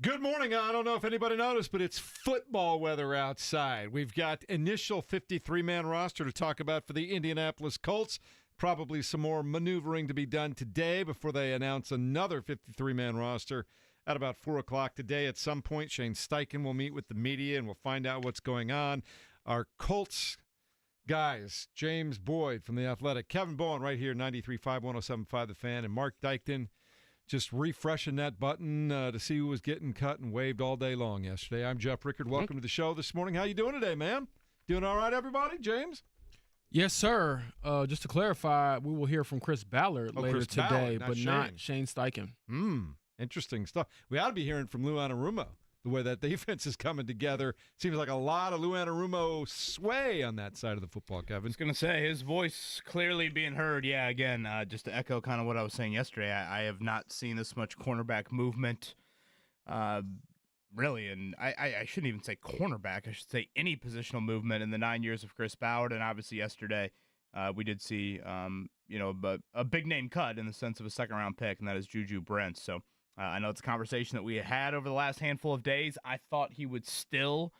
Good morning. I don't know if anybody noticed, but it's football weather outside. We've got initial 53-man roster to talk about for the Indianapolis Colts. Probably some more maneuvering to be done today before they announce another 53-man roster at about 4 o'clock today. At some point, Shane Steichen will meet with the media, and we'll find out what's going on. Our Colts guys, James Boyd from The Athletic, Kevin Bowen right here, 93.5, 107.5 The Fan, and Mark Dykton just refreshing that button to see who was getting cut and waved all day long yesterday. I'm Jeff Rickard. Welcome to the show this morning. How you doing today, man? Doing all right, everybody? James? Yes, sir. Just to clarify, we will hear from Chris Ballard later today, but not Shane Steichen. Interesting stuff. We ought to be hearing from Lou Anarumo, the way that defense is coming together. Seems like a lot of Lou Anarumo sway on that side of the football, Kevin. I was going to say, his voice clearly being heard. Yeah, again, just to echo kind of what I was saying yesterday, I have not seen this much cornerback movement, really. And I shouldn't even say cornerback. I should say any positional movement in the 9 years of Chris Ballard. And obviously yesterday we did see, a big-name cut in the sense of a second-round pick, and that is Juju Brents. So, I know it's a conversation that we had over the last handful of days. I thought he would still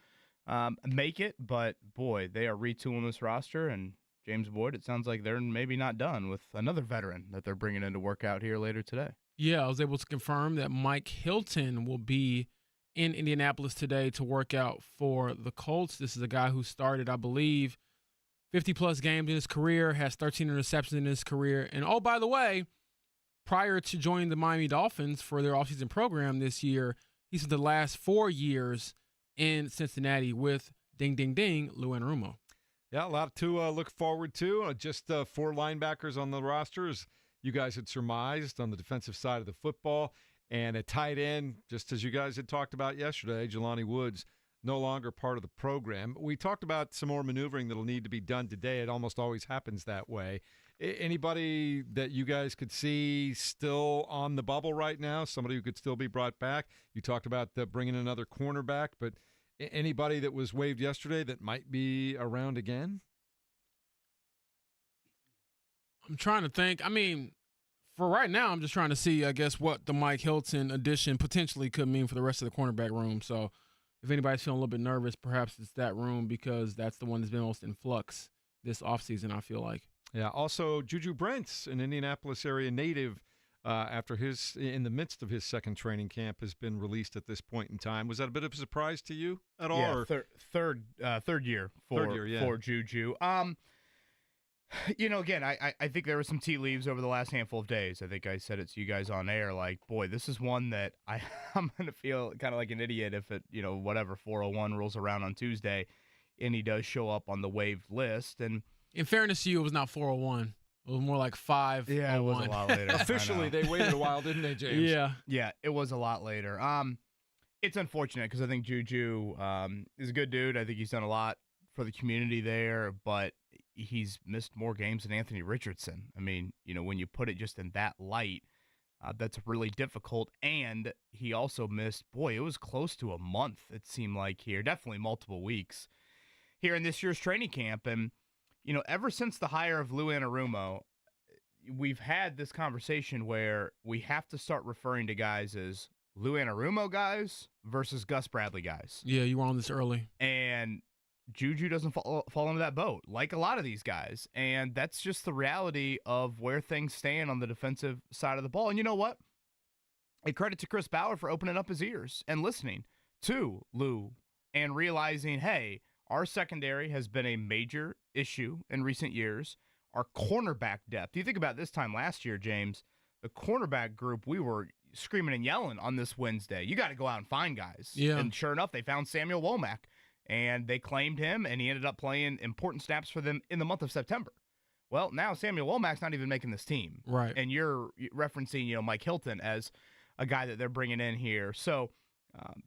make it, but, boy, they are retooling this roster, and James Boyd, it sounds like they're maybe not done with another veteran that they're bringing in to work out here later today. Yeah, I was able to confirm that Mike Hilton will be in Indianapolis today to work out for the Colts. This is a guy who started, I believe, 50-plus games in his career, has 13 interceptions in his career, and, oh, by the way, prior to joining the Miami Dolphins for their offseason program this year, he spent the last 4 years in Cincinnati with, ding, ding, ding, Lou Anarumo. Yeah, a lot to look forward to. Just 4 linebackers on the roster, as you guys had surmised, on the defensive side of the football. And a tight end, just as you guys had talked about yesterday, Jelani Woods, no longer part of the program. We talked about some more maneuvering that will need to be done today. It almost always happens that way. Anybody that you guys could see still on the bubble right now, somebody who could still be brought back? You talked about bringing another cornerback, but anybody that was waived yesterday that might be around again? I'm trying to think. I mean, for right now, I'm just trying to see, I guess, what the Mike Hilton addition potentially could mean for the rest of the cornerback room. So if anybody's feeling a little bit nervous, perhaps it's that room because that's the one that's been most in flux this offseason, I feel like. Yeah, also Juju Brents, an Indianapolis area native, in the midst of his second training camp, has been released at this point in time. Was that a bit of a surprise to you at all? Yeah, third year for Juju. Again, I think there were some tea leaves over the last handful of days. I think I said it to you guys on air, like, boy, this is one that I'm going to feel kind of like an idiot if it, 401 rolls around on Tuesday and he does show up on the waived list. And in fairness to you, it was not 401. It was more like 501. Yeah, it was a lot later. Officially, they waited a while, didn't they, James? Yeah, it was a lot later. It's unfortunate because I think Juju is a good dude. I think he's done a lot for the community there, but he's missed more games than Anthony Richardson. I mean, when you put it just in that light, that's really difficult. And he also missed, it was close to a month, it seemed like here. Definitely multiple weeks here in this year's training camp. And ever since the hire of Lou Anarumo, we've had this conversation where we have to start referring to guys as Lou Anarumo guys versus Gus Bradley guys. Yeah, you were on this early. And Juju doesn't fall into that boat, like a lot of these guys. And that's just the reality of where things stand on the defensive side of the ball. And you know what? A credit to Chris Ballard for opening up his ears and listening to Lou and realizing, hey, our secondary has been a major issue in recent years. Our cornerback depth. You think about this time last year, James, the cornerback group, we were screaming and yelling on this Wednesday. You got to go out and find guys. Yeah. And sure enough, they found Samuel Womack, and they claimed him, and he ended up playing important snaps for them in the month of September. Well, now Samuel Womack's not even making this team. Right. And you're referencing, Mike Hilton as a guy that they're bringing in here. So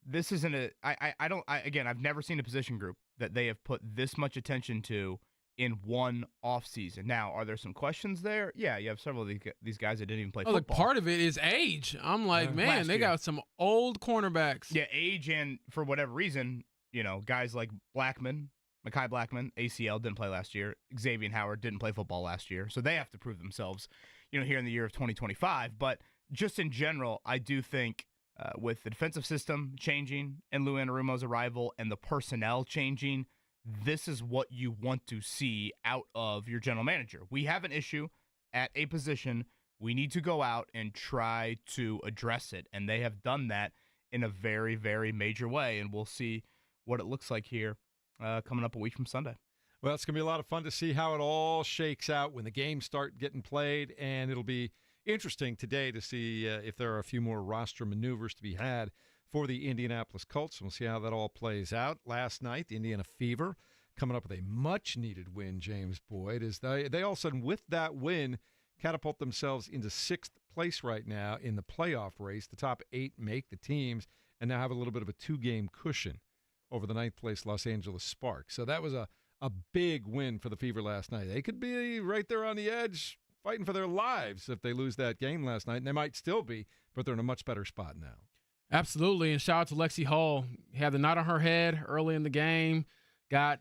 this isn't I've never seen a position group that they have put this much attention to in one offseason. Now, are there some questions there? Yeah, you have several of these guys that didn't even play football. Like part of it is age. I'm like, man, they got some old cornerbacks. Yeah, age, and for whatever reason, guys like Mekhi Blackman, ACL, didn't play last year. Xavier Howard didn't play football last year. So they have to prove themselves, here in the year of 2025. But just in general, I do think with the defensive system changing and Lou Anarumo's arrival and the personnel changing, this is what you want to see out of your general manager. We have an issue at a position. We need to go out and try to address it, and they have done that in a very, very major way, and we'll see what it looks like here coming up a week from Sunday. Well, it's going to be a lot of fun to see how it all shakes out when the games start getting played, and it'll be interesting today to see if there are a few more roster maneuvers to be had for the Indianapolis Colts. We'll see how that all plays out. Last night, the Indiana Fever coming up with a much-needed win, James Boyd, as they all of a sudden, with that win, catapult themselves into 6th place right now in the playoff race. The top 8 make the teams and now have a little bit of a 2-game cushion over the 9th place Los Angeles Sparks. So that was a big win for the Fever last night. They could be right there on the edge fighting for their lives if they lose that game last night, and they might still be, but they're in a much better spot now. Absolutely, and shout out to Lexi Hall. Had the knot on her head early in the game, got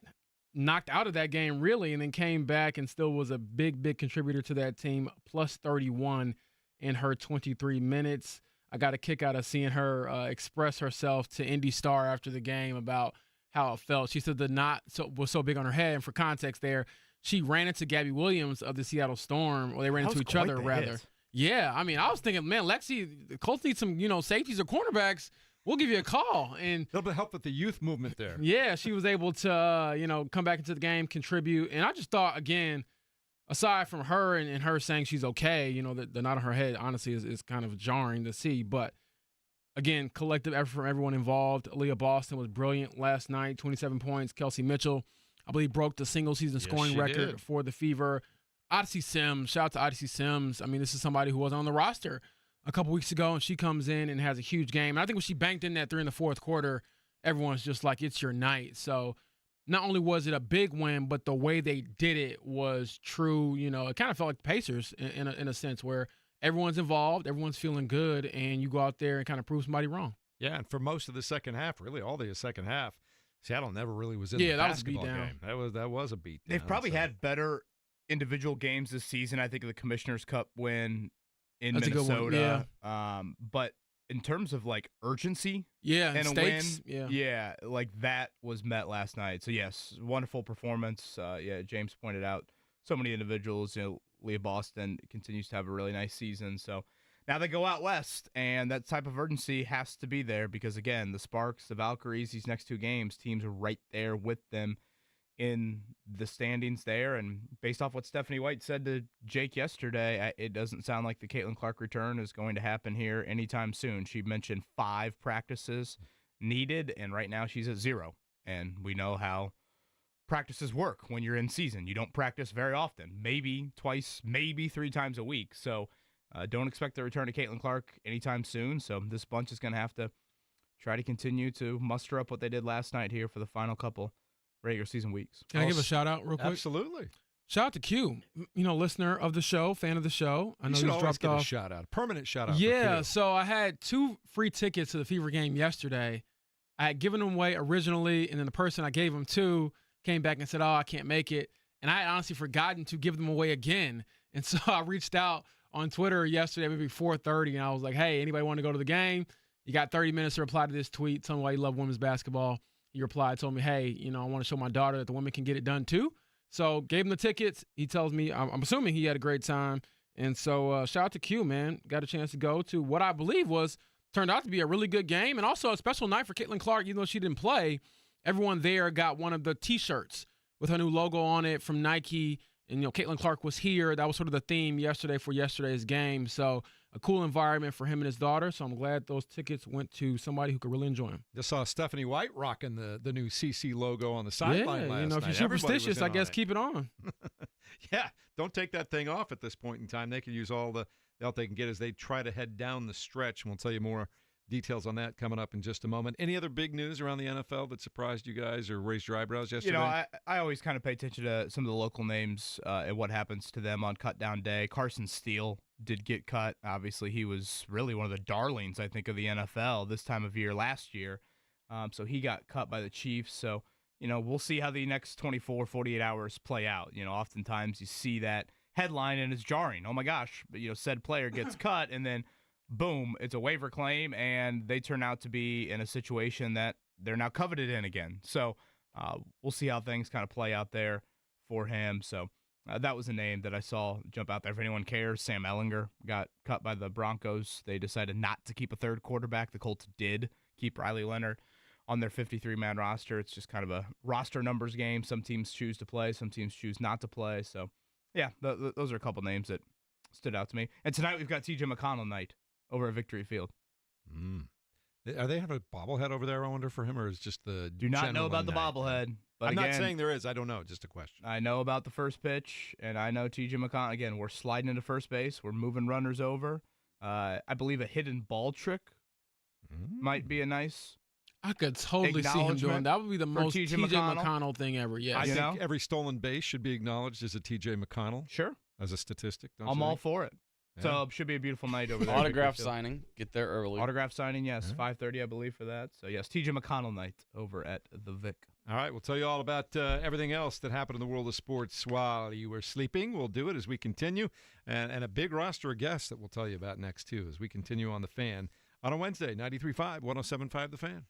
knocked out of that game, really, and then came back and still was a big, big contributor to that team, plus 31 in her 23 minutes. I got a kick out of seeing her express herself to Indy Star after the game about how it felt. She said the knot was so big on her head, and for context there, she ran into Gabby Williams of the Seattle Storm, or they ran into each other, rather. Hit. Yeah, I mean, I was thinking, man, Lexi, the Colts need some, safeties or cornerbacks. We'll give you a call. And it'll help with the youth movement there. Yeah, she was able to, come back into the game, contribute. And I just thought, again, aside from her and her saying she's okay, the knot on her head, honestly, is kind of jarring to see. But, again, collective effort from everyone involved. Aaliyah Boston was brilliant last night, 27 points. Kelsey Mitchell, I believe, broke the single-season scoring record for the Fever. Odyssey Sims, shout out to Odyssey Sims. I mean, this is somebody who wasn't on the roster a couple weeks ago, and she comes in and has a huge game. And I think when she banked in that 3 in the fourth quarter, everyone's just like, it's your night. So not only was it a big win, but the way they did it was true. It kind of felt like the Pacers in a sense where everyone's involved, everyone's feeling good, and you go out there and kind of prove somebody wrong. Yeah, and for most of the second half, really all the second half, Seattle never really was in the basketball game. That was a beat down. They've probably had better individual games this season. I think of the Commissioner's Cup win in Minnesota. Yeah. But in terms of like urgency, and stakes, a win, like that was met last night. So yes, wonderful performance. James pointed out so many individuals. Leah Boston continues to have a really nice season. So now they go out west, and that type of urgency has to be there because again, the Sparks, the Valkyries, these next 2 games, teams are right there with them in the standings there. And based off what Stephanie White said to Jake yesterday, it doesn't sound like the Caitlin Clark return is going to happen here anytime soon. She mentioned 5 practices needed, and right now she's at 0. And we know how practices work when you're in season. You don't practice very often, maybe twice, maybe 3 times a week. So don't expect the return to Caitlin Clark anytime soon. So this bunch is going to have to try to continue to muster up what they did last night here for the final couple regular season weeks. Can I give a shout out real quick? Absolutely. Shout out to Q, listener of the show, fan of the show. I know he's dropped get off. A shout out, permanent shout out. Yeah, so I had 2 free tickets to the Fever game yesterday. I had given them away originally, and then the person I gave them to came back and said, "Oh, I can't make it." And I had honestly forgotten to give them away again. And so I reached out on Twitter yesterday, maybe 4:30, and I was like, "Hey, anybody want to go to the game? You got 30 minutes to reply to this tweet. Tell me why you love women's basketball." He replied, told me, "Hey, I want to show my daughter that the women can get it done too." So gave him the tickets. He tells me, I'm assuming he had a great time. And so shout out to Q, man. Got a chance to go to what I believe turned out to be a really good game and also a special night for Caitlin Clark, even though she didn't play. Everyone there got one of the T-shirts with her new logo on it from Nike. And, Caitlin Clark was here. That was sort of the theme yesterday for yesterday's game. So a cool environment for him and his daughter. So I'm glad those tickets went to somebody who could really enjoy them. Just saw Stephanie White rocking the new CC logo on the sideline last night. If you're superstitious, I guess keep it on. Yeah, don't take that thing off at this point in time. They can use all the help they can get as they try to head down the stretch. And we'll tell you more details on that coming up in just a moment. Any other big news around the NFL that surprised you guys or raised your eyebrows yesterday? I always kind of pay attention to some of the local names and what happens to them on cut down day. Carson Steele did get cut. Obviously, he was really one of the darlings, I think, of the NFL this time of year last year. So he got cut by the Chiefs. So, we'll see how the next 24, 48 hours play out. Oftentimes you see that headline and it's jarring. Oh, my gosh, said player gets cut, and then boom, it's a waiver claim, and they turn out to be in a situation that they're now coveted in again. So we'll see how things kind of play out there for him. So that was a name that I saw jump out there. If anyone cares, Sam Ehlinger got cut by the Broncos. They decided not to keep a third quarterback. The Colts did keep Riley Leonard on their 53-man roster. It's just kind of a roster numbers game. Some teams choose to play, some teams choose not to play. So, yeah, those are a couple names that stood out to me. And tonight we've got TJ McConnell night over at Victory Field. Are they have a bobblehead over there, I wonder, for him, or is just the Do not know about the night? bobblehead. But I'm again, not saying there is. I don't know. Just a question. I know about the first pitch, and I know TJ McConnell. Again, we're sliding into first base. We're moving runners over. I believe a hidden ball trick might be a nice I could totally see him doing that. Would be the most TJ TJ McConnell thing ever. Yes. I think every stolen base should be acknowledged as a TJ McConnell. Sure. As a statistic. I'm all for it. Yeah. So it should be a beautiful night over there. Autograph signing. Get there early. Autograph signing, yes. 5:30, I believe, for that. So, yes, TJ McConnell night over at the Vic. All right, we'll tell you all about everything else that happened in the world of sports while you were sleeping. We'll do it as we continue. And a big roster of guests that we'll tell you about next, too, as we continue on The Fan on a Wednesday, 93.5, 107.5 The Fan.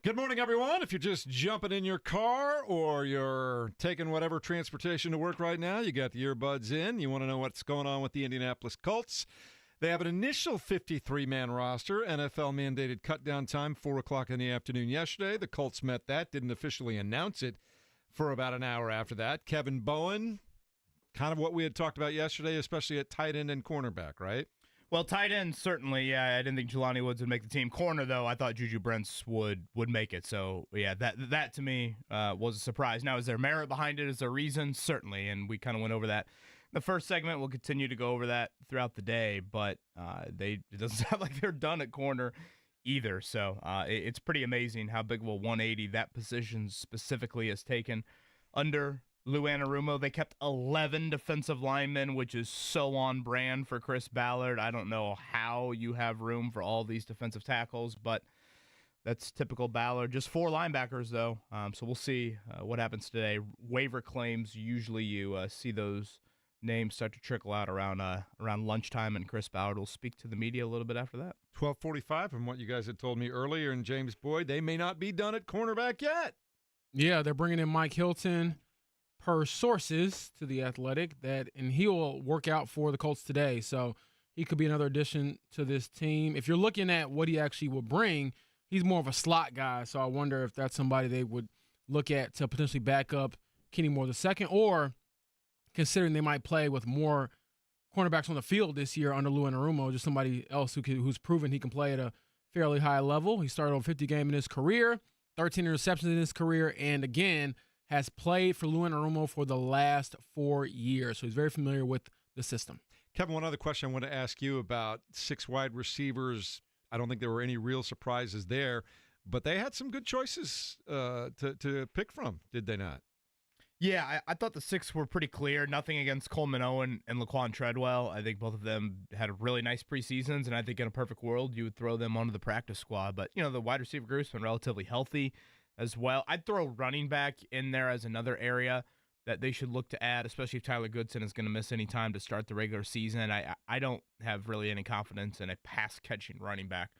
Good morning, everyone. If you're just jumping in your car or you're taking whatever transportation to work right now, you got the earbuds in. You want to know what's going on with the Indianapolis Colts. They have an initial 53-man roster. NFL mandated cut-down time, 4 o'clock in the afternoon yesterday. The Colts met that, didn't officially announce it for about an hour after that. Kevin Bowen, kind of what we had talked about yesterday, especially at tight end and cornerback, right? Well, tight end, certainly, yeah. I didn't think Jelani Woods would make the team. Corner, though, I thought Juju Brents would make it. So, yeah, that to me was a surprise. Now, is there merit behind it? Is there reason? Certainly, and we kind of went over that. The first segment, we'll continue to go over that throughout the day, but it doesn't sound like they're done at corner either. So it's pretty amazing how big of a 180 that position specifically has taken under Lou Anarumo. They kept 11 defensive linemen, which is so on brand for Chris Ballard. I don't know how you have room for all these defensive tackles, but that's typical Ballard. Just 4 linebackers, though, so we'll see what happens today. Waiver claims, usually you see those names start to trickle out around lunchtime, and Chris Ballard will speak to the media a little bit after that. 12:45 from what you guys had told me earlier, and James Boyd, they may not be done at cornerback yet. Yeah, they're bringing in Mike Hilton, per sources to The Athletic, and he will work out for the Colts today. So he could be another addition to this team. If you're looking at what he actually will bring, he's more of a slot guy. So I wonder if that's somebody they would look at to potentially back up Kenny Moore II, or considering they might play with more cornerbacks on the field this year under Lou Anarumo, just somebody else who's proven he can play at a fairly high level. He started on 50 games in his career, 13 interceptions in his career, and again, has played for Lou Anarumo for the last 4 years. So he's very familiar with the system. Kevin, one other question I want to ask you about 6 wide receivers. I don't think there were any real surprises there, but they had some good choices to pick from, did they not? Yeah, I thought the 6 were pretty clear. Nothing against Coleman Owen and Laquan Treadwell. I think both of them had really nice preseasons, and I think in a perfect world you would throw them onto the practice squad. But, the wide receiver group's been relatively healthy as well. I'd throw running back in there as another area that they should look to add, especially if Tyler Goodson is going to miss any time to start the regular season. I don't have really any confidence in a pass-catching running back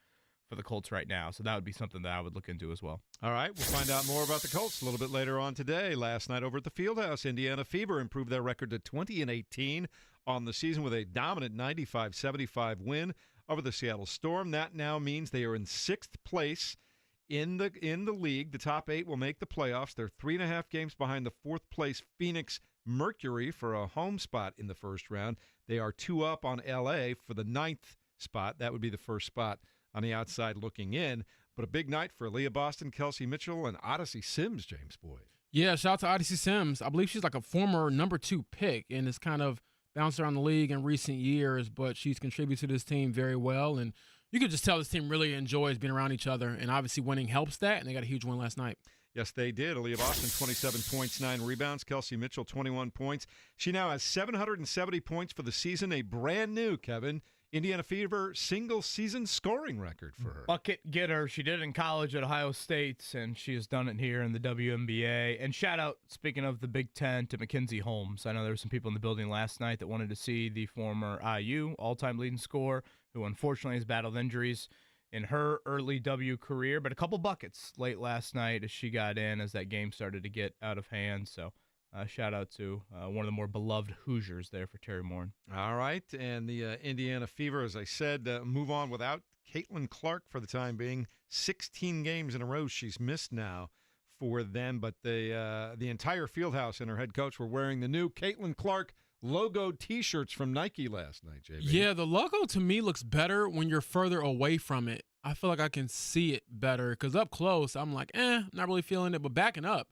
for the Colts right now, so that would be something that I would look into as well. All right, we'll find out more about the Colts a little bit later on today. Last night over at the Fieldhouse, Indiana Fever improved their record to 20-18 on the season with a dominant 95-75 win over the Seattle Storm. That now means they are in 6th place in the league. The top 8 will make the playoffs. They're 3.5 games behind the 4th place Phoenix Mercury for a home spot in the first round. They are 2 up on LA for the 9th spot. That would be the first spot on the outside looking in. But a big night for Aaliyah Boston, Kelsey Mitchell, and Odyssey Sims, James Boyd. Yeah, shout out to Odyssey Sims. I believe she's like a former number 2 pick and has kind of bounced around the league in recent years, but she's contributed to this team very well. And you could just tell this team really enjoys being around each other, and obviously winning helps that, and they got a huge win last night. Yes, they did. Aaliyah Boston, 27 points, 9 rebounds. Kelsey Mitchell, 21 points. She now has 770 points for the season, a brand new, Kevin, Indiana Fever single-season scoring record for her. Bucket getter. She did it in college at Ohio State, and she has done it here in the WNBA. And shout out, speaking of the Big Ten, to Mackenzie Holmes. I know there were some people in the building last night that wanted to see the former IU all-time leading scorer, who unfortunately has battled injuries in her early W career, but a couple buckets late last night as she got in as that game started to get out of hand. So shout out to one of the more beloved Hoosiers there for Terry Morin. All right, and the Indiana Fever, as I said, move on without Caitlin Clark for the time being. 16 games in a row she's missed now for them, but the entire Fieldhouse and her head coach were wearing the new Caitlin Clark logo T-shirts from Nike last night, JB. Yeah, the logo to me looks better when you're further away from it. I feel like I can see it better because up close, I'm like, not really feeling it. But backing up,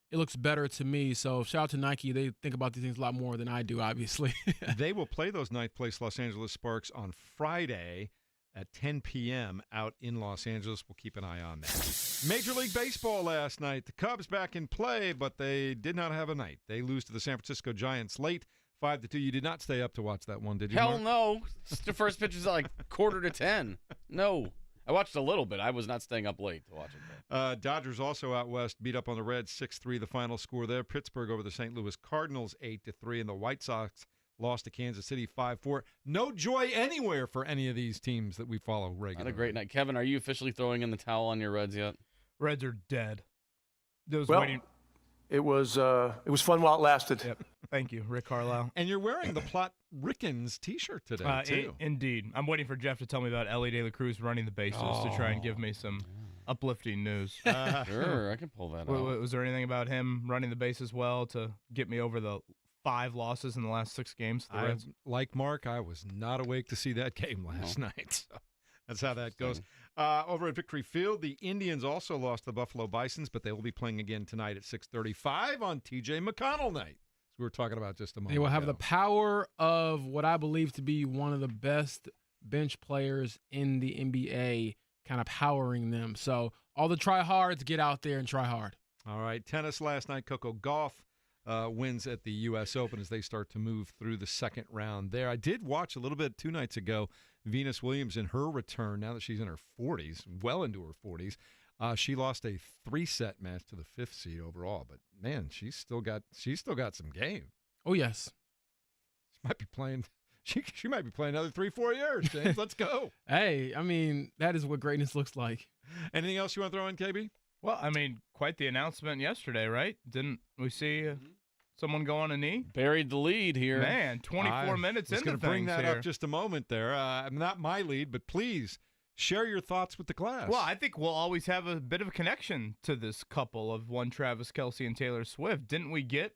it looks better to me. So shout out to Nike. They think about these things a lot more than I do, obviously. They will play those ninth place Los Angeles Sparks on Friday at 10 p.m. out in Los Angeles. We'll keep an eye on that. Major League Baseball last night. The Cubs back in play, but they did not have a night. They lose to the San Francisco Giants late, 5-2. You did not stay up to watch that one, did you, Hell Mark? no. The first pitch was at like 9:45. No. I watched a little bit. I was not staying up late to watch it. Dodgers also out west beat up on the Reds 6-3. The final score there. Pittsburgh over the St. Louis Cardinals 8-3. And the White Sox lost to Kansas City 5-4. No joy anywhere for any of these teams that we follow regularly. Not a great night. Kevin, are you officially throwing in the towel on your Reds yet? Reds are dead. Well, it was fun while it lasted. Yep. Thank you, Rick Carlisle. And you're wearing the Plot Rickens T-shirt today, too. Indeed. I'm waiting for Jeff to tell me about Ellie De La Cruz running the bases to try and give me some uplifting news. Sure, I can pull that out. Was there anything about him running the bases well to get me over the 5 losses in the last 6 games? For the Reds? Like Mark, I was not awake to see that game last night. So that's how that goes. Over at Victory Field, the Indians also lost the Buffalo Bisons, but they will be playing again tonight at 6:35 on T.J. McConnell night. As we were talking about just a moment They will have ago. the power of what I believe to be one of the best bench players in the NBA kind of powering them. So all the try-hards, get out there and try hard. All right, tennis last night. Coco Gauff wins at the U.S. Open as they start to move through the second round there. I did watch a little bit 2 nights ago, Venus Williams in her return, now that she's in her 40s, well into her 40s. She lost a 3-set match to the 5th seed overall, but man, she's still got some game. Oh, yes. She might be playing. She might be playing another 3-4 years. James, let's go. Hey, I mean, that is what greatness looks like. Anything else you want to throw in, KB? Well, I mean, quite the announcement yesterday, right? Didn't we see someone go on a knee? Buried the lead here. Man, 24 minutes into going to bring that here. up just a moment there. Not my lead, but please share your thoughts with the class. Well, I think we'll always have a bit of a connection to this couple of one Travis Kelce and Taylor Swift. Didn't we get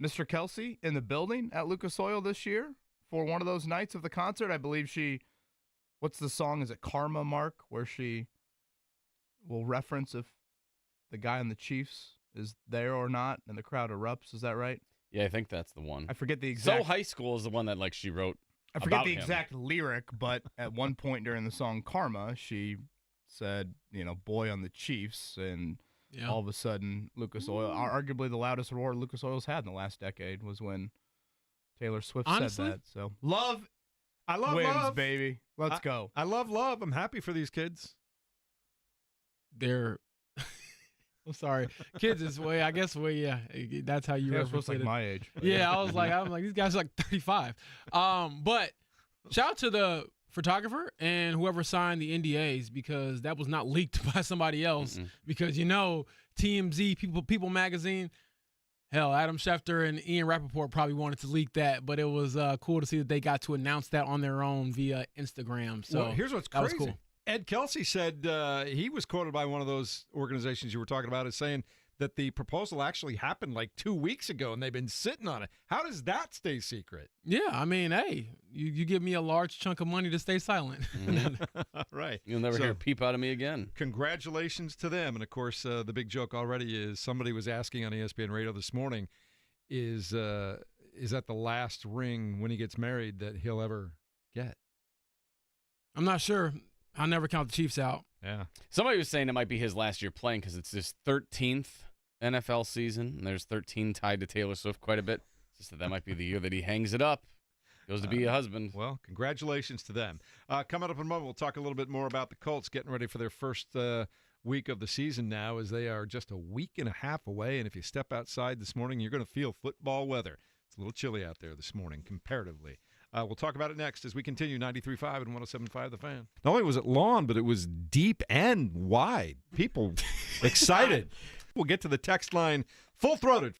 Mr. Kelce in the building at Lucas Oil this year for one of those nights of the concert? I believe what's the song? Is it Karma, Mark, where she will reference if the guy on the Chiefs is there or not and the crowd erupts? Is that right? Yeah, I think that's the one. I forget the exact. So High School is the one that she wrote. I forget about the him. exact lyric, but at one point during the song Karma, she said, boy on the Chiefs, and all of a sudden Lucas Oil, arguably the loudest roar Lucas Oil's had in the last decade was when Taylor Swift said that. So I love wins, love, baby. Let's go. I love love. I'm happy for these kids. They're I'm sorry. Kids is that's how you reference supposed like it. my age. But Yeah, I'm like, these guys are like 35. But shout out to the photographer and whoever signed the NDAs, because that was not leaked by somebody else. Because TMZ, People Magazine, hell, Adam Schefter and Ian Rappaport probably wanted to leak that, but it was cool to see that they got to announce that on their own via Instagram. So here's what's that crazy. was cool. Ed Kelce said he was quoted by one of those organizations you were talking about as saying that the proposal actually happened like 2 weeks ago and they've been sitting on it. How does that stay secret? Yeah, I mean, hey, you give me a large chunk of money to stay silent. Right. You'll never hear a peep out of me again. Congratulations to them. And, of course, the big joke already is somebody was asking on ESPN Radio this morning, is that the last ring when he gets married that he'll ever get? I'm not sure. I'll never count the Chiefs out. Yeah. Somebody was saying it might be his last year playing because it's his 13th NFL season, and there's 13 tied to Taylor Swift quite a bit. Just that might be the year that he hangs it up, goes to be a husband. Well, congratulations to them. Coming up in a moment, we'll talk a little bit more about the Colts getting ready for their first week of the season now, as they are just a week and a half away. And if you step outside this morning, you're going to feel football weather. It's a little chilly out there this morning, comparatively. We'll talk about it next as we continue 93.5 and 107.5 The Fan. Not only was it long, but it was deep and wide. People excited. We'll get to the text line full-throated.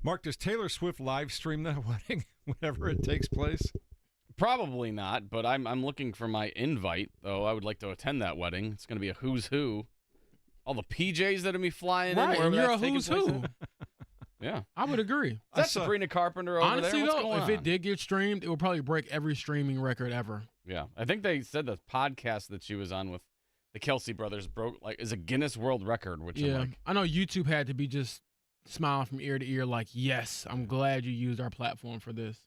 Mark, does Taylor Swift live stream that wedding whenever it takes place? Probably not, but I'm looking for my invite, though. I would like to attend that wedding. It's going to be a who's who. All the PJs that are going to be flying in. Right, and you're a taking who's place who. at. Yeah. I would agree. Is that Sabrina Carpenter over Honestly, there? What's though, going if on? it did get streamed, it would probably break every streaming record ever. Yeah. I think they said the podcast that she was on with the Kelsey brothers is a Guinness World Record, which I'm like, I know YouTube had to be just smiling from ear to ear like, yes, I'm glad you used our platform for this.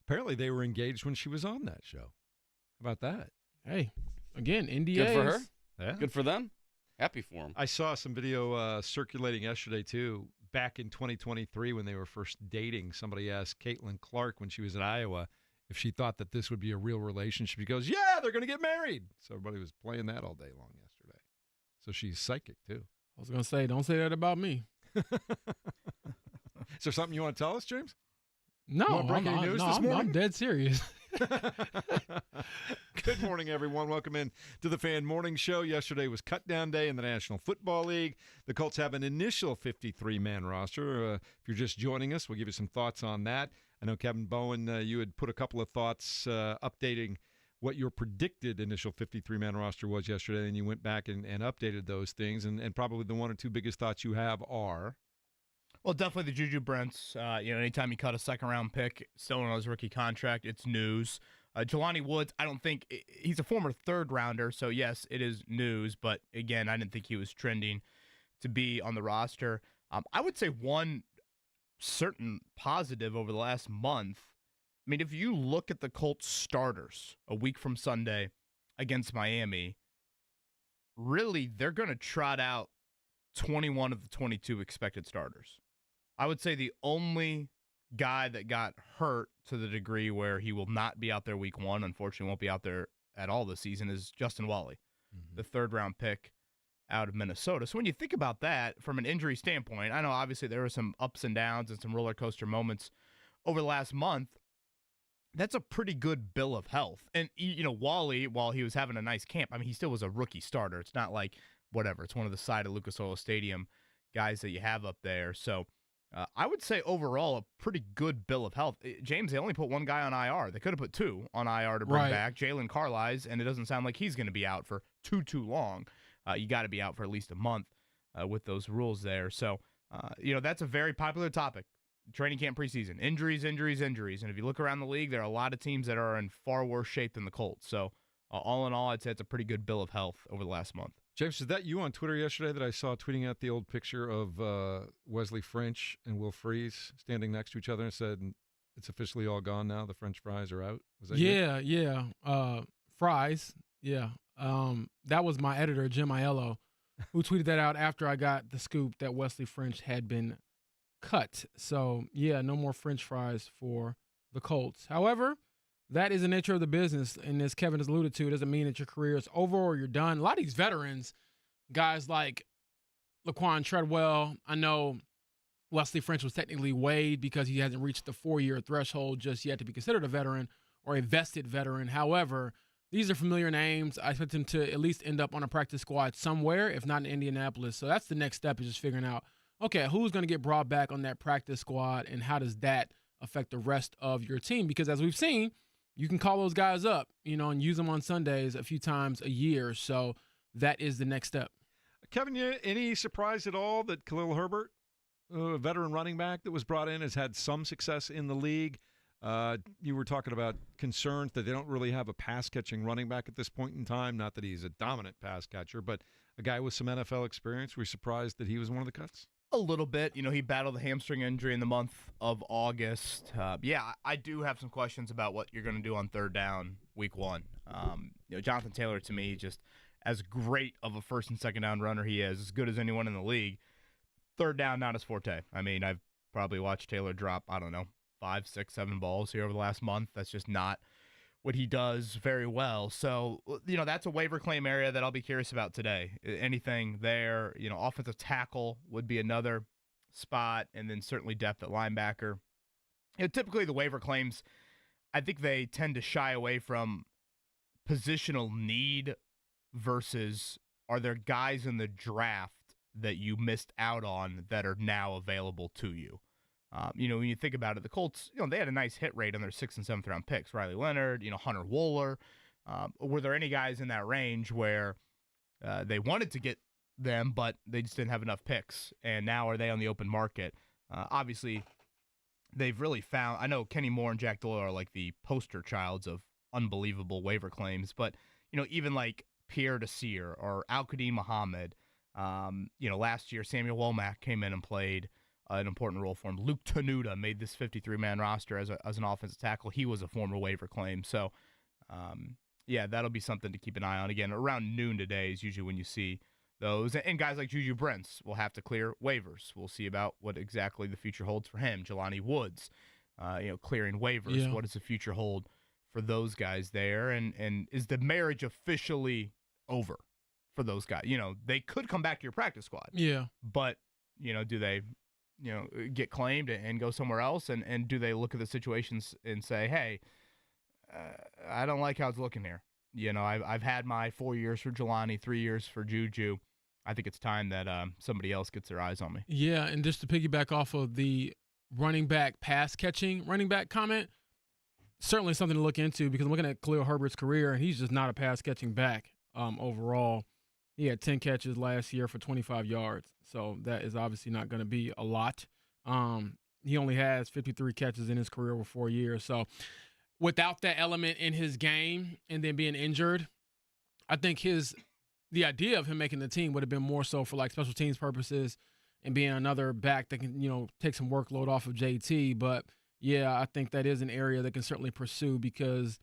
Apparently they were engaged when she was on that show. How about that? Hey, again, NDAs. good for her. Yeah. Good for them. Happy for them. I saw some video circulating yesterday, too. Back in 2023 when they were first dating, somebody asked Caitlin Clark when she was at Iowa if she thought that this would be a real relationship. She goes, yeah, they're going to get married. So everybody was playing that all day long yesterday. So she's psychic, too. I was going to say, don't say that about me. Is there something you want to tell us, James? No, You wanna break any news this morning? I'm dead serious. Good morning, everyone. Welcome in to the Fan Morning Show. Yesterday was cut-down day in the National Football League. The Colts have an initial 53-man roster. If you're just joining us, we'll give you some thoughts on that. I know, Kevin Bowen, you had put a couple of thoughts updating what your predicted initial 53-man roster was yesterday, and you went back and updated those things, and probably the one or two biggest thoughts you have are... Well, definitely the Juju Brents. Anytime you cut a second-round pick, still on his rookie contract, it's news. Jelani Woods, I don't think he's a former third-rounder, so yes, it is news. But again, I didn't think he was trending to be on the roster. I would say one certain positive over the last month. I mean, if you look at the Colts starters a week from Sunday against Miami, really they're going to trot out 21 of the 22 expected starters. I would say the only guy that got hurt to the degree where he will not be out there week one, unfortunately won't be out there at all this season, is Justin Wally, the third-round pick out of Minnesota. So when you think about that from an injury standpoint, I know obviously there were some ups and downs and some roller coaster moments over the last month. That's a pretty good bill of health. And, Wally, while he was having a nice camp, I mean, he still was a rookie starter. It's not like whatever. It's one of the side of Lucas Oil Stadium guys that you have up there. So I would say overall a pretty good bill of health. James, they only put one guy on IR. They could have put two on IR to bring back Jalen Carlisle, and it doesn't sound like he's going to be out for too long. You got to be out for at least a month with those rules there. So, that's a very popular topic. Training camp preseason. Injuries. And if you look around the league, there are a lot of teams that are in far worse shape than the Colts. So, all in all, I'd say it's a pretty good bill of health over the last month. James, is that you on Twitter yesterday that I saw tweeting out the old picture of Wesley French and Will Freeze standing next to each other and said, it's officially all gone now, the French fries are out? Was that you? Yeah. Fries, yeah. That was my editor, Jim Aiello, who tweeted that out after I got the scoop that Wesley French had been cut. So, yeah, no more French fries for the Colts. However, that is the nature of the business, and as Kevin has alluded to, it doesn't mean that your career is over or you're done. A lot of these veterans, guys like Laquan Treadwell, I know Wesley French was technically waived because he hasn't reached the 4-year threshold just yet to be considered a veteran or a vested veteran. However, these are familiar names. I expect him to at least end up on a practice squad somewhere, if not in Indianapolis. So that's the next step, is just figuring out, okay, who's going to get brought back on that practice squad, and how does that affect the rest of your team? Because as we've seen, you can call those guys up, and use them on Sundays a few times a year. So that is the next step. Kevin, any surprise at all that Khalil Herbert, a veteran running back that was brought in, has had some success in the league? You were talking about concerns that they don't really have a pass-catching running back at this point in time. Not that he's a dominant pass catcher, but a guy with some NFL experience. Were you surprised that he was one of the cuts? A little bit. He battled a hamstring injury in the month of August. I do have some questions about what you're going to do on third down week one. Jonathan Taylor, to me, just as great of a first and second down runner he is, as good as anyone in the league. Third down, not his forte. I mean, I've probably watched Taylor drop, 5, 6, 7 balls here over the last month. That's just not what he does very well. So, that's a waiver claim area that I'll be curious about today. Anything there, offensive tackle would be another spot, and then certainly depth at linebacker. Typically the waiver claims, I think they tend to shy away from positional need versus are there guys in the draft that you missed out on that are now available to you. When you think about it, the Colts, they had a nice hit rate on their 6th and 7th round picks. Riley Leonard, Hunter Wooler. Were there any guys in that range where they wanted to get them, but they just didn't have enough picks? And now are they on the open market? Obviously, they've really found. I know Kenny Moore and Jack Doyle are like the poster childs of unbelievable waiver claims, but even like Pierre Desir or Al-Qadim Muhammad. Last year Samuel Womack came in and played an important role for him. Luke Tenuta made this 53-man roster as an offensive tackle. He was a former waiver claim. So, that'll be something to keep an eye on. Again, around noon today is usually when you see those. And guys like Juju Brents will have to clear waivers. We'll see about what exactly the future holds for him. Jelani Woods, clearing waivers. Yeah. What does the future hold for those guys there? And is the marriage officially over for those guys? They could come back to your practice squad. Yeah. But, do they, get claimed and go somewhere else? And do they look at the situations and say, hey, I don't like how it's looking here. I've had my 4 years for Jelani, 3 years for Juju. I think it's time that somebody else gets their eyes on me. Yeah, and just to piggyback off of the running back running back comment, certainly something to look into, because I'm looking at Khalil Herbert's career, and he's just not a pass-catching back overall. He had 10 catches last year for 25 yards, so that is obviously not going to be a lot. He only has 53 catches in his career over 4 years. So without that element in his game and then being injured, I think the idea of him making the team would have been more so for like special teams purposes and being another back that can, take some workload off of JT. But yeah, I think that is an area that can certainly pursue, because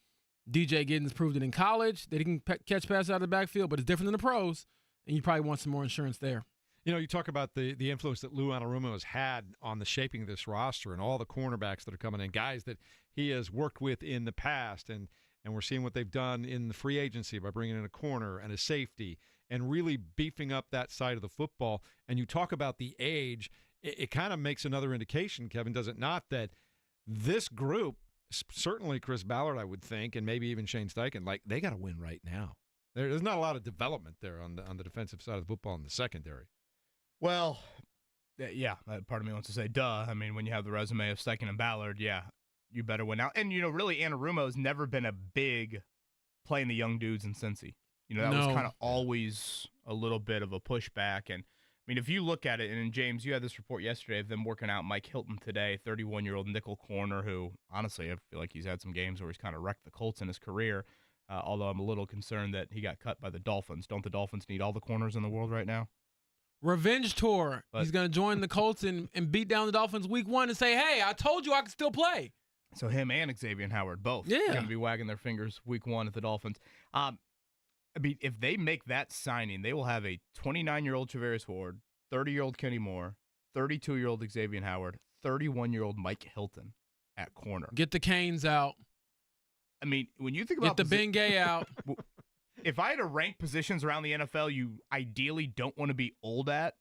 DJ Giddens proved it in college that he can catch passes out of the backfield, but it's different than the pros, and you probably want some more insurance there. You talk about the influence that Lou Anarumo has had on the shaping of this roster and all the cornerbacks that are coming in, guys that he has worked with in the past, and we're seeing what they've done in the free agency by bringing in a corner and a safety and really beefing up that side of the football. And you talk about the age, it kind of makes another indication, Kevin, does it not, that this group, certainly Chris Ballard, I would think, and maybe even Shane Steichen, like, they got to win right now. There's not a lot of development there on the defensive side of the football in the secondary. Well, yeah, part of me wants to say, duh. I mean, when you have the resume of Steichen and Ballard, yeah, you better win now. And, really, Anarumo's never been a big playing the young dudes in Cincy. That was kind of always a little bit of a pushback. And, I mean, if you look at it, and James, you had this report yesterday of them working out Mike Hilton today, 31-year-old nickel corner who, honestly, I feel like he's had some games where he's kind of wrecked the Colts in his career, although I'm a little concerned that he got cut by the Dolphins. Don't the Dolphins need all the corners in the world right now? Revenge tour. But he's going to join the Colts and beat down the Dolphins week 1 and say, hey, I told you I could still play. So him and Xavier Howard both going to be wagging their fingers week 1 at the Dolphins. I mean, if they make that signing, they will have a 29-year-old Travaris Ward, 30-year-old Kenny Moore, 32-year-old Xavier Howard, 31-year-old Mike Hilton at corner. Get the canes out. I mean, when you think about get the Bengay out. If I had to rank positions around the NFL you ideally don't want to be old at,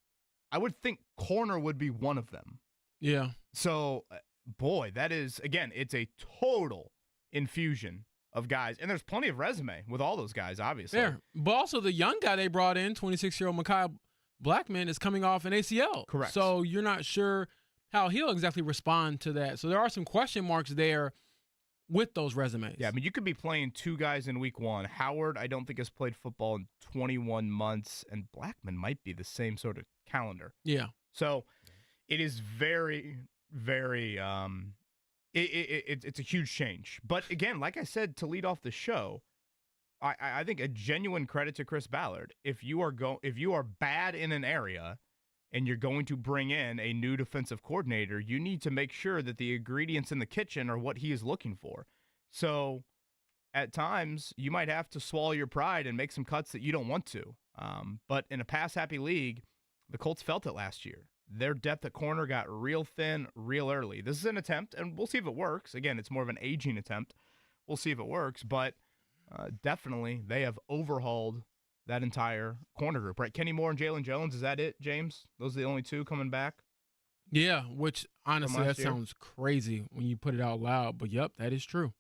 I would think corner would be one of them. Yeah. So, boy, that is, again, it's a total infusion of guys. And there's plenty of resume with all those guys, obviously. Fair. But also the young guy they brought in, 26-year-old Mekhi Blackman, is coming off an ACL. Correct. So you're not sure how he'll exactly respond to that. So there are some question marks there with those resumes. Yeah, I mean, you could be playing two guys in week 1. Howard, I don't think, has played football in 21 months, and Blackman might be the same sort of calendar. Yeah. So it is very, very it's a huge change. But again, like I said to lead off the show, I think a genuine credit to Chris Ballard. If you are bad in an area and you're going to bring in a new defensive coordinator, you need to make sure that the ingredients in the kitchen are what he is looking for. So at times, you might have to swallow your pride and make some cuts that you don't want to. But in a pass-happy league, the Colts felt it last year. Their depth at corner got real thin real early. This is an attempt, and we'll see if it works. Again, it's more of an aging attempt. We'll see if it works, but definitely they have overhauled that entire corner group, right? Kenny Moore and Jalen Jones, is that it, James? Those are the only two coming back? Yeah, which honestly, that sounds crazy when you put it out loud, but yep, that is true.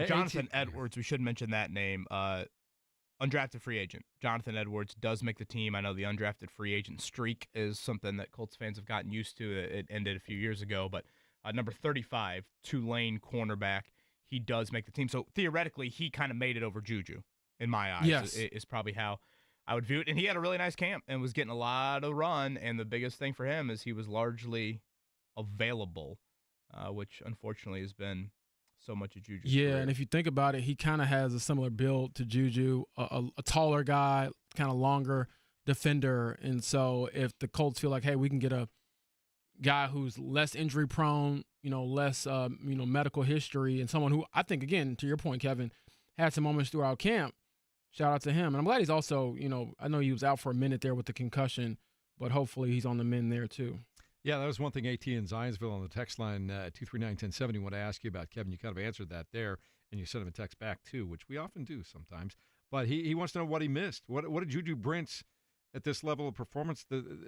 Jonathan Edwards, we should mention that name, undrafted free agent. Jonathan Edwards does make the team. I know the undrafted free agent streak is something that Colts fans have gotten used to. It ended a few years ago, but number 35, Tulane cornerback. He does make the team. So theoretically, he kind of made it over Juju, in my eyes. Yes. Is probably how I would view it. And he had a really nice camp and was getting a lot of run. And the biggest thing for him is he was largely available, which unfortunately has been so much of Juju's career. And if you think about it, he kind of has a similar build to Juju, a taller guy, kind of longer defender. And so if the Colts feel like, hey, we can get a guy who's less injury prone, less, medical history, and someone who I think, again, to your point, Kevin, had some moments throughout camp, shout out to him. And I'm glad he's also, I know he was out for a minute there with the concussion, but hopefully he's on the mend there too. Yeah, that was one thing AT in Zionsville on the text line, 239-1070, want to ask you about, Kevin. You kind of answered that there, and you sent him a text back too, which we often do sometimes. But he wants to know what he missed. What did Juju Brents at this level of performance,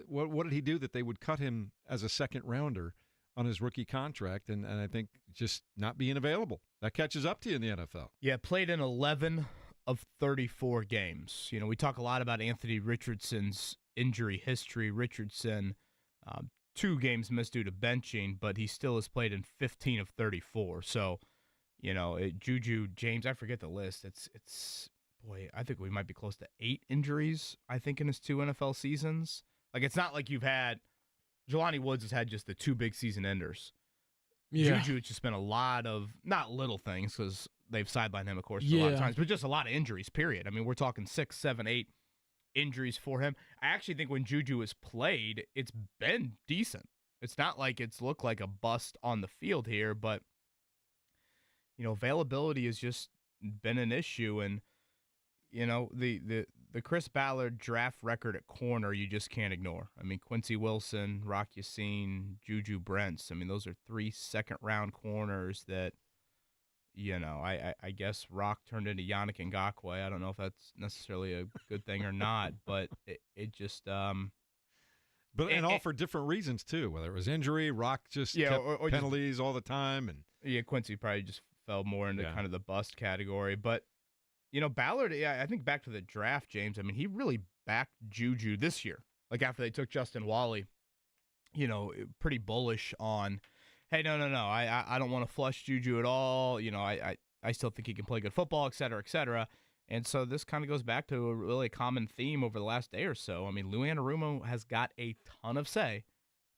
what did he do that they would cut him as a second rounder on his rookie contract? And I think just not being available. That catches up to you in the NFL. Yeah, played in 11 of 34 games. We talk a lot about Anthony Richardson's injury history. Richardson, 2 games missed due to benching, but he still has played in 15 of 34. So, Juju, James, I forget the list. It's boy, I think we might be close to 8 injuries, I think, in his 2 NFL seasons. Like, it's not like you've had – Jelani Woods has had just the 2 big season enders. Yeah. Juju, it's just been a lot of – not little things because they've sidelined him, of course, a lot of times, but just a lot of injuries, period. I mean, we're talking 6, 7, 8 injuries for him. I actually think when Juju has played, it's been decent. It's not like it's looked like a bust on the field here, but, availability has just been an issue. And, the Chris Ballard draft record at corner you just can't ignore. I mean, Quincy Wilson, Rock Yassin, Juju Brents. I mean, those are 3 second-round corners that, I guess Rock turned into Yannick Ngakoue. I don't know if that's necessarily a good thing or not, but it just But and all for different reasons, too, whether it was injury, Rock just kept or penalties all the time. And Quincy probably just fell more into kind of the bust category. But, Ballard, I think back to the draft, James, I mean, he really backed Juju this year. Like after they took Justin Wally, pretty bullish on, hey, no, I don't want to flush Juju at all. I still think he can play good football, et cetera, et cetera. And so this kind of goes back to a really common theme over the last day or so. I mean, Lou Anarumo has got a ton of say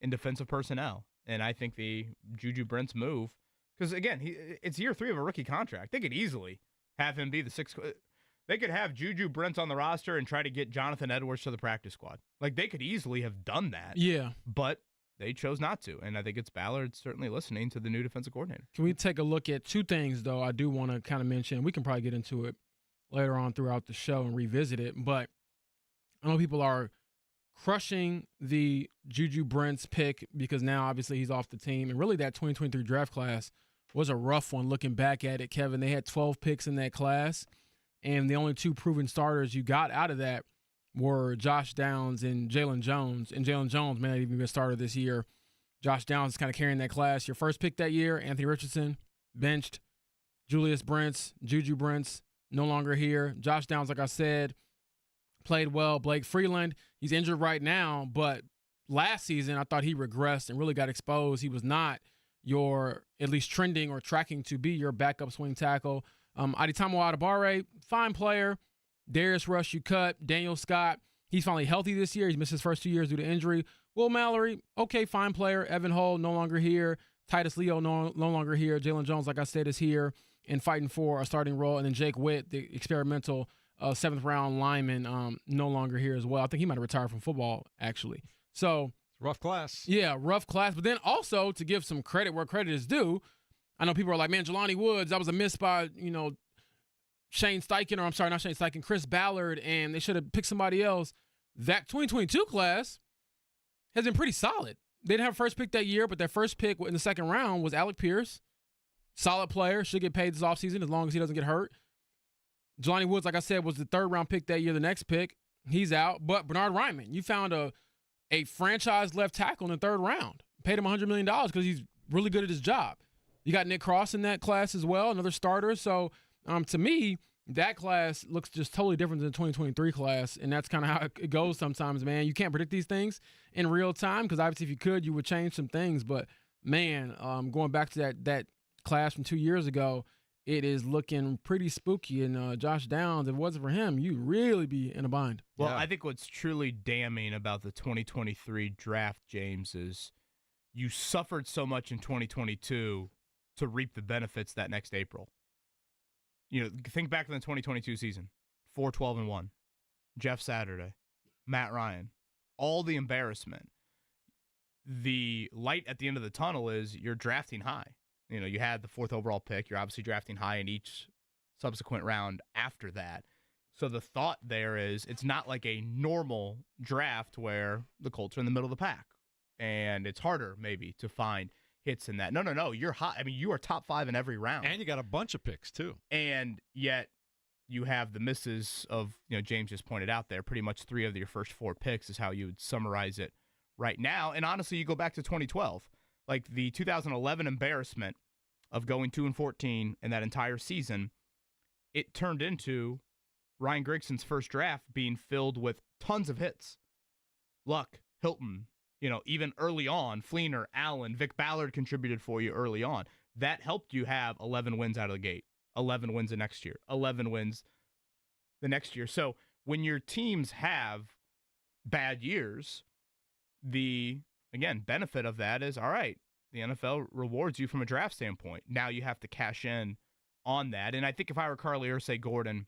in defensive personnel. And I think the Juju Brents move, because, again, it's year 3 of a rookie contract. They could easily have him be the 6th. They could have Juju Brents on the roster and try to get Jonathan Edwards to the practice squad. Like, they could easily have done that. Yeah. But they chose not to. And I think it's Ballard certainly listening to the new defensive coordinator. Can we take a look at 2 things, though, I do want to kind of mention? We can probably get into it later on throughout the show and revisit it. But I know people are crushing the Juju Brents pick because now obviously he's off the team. And really that 2023 draft class was a rough one looking back at it, Kevin. They had 12 picks in that class, and the only 2 proven starters you got out of that were Josh Downs and Jalen Jones. And Jalen Jones may not even be a starter this year. Josh Downs is kind of carrying that class. Your first pick that year, Anthony Richardson, benched. Julius Brents, Juju Brents, no longer here. Josh Downs, like I said, played well. Blake Freeland, he's injured right now, but last season I thought he regressed and really got exposed. He was not your, at least trending or tracking to be your backup swing tackle. Adetomo Adebawore, fine player. Darius Rush, you cut. Daniel Scott, he's finally healthy this year. He's missed his first 2 years due to injury. Will Mallory, okay, fine player. Evan Hull, no longer here. Titus Leo, no longer here. Jalen Jones, like I said, is here and fighting for a starting role. And then Jake Witt, the experimental 7th-round lineman, no longer here as well. I think he might have retired from football, actually. So rough class. Yeah, rough class. But then also, to give some credit where credit is due, I know people are like, man, Jelani Woods, that was a miss by, Shane Steichen, or I'm sorry, not Shane Steichen, Chris Ballard, and they should have picked somebody else. That 2022 class has been pretty solid. They didn't have a first pick that year, but their first pick in the 2nd round was Alec Pierce. Solid player, should get paid this offseason as long as he doesn't get hurt. Jelani Woods, like I said, was the 3rd-round pick that year. The next pick, he's out. But Bernard Ryman, you found a franchise left tackle in the 3rd round. Paid him $100 million because he's really good at his job. You got Nick Cross in that class as well, another starter. So, to me, that class looks just totally different than the 2023 class, and that's kind of how it goes sometimes, man. You can't predict these things in real time because obviously if you could, you would change some things. But man, going back to that class from 2 years ago, it is looking pretty spooky. And Josh Downs, if it wasn't for him, you'd really be in a bind. Well, Yeah. I think what's truly damning about the 2023 draft, James, is you suffered so much in 2022 to reap the benefits that next April. Think back to the 2022 season, 4-12-1, Jeff Saturday, Matt Ryan, all the embarrassment. The light at the end of the tunnel is you're drafting high. You had the 4th overall pick. You're obviously drafting high in each subsequent round after that. So the thought there is it's not like a normal draft where the Colts are in the middle of the pack and it's harder maybe to find hits in that. No. You're high. I mean, you are top 5 in every round. And you got a bunch of picks, too. And yet you have the misses of, James just pointed out there, pretty much 3 of your first 4 picks is how you would summarize it right now. And honestly, you go back to 2012. Like the 2011 embarrassment of going 2-14 in that entire season, it turned into Ryan Grigson's first draft being filled with tons of hits. Luck, Hilton, even early on, Fleener, Allen, Vic Ballard contributed for you early on. That helped you have 11 wins out of the gate, 11 wins the next year, 11 wins the next year. So when your teams have bad years, the benefit of that is, all right, the NFL rewards you from a draft standpoint. Now you have to cash in on that. And I think if I were Carly or, say, Gordon,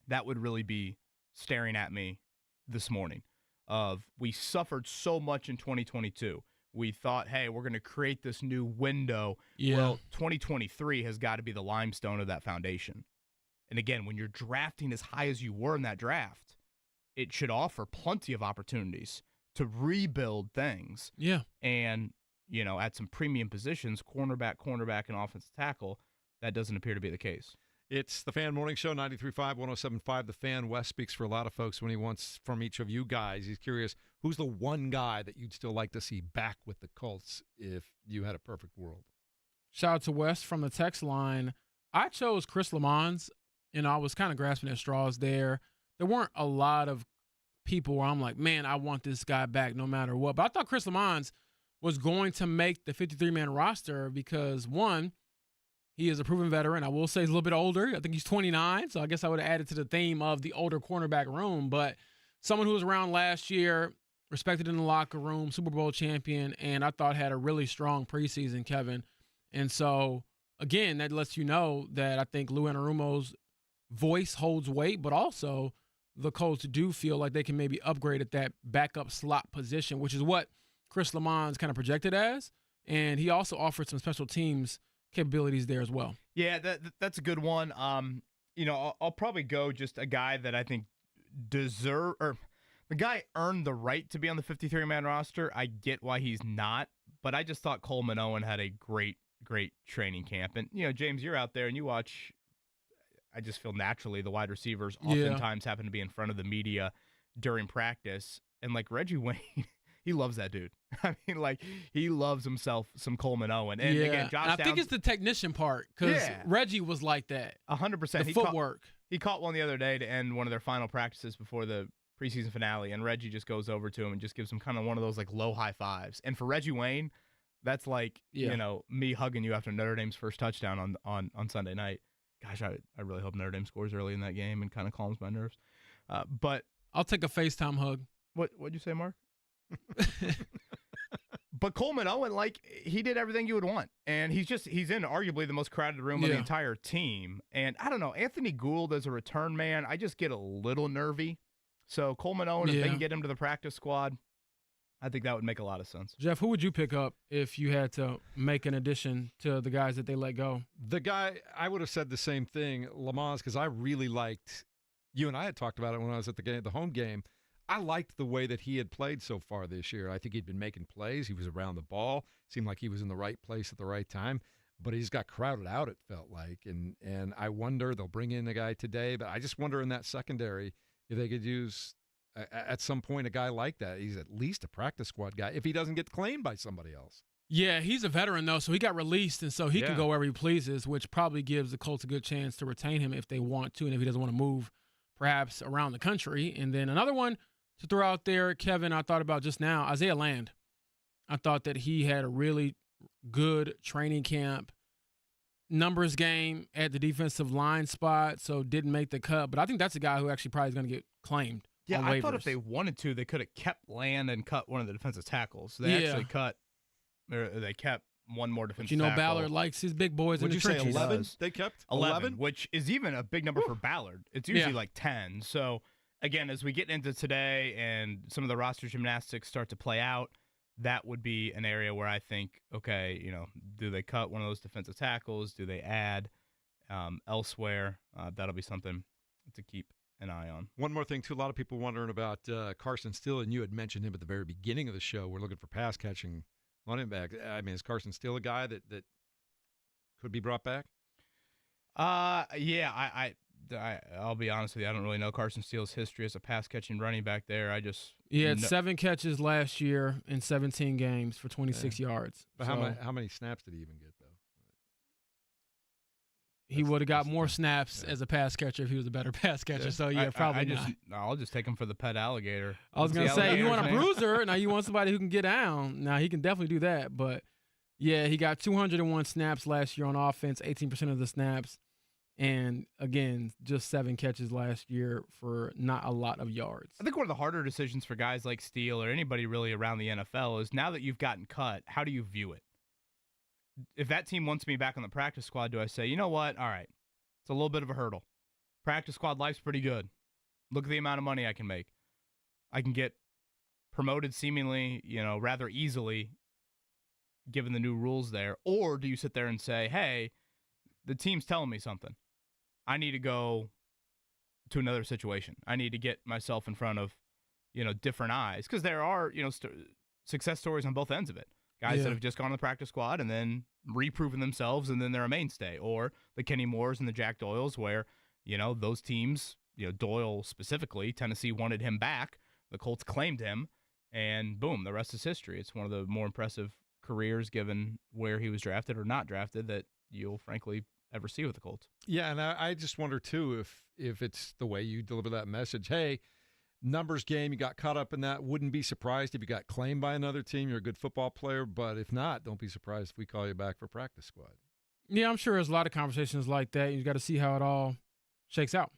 that would really be staring at me this morning of we suffered so much in 2022. We thought, hey, we're going to create this new window. Yeah. Well, 2023 has got to be the limestone of that foundation. And again, when you're drafting as high as you were in that draft, it should offer plenty of opportunities to rebuild things. Yeah. And, at some premium positions, cornerback, and offensive tackle, that doesn't appear to be the case. It's the Fan Morning Show, 93.5, 107.5. The Fan. Wes speaks for a lot of folks when he wants from each of you guys. He's curious, who's the one guy that you'd still like to see back with the Colts if you had a perfect world? Shout out to Wes from the text line. I chose Chris Lamons, I was kind of grasping at straws there. There weren't a lot of people where I'm like, man, I want this guy back no matter what. But I thought Chris Lamons was going to make the 53-man roster because, one, he is a proven veteran. I will say he's a little bit older. I think he's 29, so I guess I would have added to the theme of the older cornerback room. But someone who was around last year, respected in the locker room, Super Bowl champion, and I thought had a really strong preseason, Kevin. And so, again, that lets you know that I think Lou Anarumo's voice holds weight, but also the Colts do feel like they can maybe upgrade at that backup slot position, which is what Chris Lamons kind of projected as. And he also offered some special teams capabilities there as well. Yeah, that's a good one. I'll probably go just a guy that I think the guy earned the right to be on the 53-man roster. I get why he's not, but I just thought Coleman Owen had a great training camp. And, James, you're out there and you watch, I just feel naturally the wide receivers oftentimes happen to be in front of the media during practice. And like Reggie Wayne, he loves that dude. I mean, like, he loves himself some Coleman Owen. And again, Josh Downs, I think it's the technician part because Reggie was like that. 100%. The footwork. He caught one the other day to end one of their final practices before the preseason finale, and Reggie just goes over to him and just gives him kind of one of those like low high fives. And for Reggie Wayne, that's like me hugging you after Notre Dame's first touchdown on Sunday night. Gosh, I really hope Notre Dame scores early in that game and kind of calms my nerves. But I'll take a FaceTime hug. What'd you say, Mark? But Coleman Owen, like, he did everything you would want. And he's in arguably the most crowded room of the entire team. And I don't know, Anthony Gould as a return man, I just get a little nervy. So Coleman Owen, if they can get him to the practice squad, I think that would make a lot of sense. Jeff, who would you pick up if you had to make an addition to the guys that they let go? The guy, I would have said the same thing, Lamons, because I really liked, you and I had talked about it when I was at the home game. I liked the way that he had played so far this year. I think he'd been making plays. He was around the ball. Seemed like he was in the right place at the right time. But he's got crowded out, it felt like. And I wonder, they'll bring in a guy today, but I just wonder in that secondary if they could use at some point a guy like that. He's at least a practice squad guy if he doesn't get claimed by somebody else. Yeah, he's a veteran, though, so he got released, and so he can go wherever he pleases, which probably gives the Colts a good chance to retain him if they want to, and if he doesn't want to move perhaps around the country. And then another one to throw out there, Kevin, I thought about just now, Isaiah Land. I thought that he had a really good training camp. Numbers game at the defensive line spot, so didn't make the cut. But I think that's a guy who actually probably is going to get claimed. Yeah, on I waivers. thought if they wanted to, they could have kept Land and cut one of the defensive tackles. They actually kept one more defensive tackle. Ballard likes his big boys in Would the you say trenches. 11? They kept 11, which is even a big number for Ballard. It's usually like 10. So, again, as we get into today and some of the roster gymnastics start to play out, that would be an area where I think, okay, do they cut one of those defensive tackles? Do they add elsewhere? That'll be something to keep an eye on. One more thing, too. A lot of people wondering about Carson Steele, and you had mentioned him at the very beginning of the show. We're looking for pass catching running back. I mean, is Carson Steele a guy that could be brought back? Yeah, I'll be honest with you. I don't really know Carson Steele's history as a pass catching running back there. He had 7 catches last year in 17 games for 26 yards. But how many snaps did he even get, though? He would have got more snaps as a pass catcher if he was a better pass catcher. Yeah. So, probably not. I'll just take him for the pet alligator. I was going to say, you want a bruiser, now you want somebody who can get down. Now, he can definitely do that. But, yeah, he got 201 snaps last year on offense, 18% of the snaps. And, again, just 7 catches last year for not a lot of yards. I think one of the harder decisions for guys like Steele or anybody really around the NFL is now that you've gotten cut, how do you view it? If that team wants me back on the practice squad, do I say, you know what? All right, it's a little bit of a hurdle. Practice squad life's pretty good. Look at the amount of money I can make. I can get promoted seemingly, rather easily given the new rules there. Or do you sit there and say, hey, the team's telling me something. I need to go to another situation. I need to get myself in front of, different eyes. Because there are, success stories on both ends of it. Guys that have just gone on the practice squad and then reproven themselves, and then they're a mainstay. Or the Kenny Moores and the Jack Doyles where, those teams, Doyle specifically, Tennessee wanted him back. The Colts claimed him, and boom, the rest is history. It's one of the more impressive careers given where he was drafted or not drafted that you'll frankly ever see with the Colts. Yeah, and I just wonder, too, if it's the way you deliver that message. Hey, numbers game, you got caught up in that. Wouldn't be surprised if you got claimed by another team. You're a good football player, but if not, don't be surprised if we call you back for practice squad. Yeah, I'm sure there's a lot of conversations like that. You got to see how it all shakes out.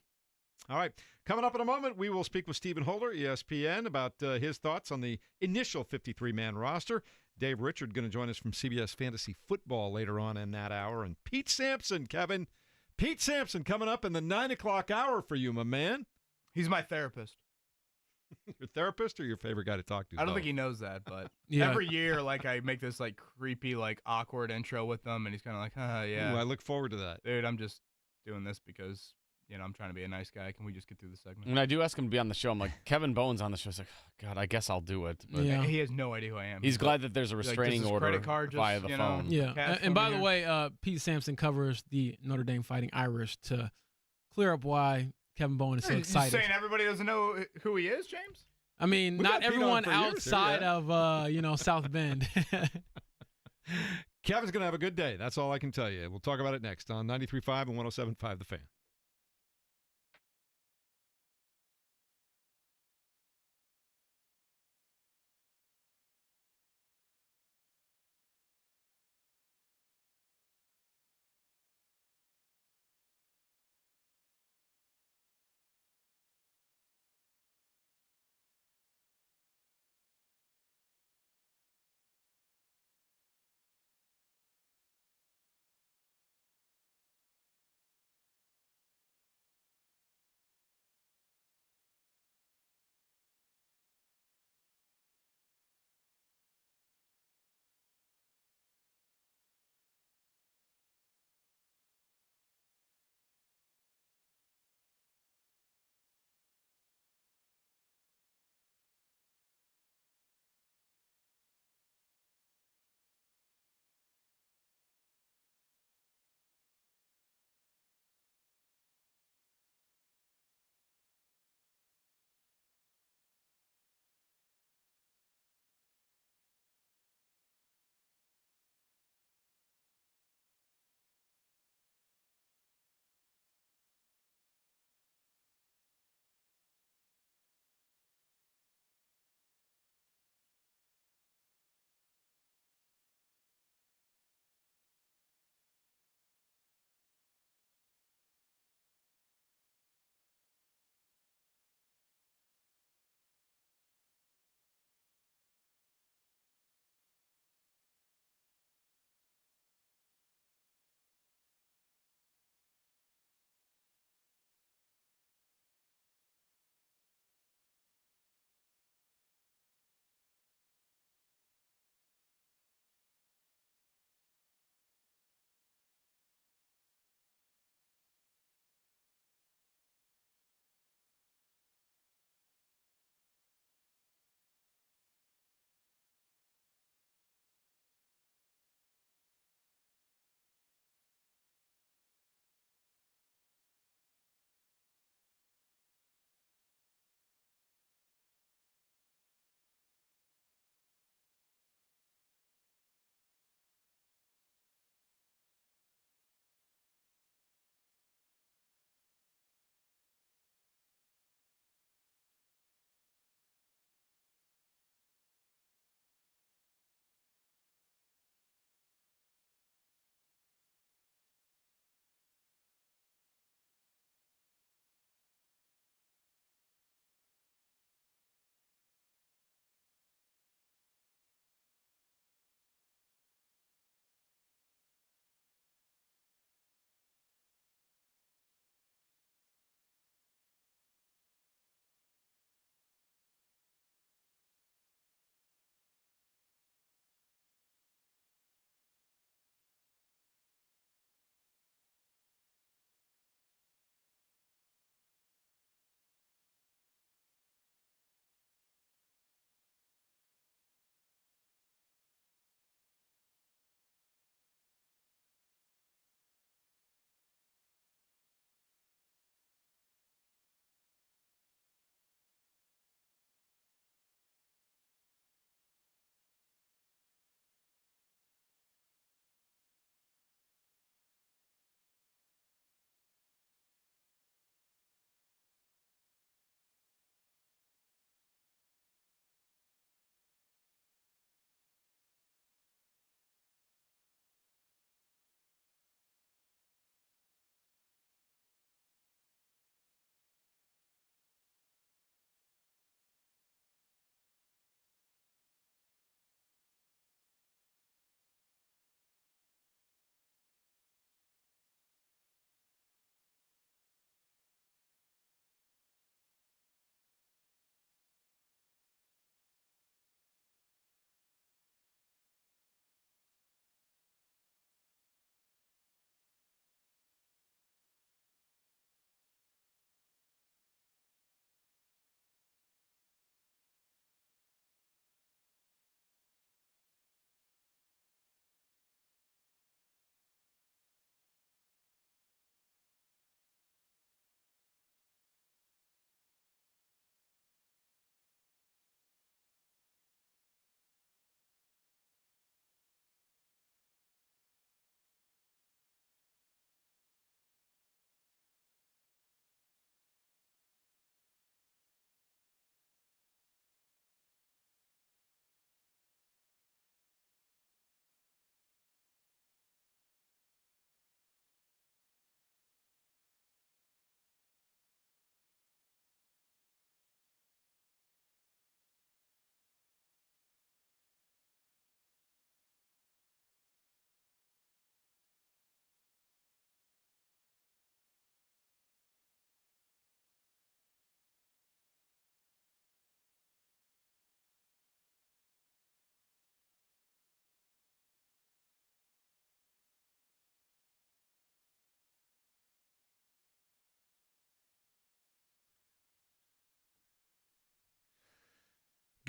All right. Coming up in a moment, we will speak with Stephen Holder, ESPN, about his thoughts on the initial 53-man roster. Dave Richard going to join us from CBS Fantasy Football later on in that hour. And Pete Samson, Kevin. Pete Samson coming up in the 9 o'clock hour for you, my man. He's my therapist. Your therapist or your favorite guy to talk to? I don't think he knows that, but Yeah. every year, I make this creepy, awkward intro with him, and he's kind of like, yeah. Ooh, I look forward to that. Dude, I'm just doing this because, I'm trying to be a nice guy. Can we just get through the segment? When I do ask him to be on the show, I'm like, Kevin Bowen's on the show. It's like, oh, God, I guess I'll do it. But Yeah. He has no idea who I am. he's glad that there's a restraining does his order credit card just, via the phone. Yeah. Pass And by over the here. way, Pete Samson covers the Notre Dame Fighting Irish to clear up why Kevin Bowen is so You excited. saying everybody doesn't know who he is, James? We I mean, got not Pete on everyone for years here, outside yeah. of, South Bend. Kevin's going to have a good day. That's all I can tell you. We'll talk about it next on 93.5 and 107.5 The Fan.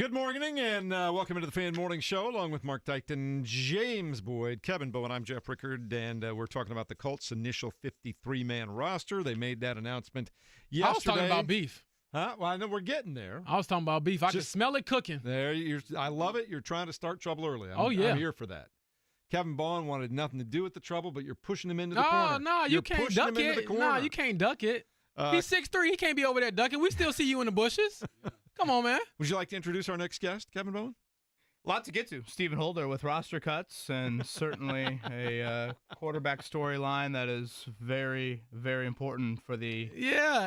Good morning and welcome into the Fan Morning Show along with Mark Dykton, James Boyd, Kevin Bowen. I'm Jeff Rickard, and we're talking about the Colts' initial 53-man roster. They made that announcement yesterday. I was talking about beef. Huh? Well, I know we're getting there. I was talking about beef. I can smell it cooking. There, I love it. You're trying to start trouble early. I'm here for that. Kevin Bowen wanted nothing to do with the trouble, but you're pushing him into the corner. No, you can't duck it. No, you can't duck it. He's 6'3". He can't be over there ducking. We still see you in the bushes. Come on, man. Would you like to introduce our next guest, Kevin Bowen? A lot to get to. Stephen Holder with roster cuts and certainly a quarterback storyline that is very, very important for the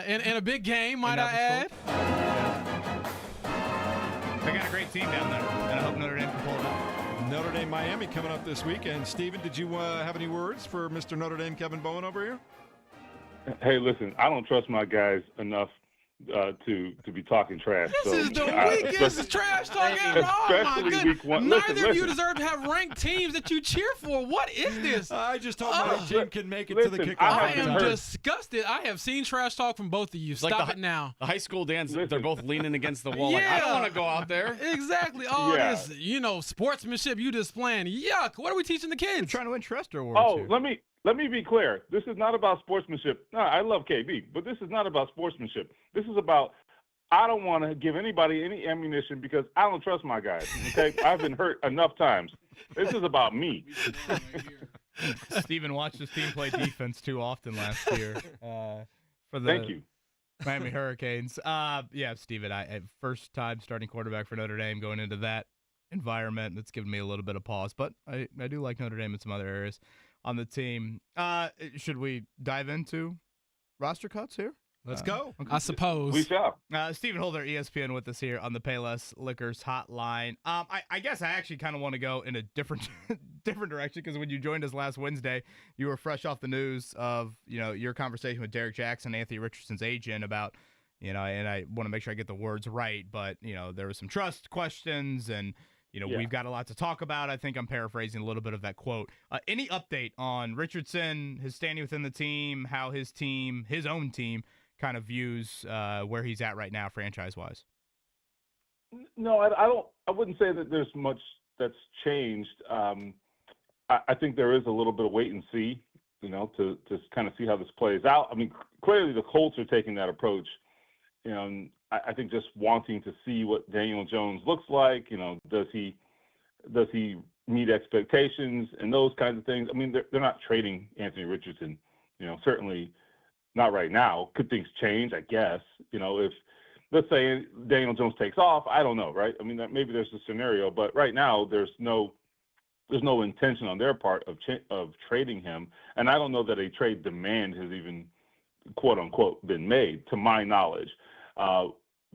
and a big game, might I add. They got a great team down there, and I hope Notre Dame can pull it off. Notre Dame, Miami coming up this weekend. Stephen, did you have any words for Mr. Notre Dame, Kevin Bowen over here? Hey, listen, I don't trust my guys enough to be talking trash. This is the weakest trash talk ever. Oh, my goodness. Neither of you deserve to have ranked teams that you cheer for. What is this? I just hope my team can make it to the kickoff. I am disgusted. I have seen trash talk from both of you. Stop it now. The high school dance, they're both leaning against the wall. Like, I don't want to go out there. Exactly. All this, sportsmanship you displaying. Yuck. What are we teaching the kids? You're trying to win Trester Awards. Oh, let me be clear. This is not about sportsmanship. No, I love KB, but this is not about sportsmanship. This is about I don't want to give anybody any ammunition because I don't trust my guys. Okay, I've been hurt enough times. This is about me. Stephen watched his team play defense too often last year. For the Thank you. Miami Hurricanes. Stephen, I first time starting quarterback for Notre Dame going into that environment. That's given me a little bit of pause, but I do like Notre Dame in some other areas on the team. Should we dive into roster cuts here? Let's go. I suppose. We shall. Stephen Holder, ESPN, with us here on the Payless Liquors hotline. I guess I actually kind of want to go in a different direction because when you joined us last Wednesday, you were fresh off the news of your conversation with Derek Jackson, Anthony Richardson's agent, about and I want to make sure I get the words right, but there were some trust questions and. We've got a lot to talk about. I think I'm paraphrasing a little bit of that quote. Any update on Richardson, his standing within the team, how his own team, kind of views where he's at right now, franchise-wise? No, I wouldn't say that there's much that's changed. I think there is a little bit of wait and see, to kind of see how this plays out. I mean, clearly the Colts are taking that approach. I think just wanting to see what Daniel Jones looks like, does he meet expectations and those kinds of things. I mean, they're not trading Anthony Richardson, certainly not right now. Could things change? I guess, if let's say Daniel Jones takes off, I don't know, right? I mean, maybe there's a scenario, but right now there's no intention on their part of trading him, and I don't know that a trade demand has even quote unquote been made, to my knowledge.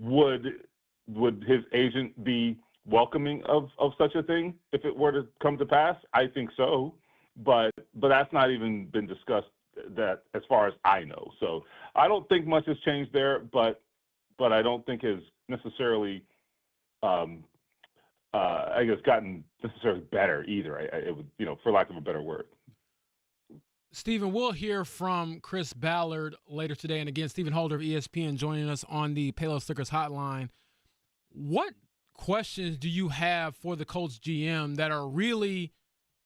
Would his agent be welcoming of such a thing if it were to come to pass? I think so, but that's not even been discussed that as far as I know. So I don't think much has changed there, but I don't think has necessarily I guess gotten necessarily better either. It would, for lack of a better word. Stephen, we'll hear from Chris Ballard later today. And again, Stephen Holder of ESPN joining us on the Payless Liquors hotline. What questions do you have for the Colts GM that are really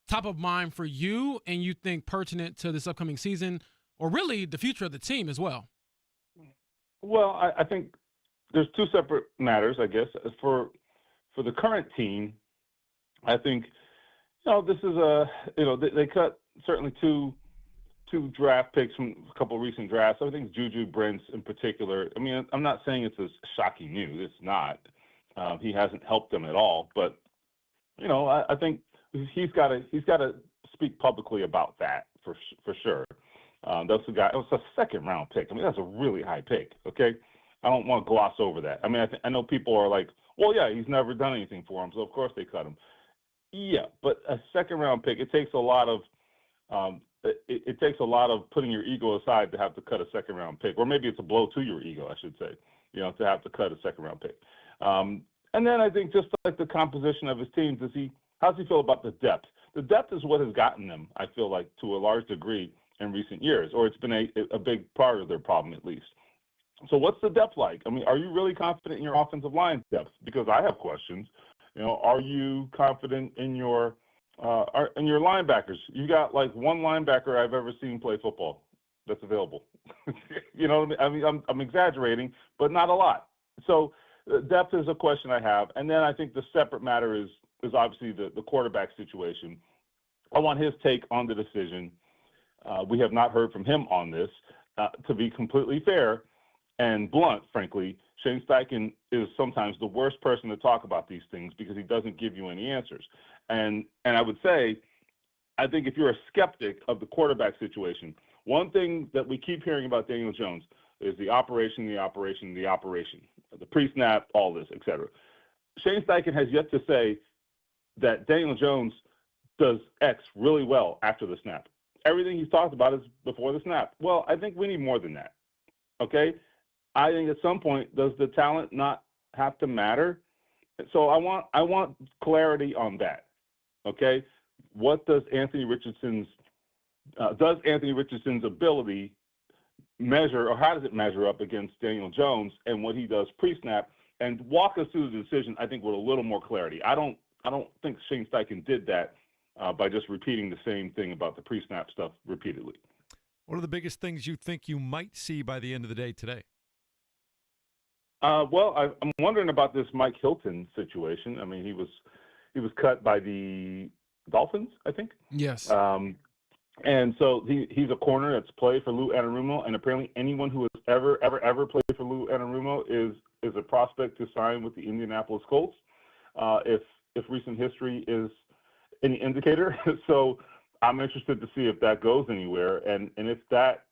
top of mind for you and you think pertinent to this upcoming season or really the future of the team as well? Well, I think there's two separate matters, I guess. For the current team, I think, this is they cut certainly two draft picks from a couple of recent drafts. I think Juju Brents in particular. I mean, I'm not saying it's a shocking news. It's not. He hasn't helped them at all. But I think he's got to speak publicly about that for sure. That's the guy. It was a second round pick. I mean, that's a really high pick. Okay, I don't want to gloss over that. I mean, I know people are like, well, yeah, he's never done anything for him, so of course they cut him. Yeah, but a second round pick, it takes a lot of it takes a lot of putting your ego aside to have to cut a second round pick, or maybe it's a blow to your ego, I should say, to have to cut a second round pick. And then I think just like the composition of his team, how does he feel about the depth? The depth is what has gotten them, I feel like, to a large degree in recent years, or it's been a big part of their problem at least. So what's the depth like? I mean, are you really confident in your offensive line depth? Because I have questions. Are you confident in your linebackers? You got like one linebacker I've ever seen play football that's available. You know what I mean? I'm exaggerating, but not a lot. So depth is a question I have. And then I think the separate matter is obviously the quarterback situation. I want his take on the decision. We have not heard from him on this. To be completely fair and blunt, frankly, Shane Steichen is sometimes the worst person to talk about these things because he doesn't give you any answers. And I would say, I think if you're a skeptic of the quarterback situation, one thing that we keep hearing about Daniel Jones is the operation, the pre-snap, all this, et cetera. Shane Steichen has yet to say that Daniel Jones does X really well after the snap. Everything he's talked about is before the snap. Well, I think we need more than that, okay? I think at some point, does the talent not have to matter? So I want clarity on that, okay? What does Anthony Richardson's ability measure, or how does it measure up against Daniel Jones and what he does pre-snap? And walk us through the decision, I think, with a little more clarity. I don't think Shane Steichen did that by just repeating the same thing about the pre-snap stuff repeatedly. What are the biggest things you think you might see by the end of the day today? Well, I'm wondering about this Mike Hilton situation. I mean, he was cut by the Dolphins, I think. Yes. And so he's a corner that's played for Lou Anarumo, and apparently anyone who has ever played for Lou Anarumo is a prospect to sign with the Indianapolis Colts, if recent history is any indicator. So I'm interested to see if that goes anywhere, and if that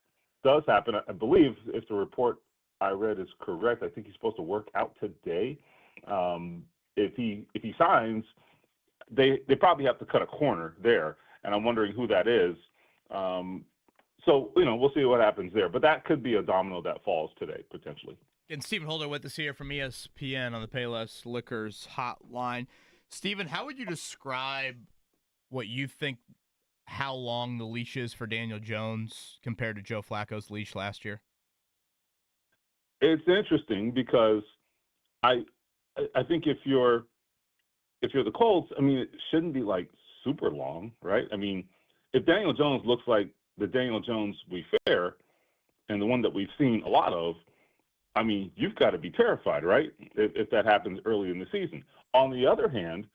does happen, I believe if the report I read is correct, I think he's supposed to work out today. If he signs, they probably have to cut a corner there, and I'm wondering who that is. So we'll see what happens there, but that could be a domino that falls today potentially. And Stephen Holder with us here from ESPN on the Payless Liquors hotline. Stephen, how would you describe what you think, how long the leash is for Daniel Jones compared to Joe Flacco's leash last year? It's interesting because I think if you're the Colts, I mean, it shouldn't be like super long, right? I mean, if Daniel Jones looks like the Daniel Jones we fear and the one that we've seen a lot of, I mean, you've got to be terrified, right? If that happens early in the season. On the other hand,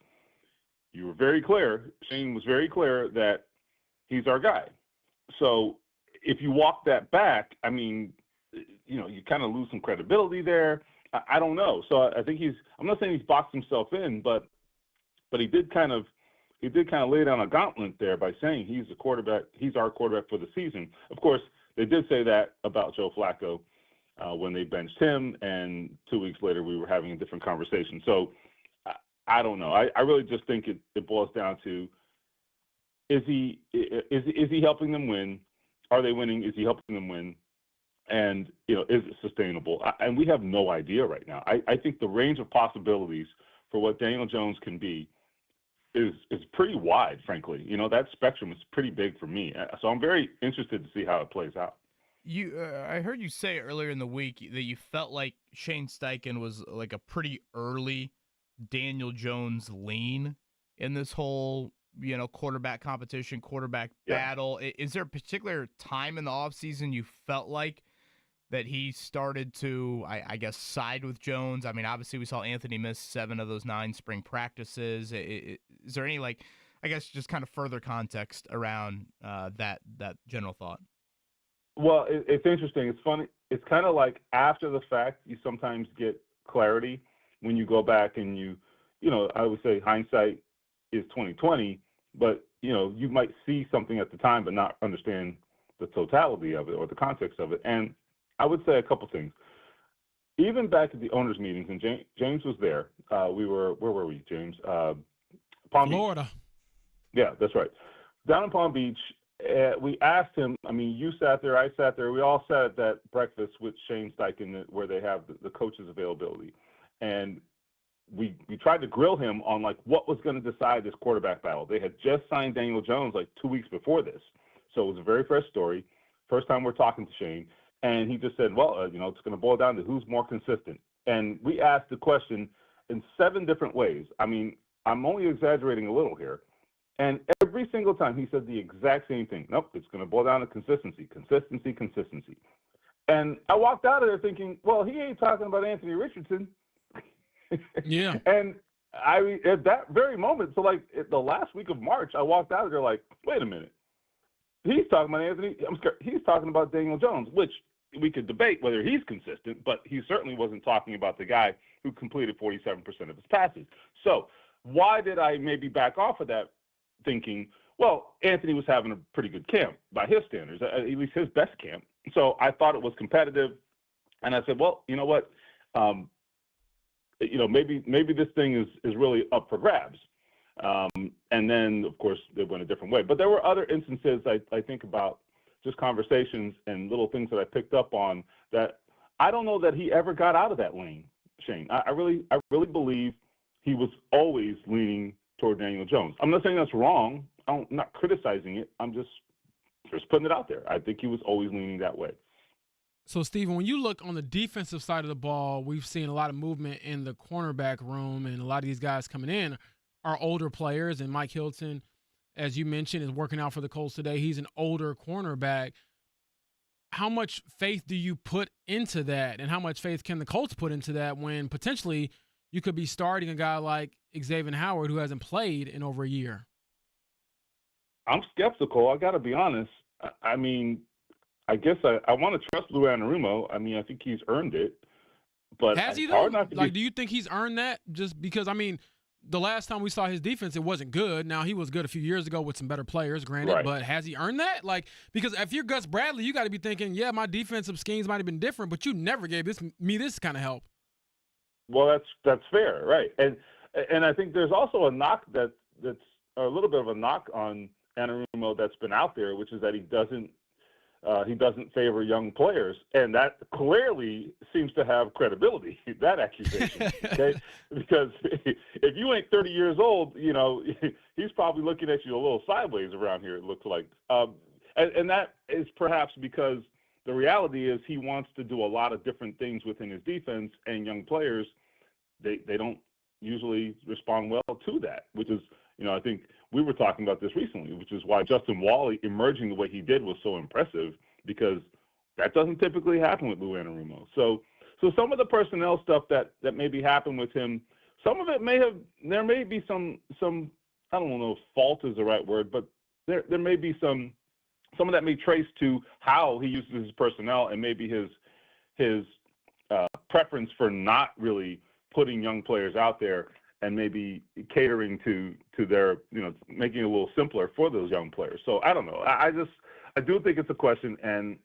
you were very clear, Shane was very clear that he's our guy. So if you walk that back, I mean, you kind of lose some credibility there. I don't know. So I think I'm not saying he's boxed himself in, but he did kind of lay down a gauntlet there by saying he's our quarterback for the season. Of course, they did say that about Joe Flacco when they benched him, and 2 weeks later we were having a different conversation. So I don't know. I really just think it boils down to, is he helping them win? Are they winning? Is he helping them win? And is it sustainable? And we have no idea right now. I think the range of possibilities for what Daniel Jones can be is pretty wide, frankly. That spectrum is pretty big for me. So I'm very interested to see how it plays out. I heard you say earlier in the week that you felt like Shane Steichen was like a pretty early Daniel Jones lean in this whole, quarterback competition, quarterback battle. Is there a particular time in the offseason you felt like that he started to, I guess, side with Jones? I mean, obviously we saw Anthony miss 7 of those 9 spring practices. Is there any, I guess, just kind of further context around that general thought? Well, it's interesting. It's funny. It's kind of like after the fact, you sometimes get clarity when you go back and I would say hindsight is 20/20, but you might see something at the time but not understand the totality of it or the context of it. And I would say a couple things. Even back at the owners' meetings, and James was there. Where were we, James? Palm Florida. Beach. Yeah, that's right. Down in Palm Beach, we asked him. I mean, you sat there, I sat there. We all sat at that breakfast with Shane Steichen, where they have the coaches' availability, and we tried to grill him on what was going to decide this quarterback battle. They had just signed Daniel Jones 2 weeks before this, so it was a very fresh story. First time we're talking to Shane. And he just said, well, it's going to boil down to who's more consistent. And we asked the question in 7 different ways. I mean, I'm only exaggerating a little here. And every single time he said the exact same thing. Nope, it's going to boil down to consistency. And I walked out of there thinking, well, he ain't talking about Anthony Richardson. Yeah. And at that very moment, so like the last week of March, I walked out of there like, wait a minute. He's talking about he's talking about Daniel Jones, which we could debate whether he's consistent, but he certainly wasn't talking about the guy who completed 47% of his passes. So why did I maybe back off of that thinking, well, Anthony was having a pretty good camp by his standards, at least his best camp. So I thought it was competitive. And I said, well, you know what? Maybe this thing is really up for grabs. And then, of course, it went a different way. But there were other instances I think about, just conversations and little things that I picked up on that I don't know that he ever got out of that lane, Shane. I really believe he was always leaning toward Daniel Jones. I'm not saying that's wrong. I'm not criticizing it. I'm just putting it out there. I think he was always leaning that way. So, Steven, when you look on the defensive side of the ball, we've seen a lot of movement in the cornerback room, and a lot of these guys coming in are older players, and Mike Hilton, as you mentioned, is working out for the Colts today. He's an older cornerback. How much faith do you put into that, and how much faith can the Colts put into that when potentially you could be starting a guy like Xavier Howard who hasn't played in over a year? I'm skeptical. I got to be honest. I mean, I guess I want to trust Lou Anarumo. I mean, I think he's earned it. But has he, though? Do you think he's earned that? Just because, I mean, the last time we saw his defense, it wasn't good. Now, he was good a few years ago with some better players, granted, right. But has he earned that? Because if you're Gus Bradley, you got to be thinking, yeah, my defensive schemes might have been different, but you never gave me this kind of help. Well, that's fair, right? And I think there's also a knock that's a little bit of a knock on Anarumo that's been out there, which is that he doesn't favor young players, and that clearly seems to have credibility, that accusation, okay? Because if you ain't 30 years old, he's probably looking at you a little sideways around here, it looks like. And that is perhaps because the reality is he wants to do a lot of different things within his defense, and young players, they don't usually respond well to that, which is, I think we were talking about this recently, which is why Justin Wally emerging the way he did was so impressive, because that doesn't typically happen with Lou Anarumo. So some of the personnel stuff that maybe happened with him, some of it there may be some I don't know if fault is the right word, but there may be some of that may trace to how he uses his personnel and maybe his preference for not really putting young players out there and maybe catering to their, making it a little simpler for those young players. So I don't know. I do think it's a question, and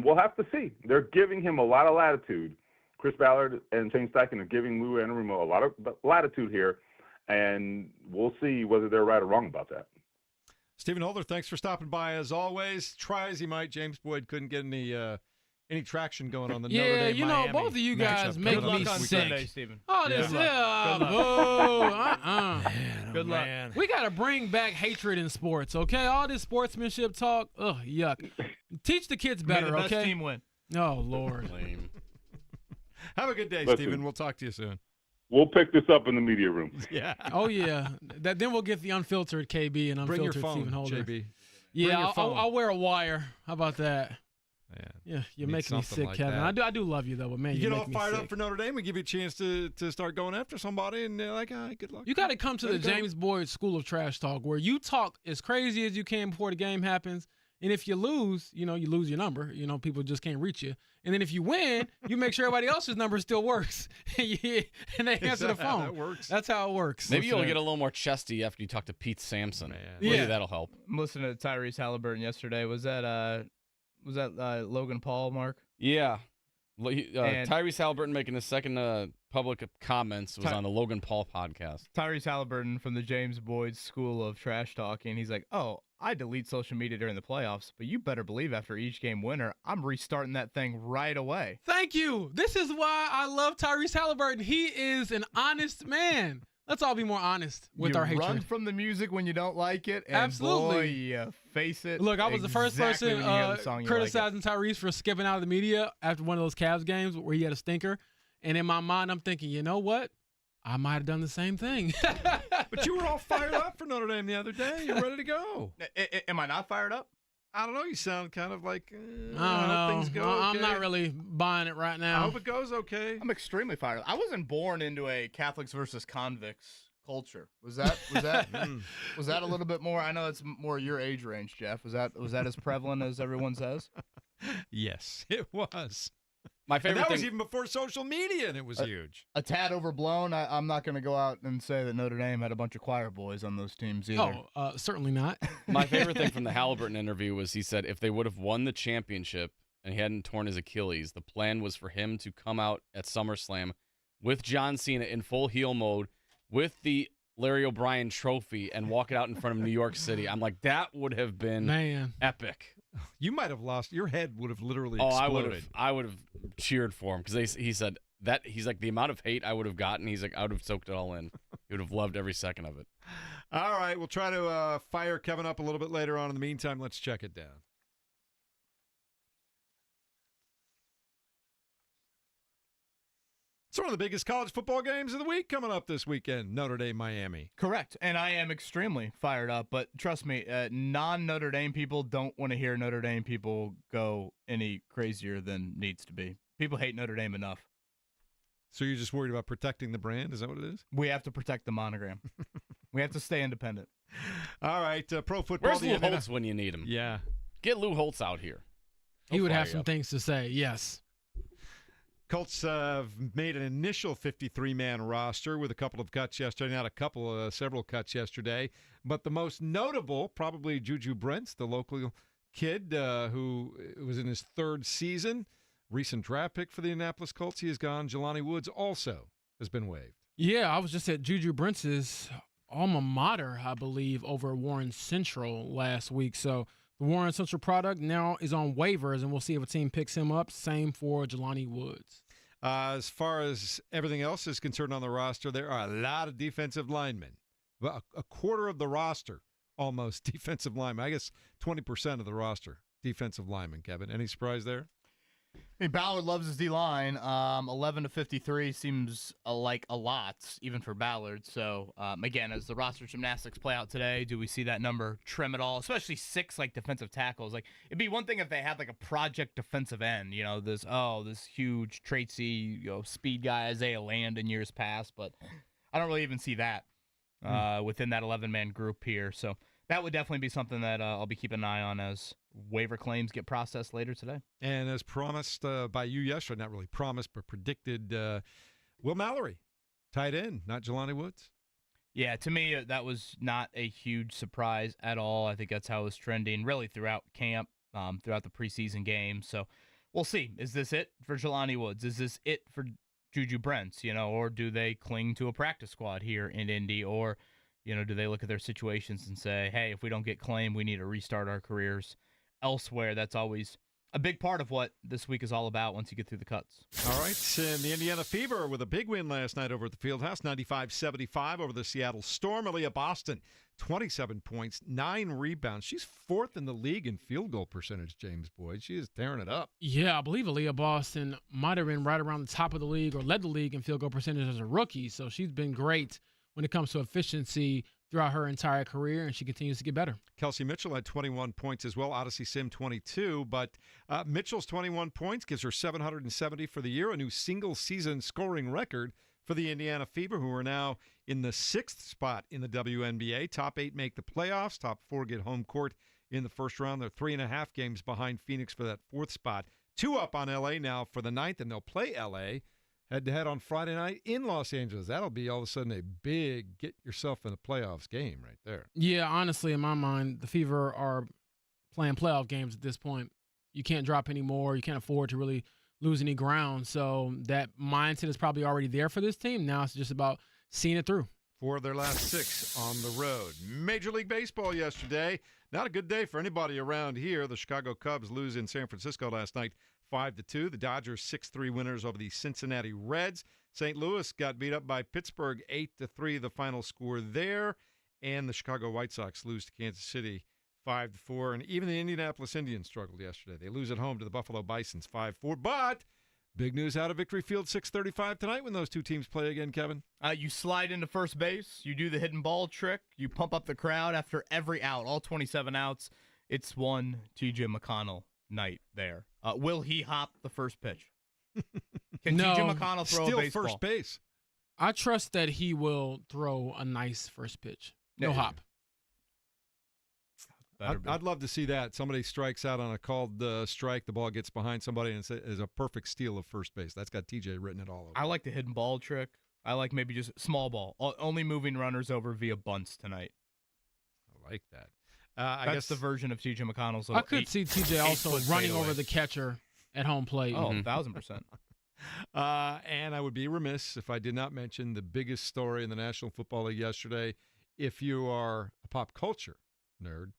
we'll have to see. They're giving him a lot of latitude. Chris Ballard and Shane Steichen are giving Lou Anarumo a lot of latitude here, and we'll see whether they're right or wrong about that. Stephen Holder, thanks for stopping by as always. Try as he might, James Boyd couldn't get any traction going on the Notre Dame Miami both of you guys matchup. make Good luck me on sick. Sunday, Stephen. Oh, this Good luck. Man. We got to bring back hatred in sports, okay? All this sportsmanship talk, yuck. Teach the kids better, May the best okay? team win. Oh, Lord. Lame. Have a good day, Listen. Stephen. We'll talk to you soon. We'll pick this up in the media room. Yeah. Oh, yeah. Then we'll get the unfiltered KB and Bring your unfiltered phone, Stephen Holder. JB. Yeah, your I'll wear a wire. How about that? Yeah, you Need make me something sick, like Kevin. that. I do love you, though, but, man, You you get make all me fired sick. up for Notre Dame and give you a chance to start going after somebody, and they're like, good luck. You got to come to the Way to go. James Boyd School of Trash Talk, where you talk as crazy as you can before the game happens. And if you lose, you lose your number. People just can't reach you. And then if you win, you make sure everybody else's number still works. And they answer the that how phone. that works? That's how it works. Maybe you'll get a little more chesty after you talk to Pete Samson. Maybe that'll help. I'm listening to Tyrese Halliburton yesterday. Was that Logan Paul, Mark? Yeah. And- Tyrese Halliburton making his second public comments was on the Logan Paul podcast. Tyrese Halliburton from the James Boyd School of Trash Talking. He's like, I delete social media during the playoffs, but you better believe after each game winner, I'm restarting that thing right away. Thank you. This is why I love Tyrese Halliburton. He is an honest man. Let's all be more honest with you our hatred. run from the music when you don't like it, and Absolutely. boy, you face it. Look, I was the first exactly person when you hear the song you criticizing Tyrese for skipping out of the media after one of those Cavs games where he had a stinker. And in my mind, I'm thinking, you know what? I might have done the same thing. But you were all fired up for Notre Dame the other day. You're ready to go. like it. Am I not fired up? I don't know. You sound kind of like, I don't know. things go I'm okay. not really buying it right I now. hope it goes okay. I'm extremely fired up. I wasn't born into a Catholics versus convicts culture. Was that was that a little bit more? I know it's more your age range, Jeff. Was that as prevalent as everyone says? Yes, it was. My And favorite that thing. was even before social media, and it was huge. A tad overblown. I'm not going to go out and say that Notre Dame had a bunch of choir boys on those teams either. Certainly not. My favorite thing from the Halliburton interview was he said if they would have won the championship and he hadn't torn his Achilles, the plan was for him to come out at SummerSlam with John Cena in full heel mode with the Larry O'Brien trophy and walk it out in front of New York City. I'm like, that would have been Man. epic. You might have lost. Your head would have literally Oh, exploded. I would have cheered for him because he said that he's like the amount of hate I would have gotten. He's like I would have soaked it all in. He would have loved every second of it. All right, we'll try to fire Kevin up a little bit later on. In the meantime, let's check it down. It's one of the biggest college football games of the week coming up this weekend. Notre Dame, Miami. Correct. And I am extremely fired up. But trust me, non-Notre Dame people don't want to hear Notre Dame people go any crazier than needs to be. People hate Notre Dame enough. So you're just worried about protecting the brand? Is that what it is? We have to protect the monogram. We have to stay independent. All right, pro football. Where's Lou Holtz when you need him? Yeah. Get Lou Holtz out here. He He'll would fire have you some up. things to say. Yes. Colts have made an initial 53-man roster with a couple of cuts yesterday. Not a couple, several cuts yesterday. But the most notable, probably Juju Brents, the local kid who was in his third season. Recent draft pick for the Indianapolis Colts. He is gone. Jelani Woods also has been waived. Yeah, I was just at Juju Brentz's alma mater, I believe, over at Warren Central last week. So the Warren Central product now is on waivers, and we'll see if a team picks him up. Same for Jelani Woods. As far as everything else is concerned on the roster, there are a lot of defensive linemen. Well, a quarter of the roster, almost, defensive linemen. I guess 20% of the roster, defensive linemen, Kevin. Any surprise there? I mean, Ballard loves his D-line. 11 to 53 seems like a lot, even for Ballard. So, again, as the roster gymnastics play out today, do we see that number trim at all? Especially 6 defensive tackles. Like, it'd be one thing if they had like a project defensive end. You know, this huge traitsy, speed guy Isaiah Land in years past. But I don't really even see that within that 11-man group here. So that would definitely be something that I'll be keeping an eye on as waiver claims get processed later today. And as promised by you yesterday, not really promised, but predicted, Will Mallory, tight end, not Jelani Woods. Yeah, to me, that was not a huge surprise at all. I think that's how it was trending really throughout camp, throughout the preseason game. So we'll see. Is this it for Jelani Woods? Is this it for Juju Brents, or do they cling to a practice squad here in Indy? Or, do they look at their situations and say, hey, if we don't get claimed, we need to restart our careers elsewhere? That's always a big part of what this week is all about once you get through the cuts. All right, and the Indiana Fever with a big win last night over at the Fieldhouse, 95-75 over the Seattle Storm. Aaliyah Boston, 27 points, 9 rebounds. She's 4th in the league in field goal percentage, James Boyd. She is tearing it up. Yeah, I believe Aaliyah Boston might have been right around the top of the league or led the league in field goal percentage as a rookie. So she's been great when it comes to efficiency throughout her entire career, and she continues to get better. Kelsey Mitchell had 21 points as well. Odyssey Sim 22, but Mitchell's 21 points gives her 770 for the year, a new single-season scoring record for the Indiana Fever, who are now in the 6th spot in the WNBA. Top 8 make the playoffs. Top 4 get home court in the first round. They're 3.5 games behind Phoenix for that 4th spot. 2 up on L.A. now for the 9th, and they'll play L.A. head-to-head on Friday night in Los Angeles. That'll be all of a sudden a big get-yourself in the playoffs game right there. Yeah, honestly, in my mind, the Fever are playing playoff games at this point. You can't drop any more. You can't afford to really lose any ground. So that mindset is probably already there for this team. Now it's just about seeing it through. 4 of their last 6 on the road. Major League Baseball yesterday. Not a good day for anybody around here. The Chicago Cubs lose in San Francisco last night, 5-2. The Dodgers 6-3 winners over the Cincinnati Reds. St. Louis got beat up by Pittsburgh 8-3, the final score there. And the Chicago White Sox lose to Kansas City 5-4. And even the Indianapolis Indians struggled yesterday. They lose at home to the Buffalo Bisons 5-4. But big news out of Victory Field, 6:35 tonight when those two teams play again, Kevin. You slide into first base. You do the hidden ball trick. You pump up the crowd after every out, all 27 outs. It's one T.J. McConnell night there. Will he hop the first pitch? Can No, T.J. McConnell throw Still a baseball? first base. I trust that he will throw a nice first pitch. No Yeah. hop. I'd love to see that. Somebody strikes out on a called strike. The ball gets behind somebody, and it's a perfect steal of first base. That's got TJ written it all over. I like the hidden ball trick. I like maybe just small ball. Only moving runners over via bunts tonight. I like that. That's I guess the version of T.J. McConnell's. I could see TJ also 8-foot running fadeaway. over the catcher at home plate. Oh, 1,000%. And I would be remiss if I did not mention the biggest story in the National Football League yesterday. If you are a pop culture nerd,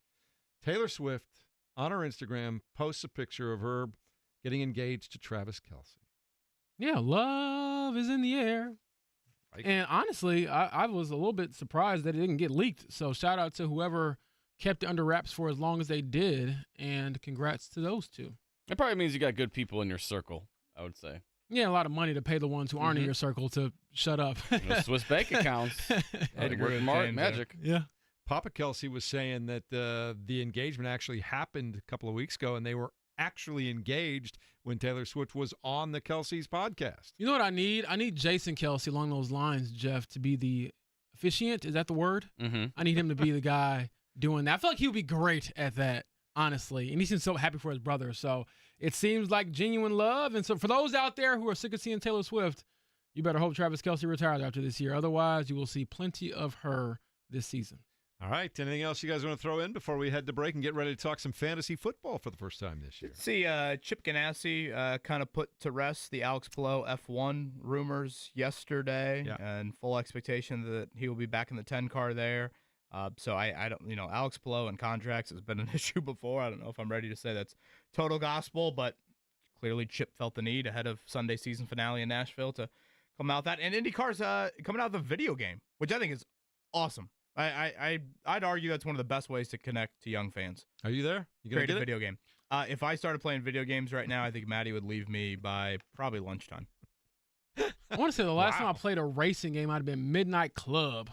Taylor Swift on her Instagram posts a picture of her getting engaged to Travis Kelce. Yeah, love is in the air. Right. And honestly, I was a little bit surprised that it didn't get leaked. So shout out to whoever kept it under wraps for as long as they did, and congrats to those two. It probably means you got good people in your circle, I would say. Yeah, a lot of money to pay the ones who aren't in your circle to shut up. Swiss bank accounts. Had to agree work with smart James magic. Yeah. Papa Kelce was saying that the engagement actually happened a couple of weeks ago, and they were actually engaged when Taylor Swift was on the Kelce's podcast. You know what I need? I need Jason Kelce along those lines, Jeff, to be the officiant. Is that the word? Mm-hmm. I need him to be the guy doing that. I feel like he would be great at that, honestly. And he seems so happy for his brother. So it seems like genuine love. And so for those out there who are sick of seeing Taylor Swift, you better hope Travis Kelce retires after this year. Otherwise, you will see plenty of her this season. All right. Anything else you guys want to throw in before we head to break and get ready to talk some fantasy football for the first time this year? See, Chip Ganassi kind of put to rest the Alex Palou F1 rumors yesterday, Yeah. and full expectation that he will be back in the 10 car there. So I don't, Alex Palou and contracts has been an issue before. I don't know if I'm ready to say that's total gospel, but clearly Chip felt the need ahead of Sunday season finale in Nashville to come out that. And IndyCar's coming out with a video game, which I think is awesome. I'd argue that's one of the best ways to connect to young fans. Are you there? You gonna Create a get it? video game. If I started playing video games right now, I think Maddie would leave me by probably lunchtime. I want to say the last Wow. time I played a racing game might have been Midnight Club.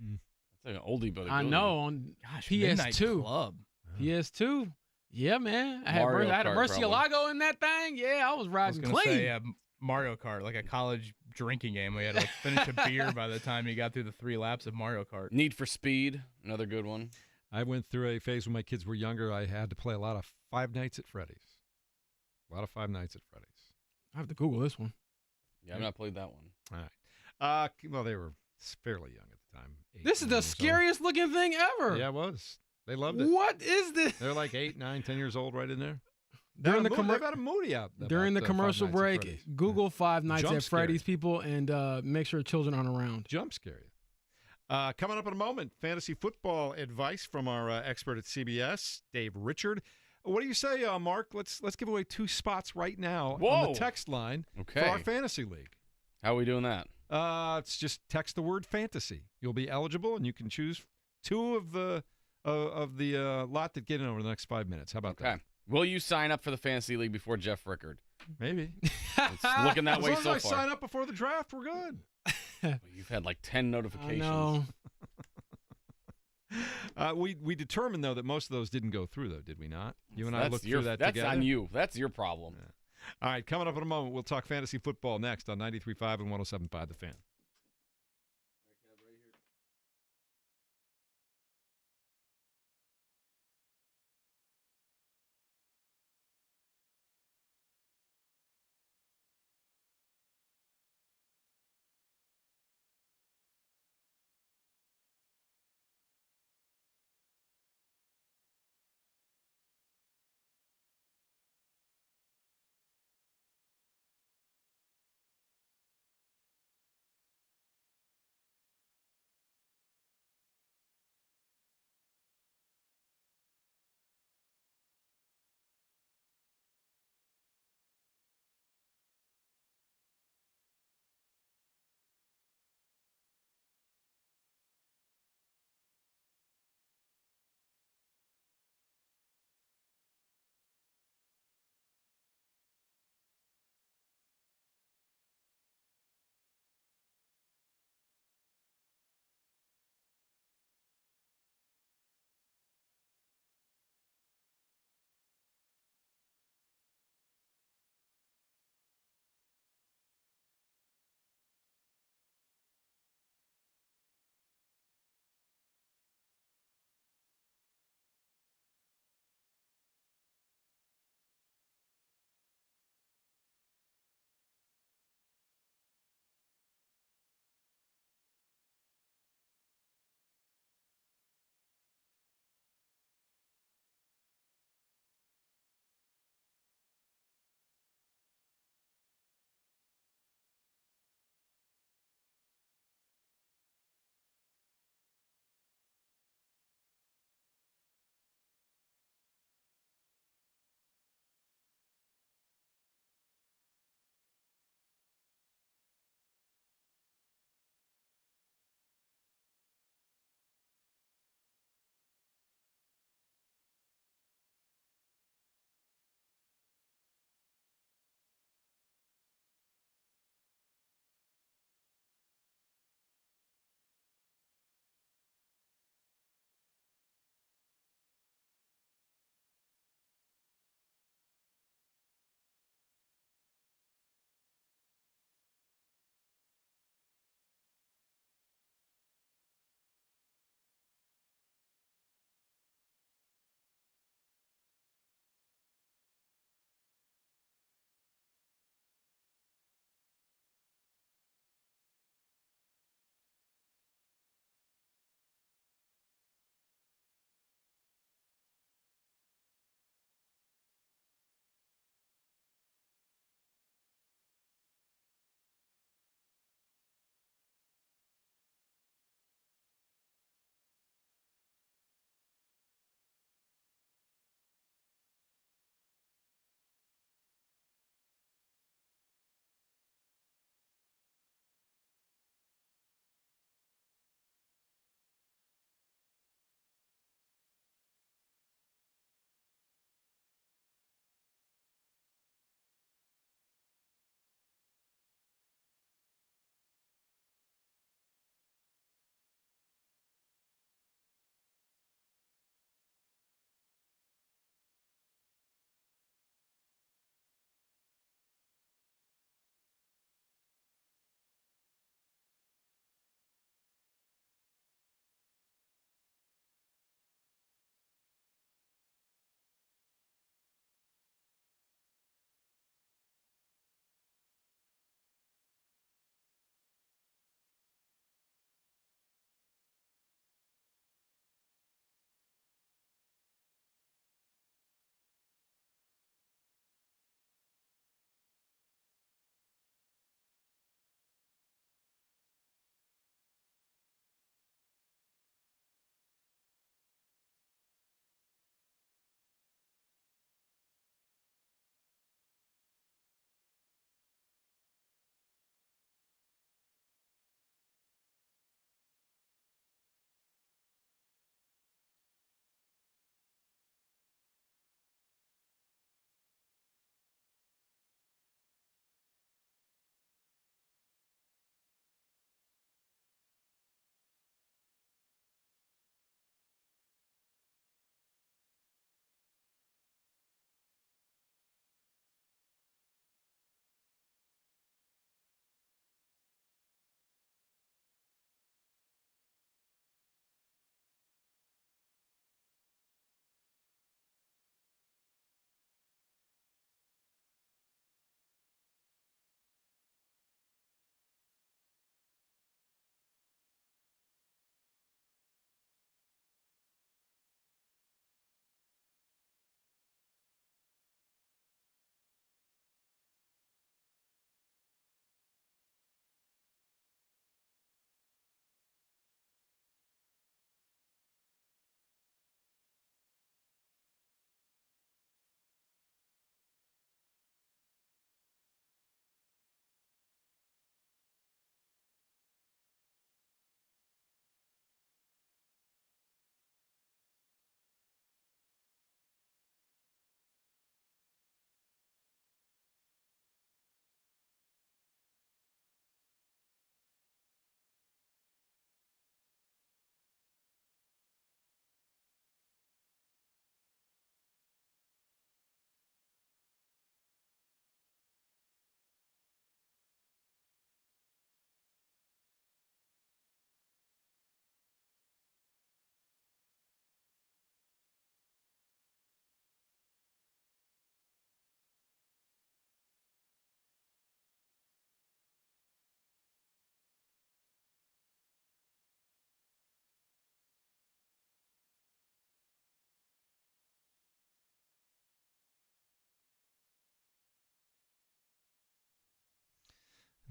That's like an oldie but a I goodie. know, on Gosh, Midnight PS2. Club. PS2. Yeah, man. I had Mario I had a Kart, Murcielago in that thing. Yeah, I was I was riding gonna clean. say Mario Kart, like a college drinking game. We had to finish a beer by the time you got through the 3 laps of Mario Kart. Need for Speed, another good one. I went through a phase when my kids were younger. I had to play a lot of Five Nights at Freddy's. A lot of Five Nights at Freddy's. I have to Google this one. Yeah, I've not played that one. All right. Well, they were fairly young at the time. This is 8 the years old. scariest looking thing ever. Yeah, it was. They loved it. What is this? They're like 8, 9, 10 years old right in there. During the they've got a movie out. During the about, Five commercial Nights at break, Freddy's. Google Five Nights Jump at scare Freddy's, you. people, and make sure children aren't around. Jump scare you. Coming up in a moment, fantasy football advice from our expert at CBS, Dave Richard. What do you say, Mark? Let's give away 2 spots right now on Whoa. the text line Okay. for our fantasy league. How are we doing that? It's just text the word fantasy. You'll be eligible, and you can choose 2 of the lot that get in over the next 5 minutes. How about Okay. that? Will you sign up for the fantasy league before Jeff Rickard? Maybe. It's looking that As way long so as I far. sign up before the draft, we're good. Well, you've had like 10 I notifications. know. We determined, though, that most of those didn't go through, though, did we not? You and I That's looked your, through that that's together. on you. That's your problem. All right, coming up in a moment, we'll talk fantasy football next on 93.5 and 107.5 The Fan.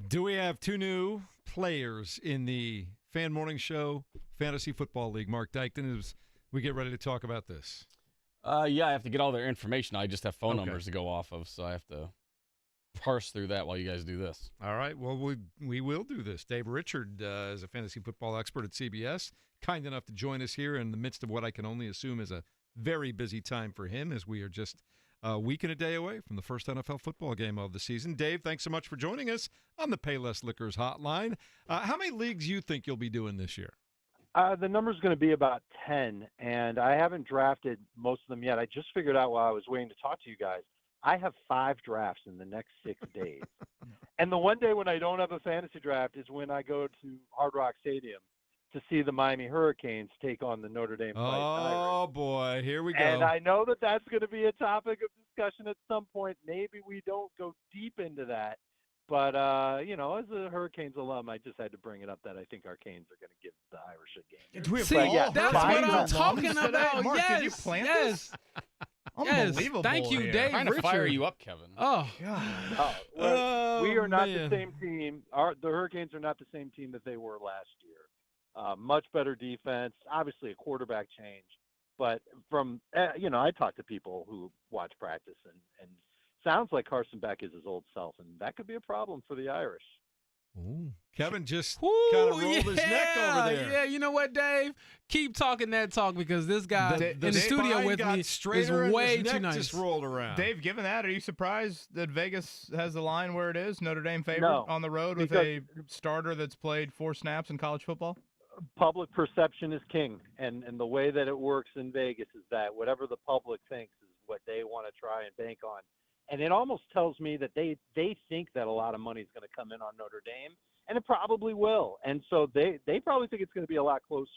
Do we have two new players in the Fan Morning Show Fantasy Football League? Mark Dykton, as we get ready to talk about this. Yeah, I have to get all their information. I just have phone Okay. numbers to go off of, so I have to parse through that while you guys do this. All right. Well, we will do this. Dave Richard is a fantasy football expert at CBS, kind enough to join us here in the midst of what I can only assume is a very busy time for him, as we are just a week and a day away from the first NFL football game of the season. Dave, thanks so much for joining us on the Payless Liquors hotline. How many leagues you think you'll be doing this year? The number's going to be about 10, and I haven't drafted most of them yet. I just figured out while I was waiting to talk to you guys, I have 5 drafts in the next 6 days. And the one day when I don't have a fantasy draft is when I go to Hard Rock Stadium to see the Miami Hurricanes take on the Notre Dame Fighting Oh, Irish. boy. Here we go. And I know that that's going to be a topic of discussion at some point. Maybe we don't go deep into that. But, as a Hurricanes alum, I just had to bring it up that I think our Canes are going to give the Irish a game. Do we have See, all yeah, that's five what I'm alums talking today? about. Mark, yes, did you plan yes, this? Unbelievable. Thank you, here. Dave. Trying to fire Richard. you up, Kevin. Oh, God. We are not man. the same team. The Hurricanes are not the same team that they were last year. Much better defense, obviously a quarterback change. But from, I talk to people who watch practice and sounds like Carson Beck is his old self, and that could be a problem for the Irish. Ooh. Kevin just Woo, kind of rolled his neck over there. Yeah, you know what, Dave? Keep talking that talk because this guy in the studio spine with got me is straighter and way his too neck nice. just rolled around. Dave, given that, are you surprised that Vegas has the line where it is? Notre Dame favorite No, on the road with a starter that's played 4 snaps in college football? Public perception is king, and the way that it works in Vegas is that whatever the public thinks is what they want to try and bank on. And it almost tells me that they think that a lot of money is going to come in on Notre Dame, and it probably will. And so they probably think it's going to be a lot closer,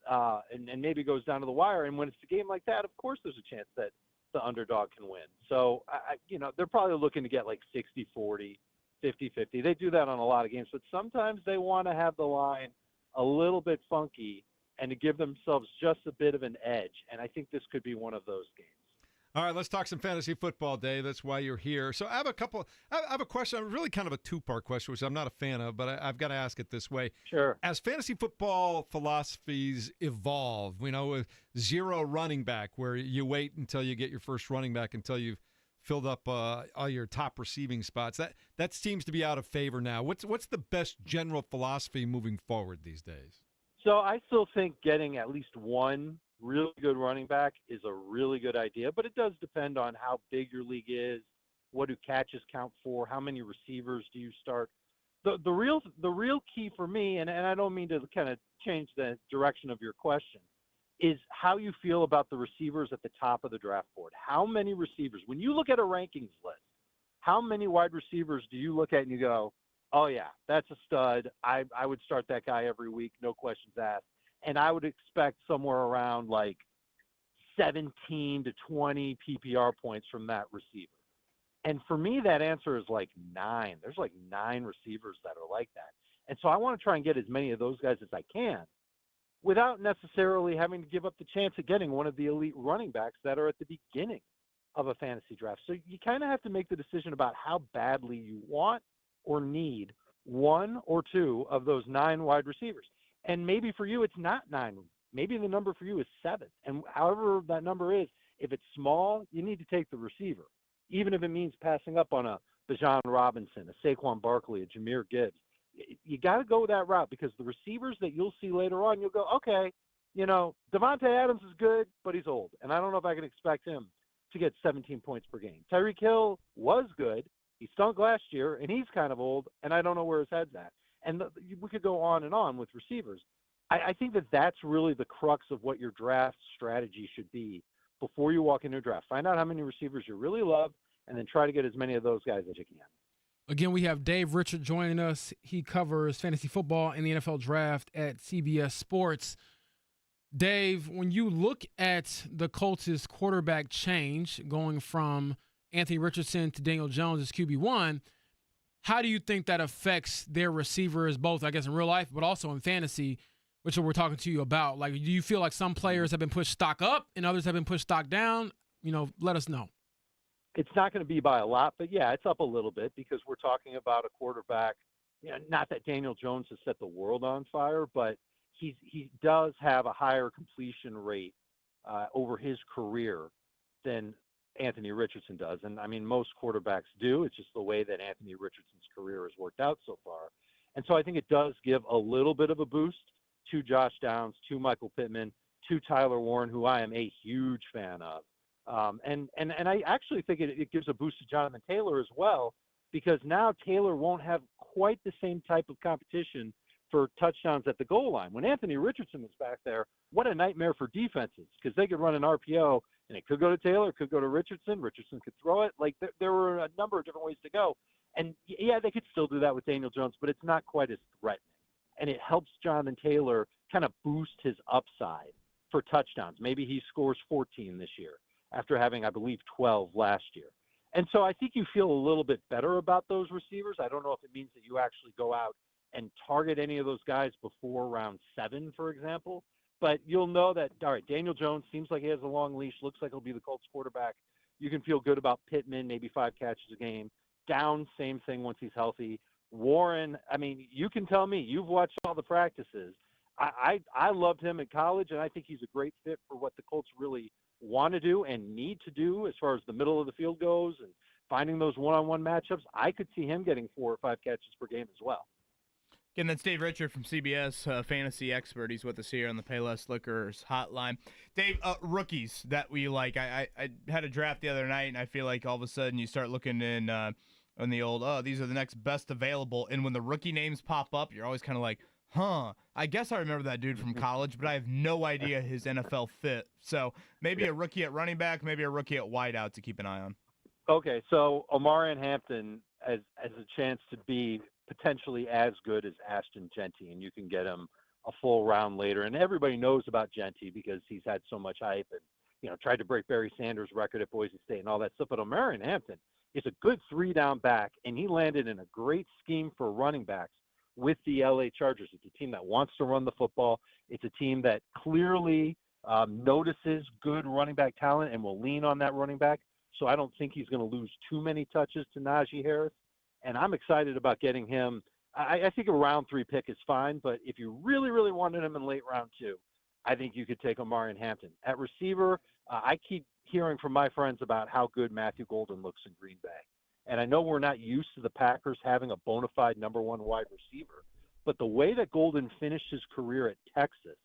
and maybe goes down to the wire. And when it's a game like that, of course there's a chance that the underdog can win. So, they're probably looking to get like 60-40, 50-50. They do that on a lot of games, but sometimes they want to have the line a little bit funky and to give themselves just a bit of an edge. And I think this could be one of those games. All right, let's talk some fantasy football, Dave. That's why you're here. So I have a question, really kind of a 2-part question, which I'm not a fan of, but I've got to ask it this way. Sure. As fantasy football philosophies evolve, with 0 running back, where you wait until you get your first running back until you've filled up all your top receiving spots, that seems to be out of favor now. What's the best general philosophy moving forward these days? So I still think getting at least one really good running back is a really good idea, but it does depend on how big your league is, what do catches count for, how many receivers do you start. The real key for me, and I don't mean to kind of change the direction of your question, is how you feel about the receivers at the top of the draft board. How many receivers, when you look at a rankings list, how many wide receivers do you look at and you go, oh yeah, that's a stud. I would start that guy every week, no questions asked. And I would expect somewhere around like 17 to 20 PPR points from that receiver. And for me, that answer is like 9. There's like 9 receivers that are like that. And so I want to try and get as many of those guys as I can without necessarily having to give up the chance of getting one of the elite running backs that are at the beginning of a fantasy draft. So you kind of have to make the decision about how badly you want or need 1 or 2 of those 9 wide receivers. And maybe for you, it's not 9. Maybe the number for you is 7. And however that number is, if it's small, you need to take the receiver, even if it means passing up on a Bijan Robinson, a Saquon Barkley, a Jahmyr Gibbs. You got to go that route because the receivers that you'll see later on, you'll go, okay, Devontae Adams is good, but he's old. And I don't know if I can expect him to get 17 points per game. Tyreek Hill was good. He stunk last year, and he's kind of old, and I don't know where his head's at. And we could go on and on with receivers. I think that that's really the crux of what your draft strategy should be before you walk into a draft. Find out how many receivers you really love, and then try to get as many of those guys as you can. Again, we have Dave Richard joining us. He covers fantasy football and the NFL draft at CBS Sports. Dave, when you look at the Colts' quarterback change, going from Anthony Richardson to Daniel Jones as QB1, how do you think that affects their receivers, both, I guess, in real life, but also in fantasy, which we're talking to you about? Like, do you feel like some players have been pushed stock up and others have been pushed stock down? Let us know. It's not going to be by a lot, but yeah, it's up a little bit because we're talking about a quarterback not that Daniel Jones has set the world on fire, but he does have a higher completion rate over his career than Anthony Richardson does. And I mean, most quarterbacks do. It's just the way that Anthony Richardson's career has worked out so far. And so I think it does give a little bit of a boost to Josh Downs, to Michael Pittman, to Tyler Warren, who I am a huge fan of. And I actually think it gives a boost to Jonathan Taylor as well, because now Taylor won't have quite the same type of competition for touchdowns at the goal line. When Anthony Richardson was back there, what a nightmare for defenses, because they could run an RPO and it could go to Taylor, it could go to Richardson. Richardson could throw it. Like there were a number of different ways to go. And yeah, they could still do that with Daniel Jones, but it's not quite as threatening. And it helps Jonathan Taylor kind of boost his upside for touchdowns. Maybe he scores 14 this year after having, I believe, 12 last year. And so I think you feel a little bit better about those receivers. I don't know if it means that you actually go out and target any of those guys before round 7, for example. But you'll know that, all right, Daniel Jones seems like he has a long leash, looks like he'll be the Colts quarterback. You can feel good about Pittman, maybe 5 catches a game. Downs, same thing once he's healthy. Warren, I mean, you can tell me, you've watched all the practices. I loved him in college, and I think he's a great fit for what the Colts really want to do and need to do as far as the middle of the field goes and finding those one-on-one matchups. I could see him getting 4 or 5 catches per game as well. Again, that's Dave Richard from CBS, fantasy expert. He's with us here on the Payless Liquors hotline. Dave, rookies that we like. I had a draft the other night, and I feel like all of a sudden you start looking in on the old, these are the next best available. And when the rookie names pop up, you're always kind of like, I guess I remember that dude from college, but I have no idea his NFL fit. So maybe a rookie at running back, maybe a rookie at wideout to keep an eye on. Okay, so Omarion Hampton has a chance to be potentially as good as Ashton Genty, and you can get him a full round later. And everybody knows about Genty because he's had so much hype and, tried to break Barry Sanders' record at Boise State and all that stuff. But Omarion Hampton is a good 3-down back, and he landed in a great scheme for running backs with the LA Chargers. It's a team that wants to run the football. It's a team that clearly notices good running back talent and will lean on that running back. So I don't think he's going to lose too many touches to Najee Harris. And I'm excited about getting him. I think a round 3 pick is fine, but if you really, really wanted him in late round 2, I think you could take Omarion Hampton. At receiver, I keep hearing from my friends about how good Matthew Golden looks in Green Bay. And I know we're not used to the Packers having a bona fide number 1 wide receiver, but the way that Golden finished his career at Texas,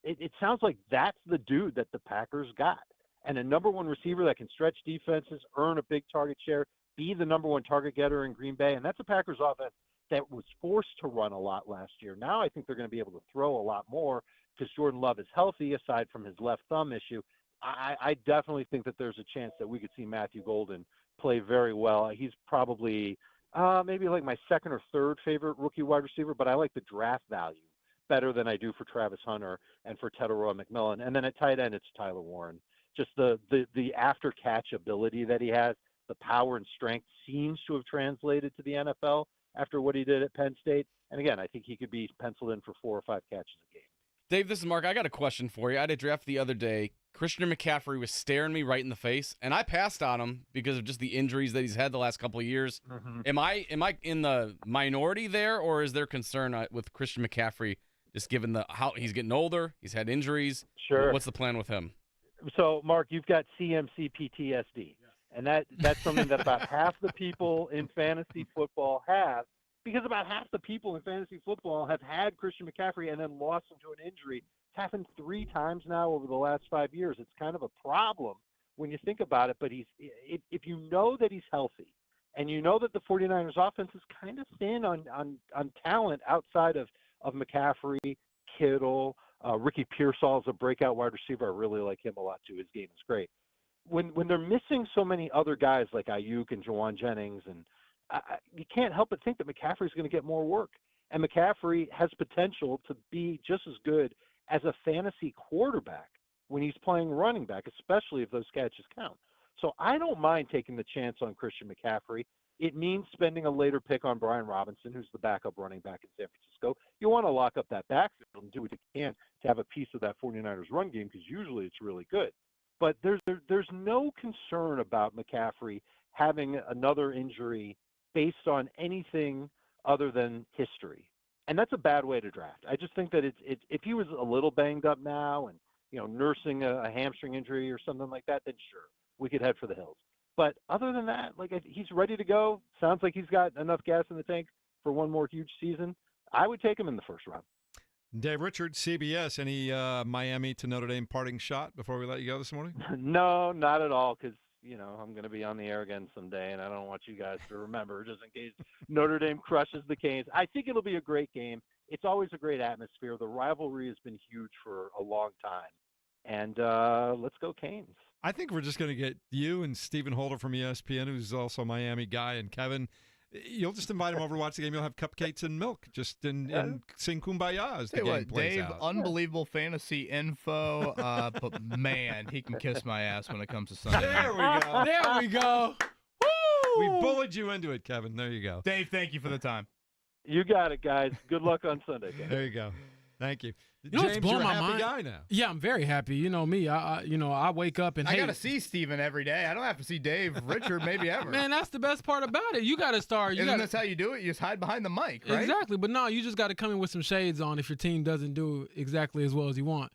it sounds like that's the dude that the Packers got. And a number 1 receiver that can stretch defenses, earn a big target share, be the number 1 target getter in Green Bay. And that's a Packers offense that was forced to run a lot last year. Now I think they're going to be able to throw a lot more because Jordan Love is healthy aside from his left thumb issue. I definitely think that there's a chance that we could see Matthew Golden play very well. He's probably maybe like my 2nd or 3rd favorite rookie wide receiver, but I like the draft value better than I do for Travis Hunter and for Tedoroa McMillan. And then at tight end, it's Tyler Warren. Just the after catch ability that he has, the power and strength seems to have translated to the NFL after what he did at Penn State. And again, I think he could be penciled in for 4 or 5 catches a game. Dave, this is Mark. I got a question for you. I had a draft the other day. Christian McCaffrey was staring me right in the face, and I passed on him because of just the injuries that he's had the last couple of years. Mm-hmm. Am I in the minority there, or is there concern with Christian McCaffrey just given how he's getting older, he's had injuries? Sure. What's the plan with him? So, Mark, you've got CMC PTSD, and that's something that about half the people in fantasy football have, because about half the people in fantasy football have had Christian McCaffrey and then lost him to an injury. It's happened 3 times now over the last 5 years. It's kind of a problem when you think about it, but if you know that he's healthy and you know that the 49ers offense is kind of thin on talent outside of McCaffrey, Kittle, Ricky Pearsall is a breakout wide receiver. I really like him a lot too. His game is great. When they're missing so many other guys like Ayuk and Jawan Jennings, and you can't help but think that McCaffrey's going to get more work. And McCaffrey has potential to be just as good as a fantasy quarterback when he's playing running back, especially if those catches count. So I don't mind taking the chance on Christian McCaffrey. It means spending a later pick on Brian Robinson, who's the backup running back in San Francisco. You want to lock up that backfield and do what you can to have a piece of that 49ers run game because usually it's really good. But there's no concern about McCaffrey having another injury based on anything other than history. And that's a bad way to draft. I just think that if he was a little banged up now and nursing a hamstring injury or something like that, then sure, we could head for the hills. But other than that, like he's ready to go. Sounds like he's got enough gas in the tank for one more huge season. I would take him in the first round. Dave Richards, CBS. Any Miami to Notre Dame parting shot before we let you go this morning? No, not at all, because I'm going to be on the air again someday, and I don't want you guys to remember just in case Notre Dame crushes the Canes. I think it'll be a great game. It's always a great atmosphere. The rivalry has been huge for a long time. And let's go Canes. I think we're just going to get you and Stephen Holder from ESPN, who's also a Miami guy, and Kevin. You'll just invite him over to watch the game. You'll have cupcakes and milk, just and sing Kumbaya as the game plays Dave, out. unbelievable fantasy info, but man, he can kiss my ass when it comes to Sunday. There we go. There we go. Woo! We bullied you into it, Kevin. There you go. Dave, thank you for the time. You got it, guys. Good luck on Sunday, guys. There you go. Thank you. It's James, blowing you're a my happy mind. guy now. Yeah, I'm very happy. You know me. I wake up and I got to see Steven every day. I don't have to see Dave, Richard, maybe ever. Man, that's the best part about it. You got to start. Isn't this how you do it? You just hide behind the mic, right? Exactly. But no, you just got to come in with some shades on if your team doesn't do exactly as well as you want.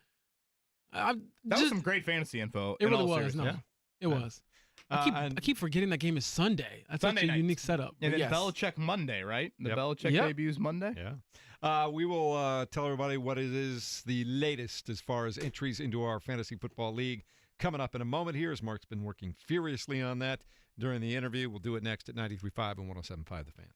That was some great fantasy info. It in really all was. seriousness. No, it was. I keep forgetting that game is Sunday. That's Sunday such a nights. unique setup. And But then yes. Belichick Monday, right? The Yep. Belichick Yep. debuts Monday. Yeah. We will tell everybody what it is the latest as far as entries into our fantasy football league coming up in a moment here, as Mark's been working furiously on that during the interview. We'll do it next at 93.5 and 107.5 The Fan.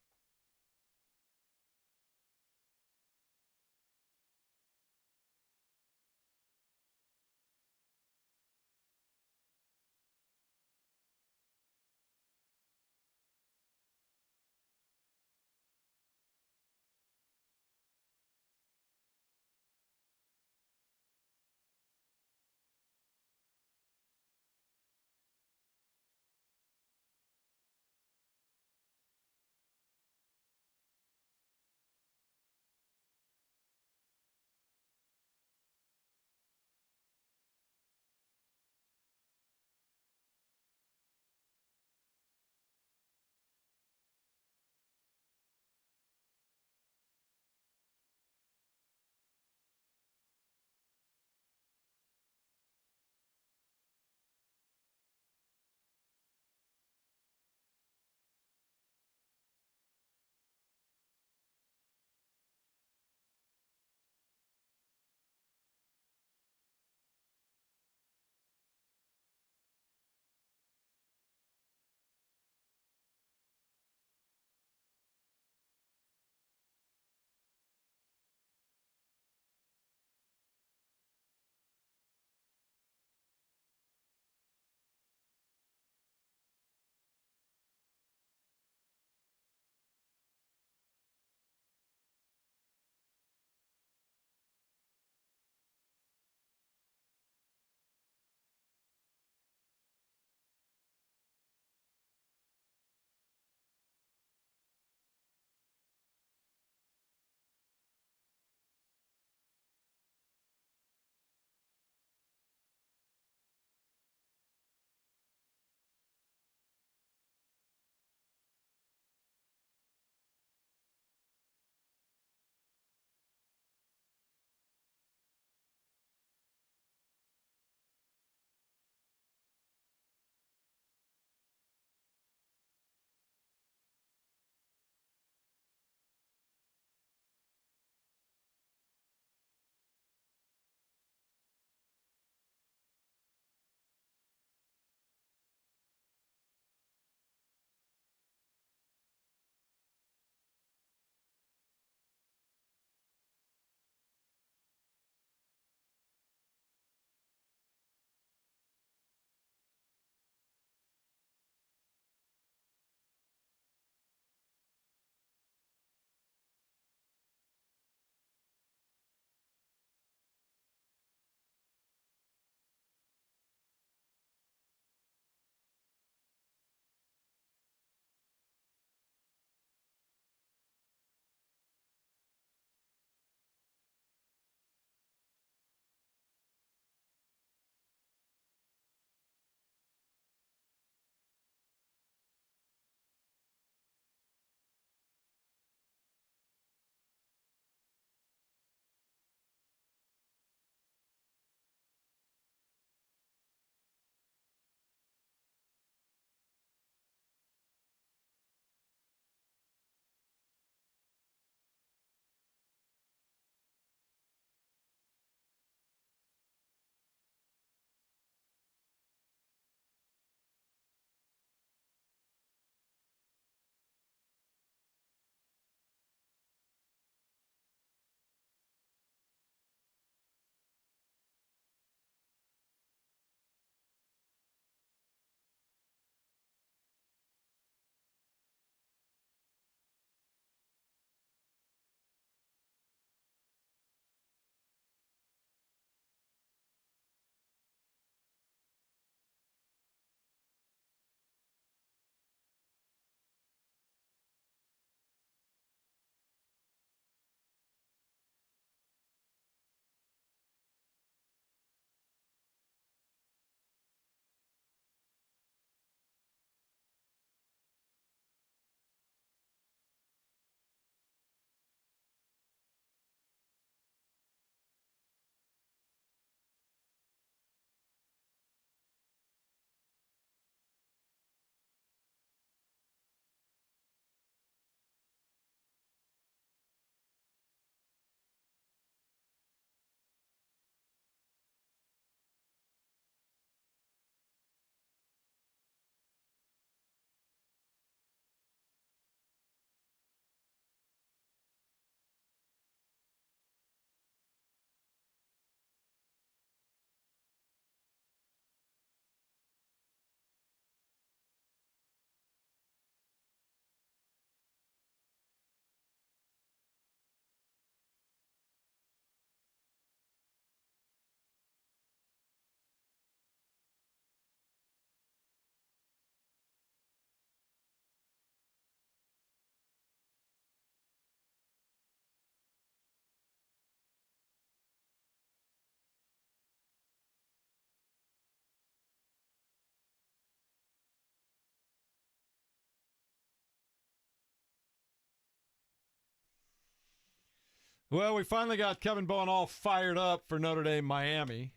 Well, we finally got Kevin Bowen all fired up for Notre Dame Miami.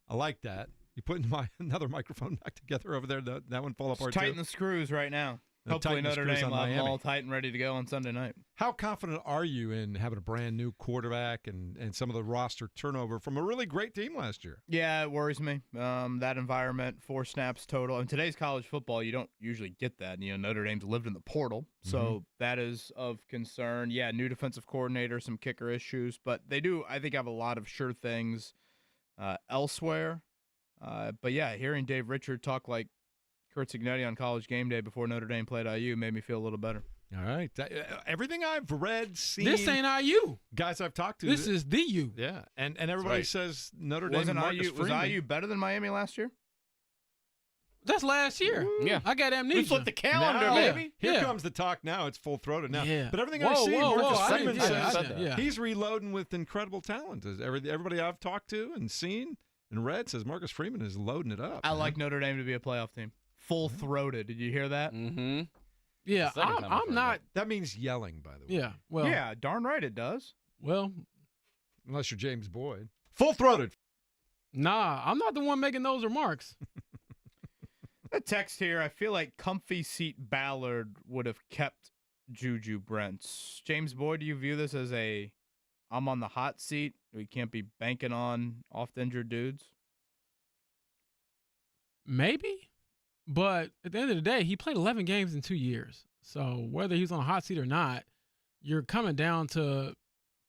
I like that. You putting another microphone back together over there? That one fall apart Tighten too? the screws right now. Hopefully tighten the Notre screws Dame on will have them Miami. all tight and ready to go on Sunday night. How confident are you in having a brand new quarterback and some of the roster turnover from a really great team last year? Yeah, it worries me. That environment, 4 snaps total. In today's college football, you don't usually get that. Notre Dame's lived in the portal, so that is of concern. Yeah, new defensive coordinator, some kicker issues, but they do, I think, have a lot of sure things elsewhere. But yeah, hearing Dave Richard talk like Kurt Cignetti on College Game Day before Notre Dame played IU made me feel a little better. All right. Everything I've read, seen. This ain't IU. Guys I've talked to. This is the U. Yeah. And everybody right. says Notre Dame. Wasn't Marcus IU, was Freeman. IU better than Miami last year? That's last year. Yeah. I got amnesia. We flipped the calendar, Now, baby. Here Yeah. comes the talk now. It's full-throated now. Yeah. But everything Whoa, I see, whoa, Marcus whoa, I Freeman didn't- yeah, says yeah. he's reloading with incredible talent. Everybody I've talked to and seen and read says Marcus Freeman is loading it up. I man. like Notre Dame to be a playoff team. Full-throated. Did you hear that? Mm-hmm. Yeah, Second time I've I'm heard not. That means yelling, by the way. Yeah, well, Yeah, darn right it does. well, Unless you're James Boyd. Full-throated. nah, I'm not the one making those remarks. A text here, I feel like comfy seat Ballard would have kept Juju Brents. James Boyd, do you view this as I'm on the hot seat, we can't be banking on oft-injured dudes? Maybe, but at the end of the day, he played 11 games in 2 years. So whether he's on a hot seat or not, you're coming down to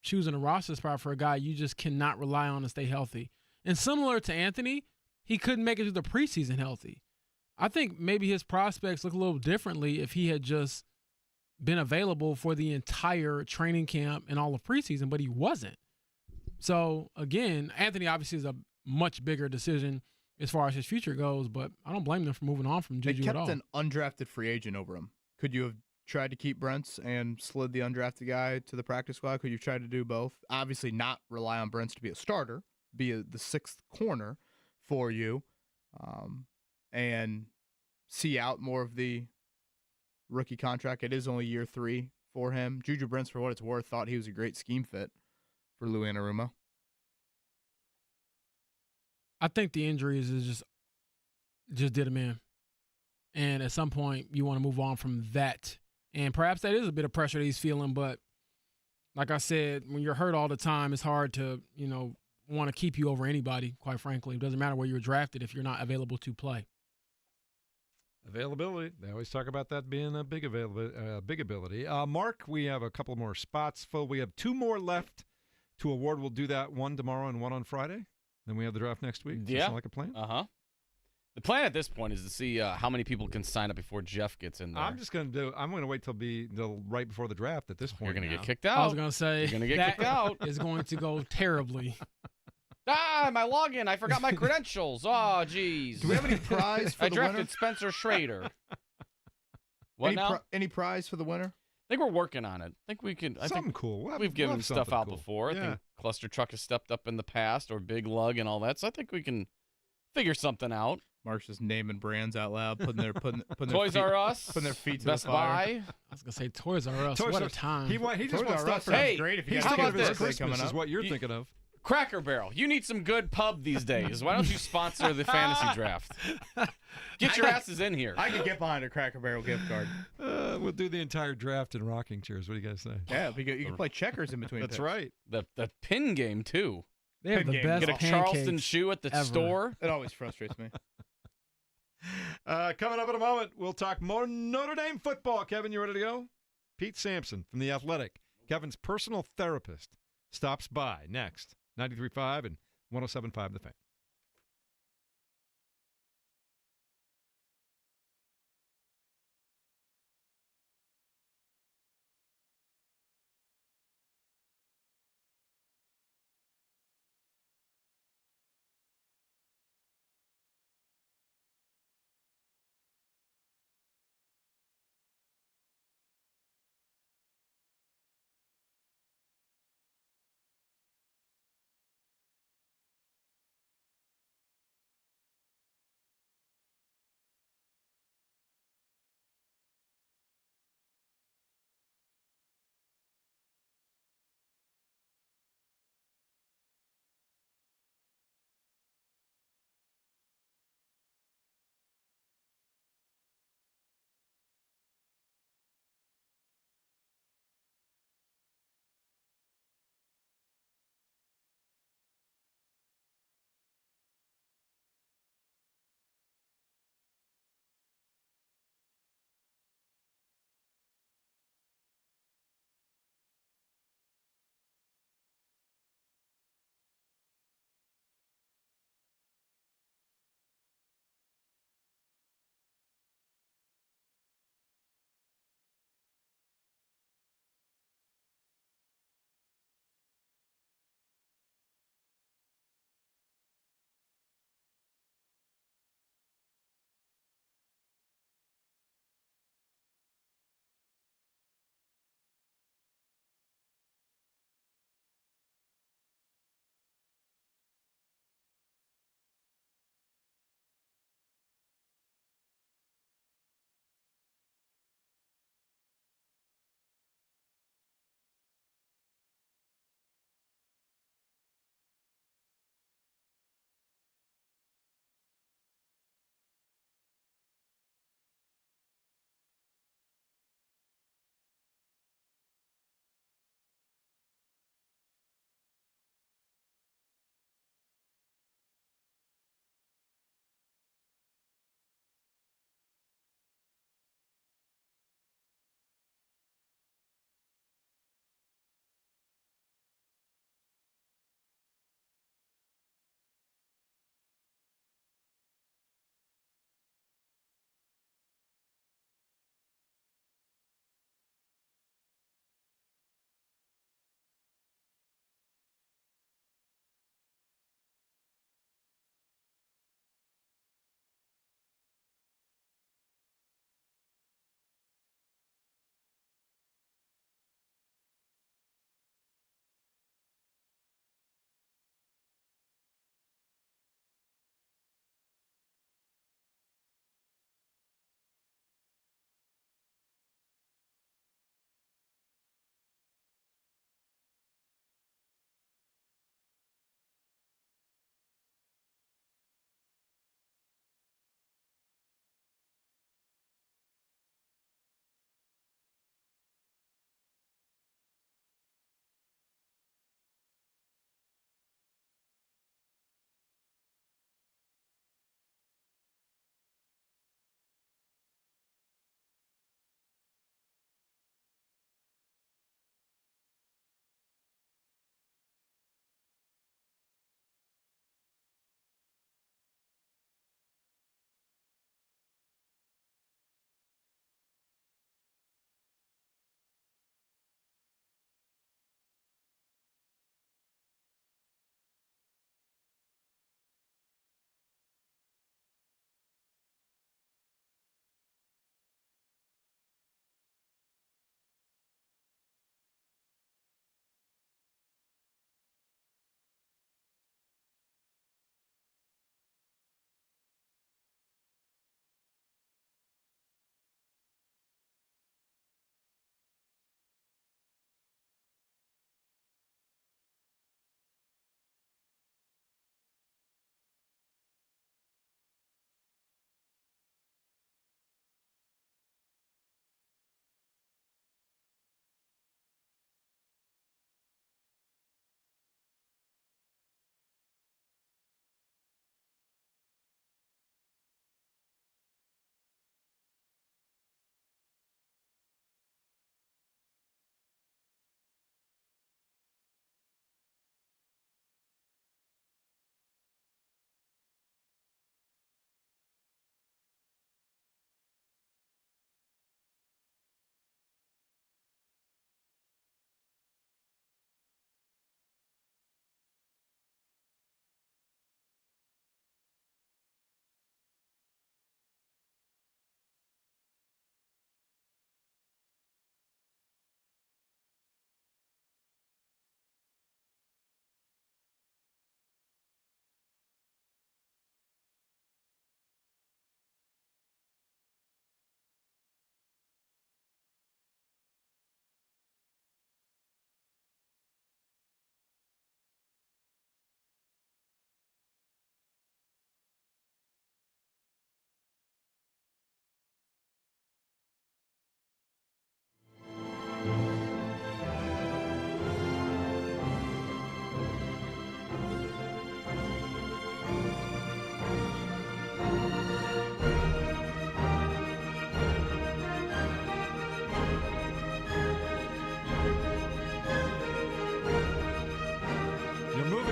choosing a roster spot for a guy you just cannot rely on to stay healthy. And similar to Anthony, he couldn't make it through the preseason healthy. I think maybe his prospects look a little differently if he had just been available for the entire training camp and all of preseason, but he wasn't. So, again, Anthony obviously is a much bigger decision as far as his future goes, but I don't blame them for moving on from They Juju at all. kept an undrafted free agent over him. Could you have tried to keep Brents and slid the undrafted guy to the practice squad? Could you try to do both? Obviously not rely on Brents to be a starter, be the 6th corner for you, and see out more of the rookie contract. It is only year 3 for him. Juju Brents, for what it's worth, thought he was a great scheme fit for Lou Anarumo. I think the injuries is just did him in. And at some point, you want to move on from that. And perhaps that is a bit of pressure that he's feeling. But like I said, when you're hurt all the time, it's hard to, want to keep you over anybody, quite frankly. It doesn't matter where you're drafted if you're not available to play. Availability. They always talk about that being a big ability. Mark, we have a couple more spots full. We have 2 more left to award. We'll do that, one tomorrow and one on Friday. Then we have the draft next week. Does that sound like a plan? Uh-huh. The plan at this point is to see how many people can sign up before Jeff gets in there. I'm going to wait till right before the draft at this point. You're going to now. get kicked out. I was going to say You're going to get that kicked out. is going to go terribly. My login. I forgot my credentials. Oh, jeez. Do we have any prize for I the drafted winner? Spencer Schrader. What now? Any prize for the winner? I think we're working on it. I think we can. Something cool. We've given stuff something out cool. before. I Yeah. think Cluster Truck has stepped up in the past, or Big Lug and all that. So I think we can figure something out. Mark's just naming brands out loud, putting their Toys feet, R Us, putting their feet to Best the fire. Buy. I was going to say Toys R Us. Toys What R a Us. time. He just Toys wants R stuff. Us sounds Hey, great if you He's got how thinking about of his birthday this? coming Christmas is up. what you're thinking of. Cracker Barrel. You need some good pub these days. Why don't you sponsor the fantasy draft? Get your asses in here. I could get behind a Cracker Barrel gift card. We'll do the entire draft in rocking chairs. What do you guys say? Yeah, you can play checkers in between. That's picks. right. The pin game too. They have the Game. best Get a pancakes. Charleston shoe at the ever. store. It always frustrates me. Coming up in a moment, we'll talk more Notre Dame football. Kevin, you ready to go? Pete Samson from The Athletic, Kevin's personal therapist, stops by next. 93.5 and 107.5 The Fan.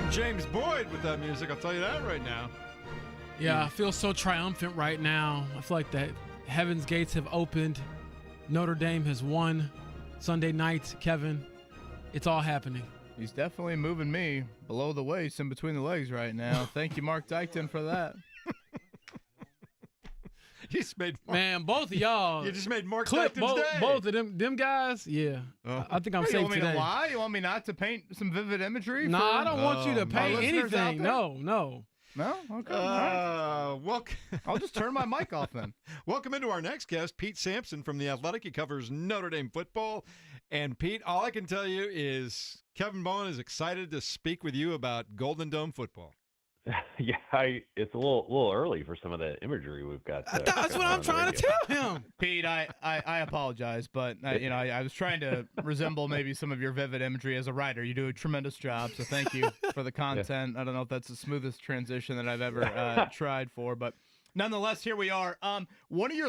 some James Boyd with that music, I'll tell you that right now. Yeah, I feel so triumphant right now. I feel like the heaven's gates have opened. Notre Dame has won Sunday night, Kevin. It's all happening. He's definitely moving me below the waist and between the legs right now. Thank you, Mark Dykton, for that. You just made Man, both of y'all. You just made Mark clip Dykton's day. both of them guys. Yeah, I think I'm You safe want me today. to lie? You want me not to paint some vivid imagery? No, I don't want you to paint listeners out anything. there? No. No? Okay. all right. Welcome. I'll just turn my mic off then. Welcome into our next guest, Pete Samson from The Athletic. He covers Notre Dame football. And, Pete, all I can tell you is Kevin Bowen is excited to speak with you about Golden Dome football. Yeah, it's a little early for some of the imagery we've got. That's what I'm trying to tell him. Pete, I apologize, but I was trying to resemble maybe some of your vivid imagery as a writer. You do a tremendous job, so thank you for the content. I don't know if that's the smoothest transition that I've ever tried for, but nonetheless, here we are. One of your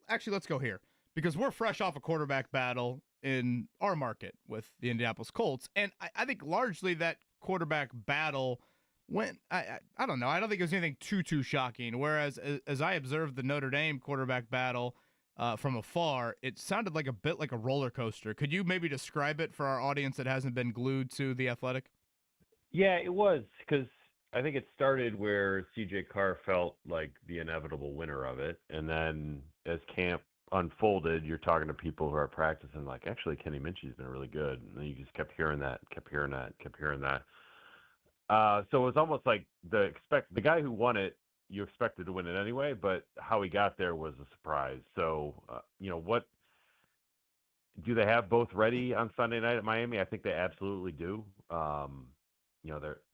actually, let's go here because we're fresh off a quarterback battle in our market with the Indianapolis Colts, and I think largely that quarterback battle went, I don't know. I don't think it was anything too shocking. Whereas as I observed the Notre Dame quarterback battle from afar, it sounded like a bit like a roller coaster. Could you maybe describe it for our audience that hasn't been glued to The Athletic? Yeah, it was because I think it started where C.J. Carr felt like the inevitable winner of it, and then as camp unfolded, you're talking to people who are practicing like, actually, Kenny Minchie's been really good, and then you just kept hearing that. So it was almost like the guy who won it, you expected to win it anyway, but how he got there was a surprise. So, what do they have both ready on Sunday night at Miami? I think they absolutely do.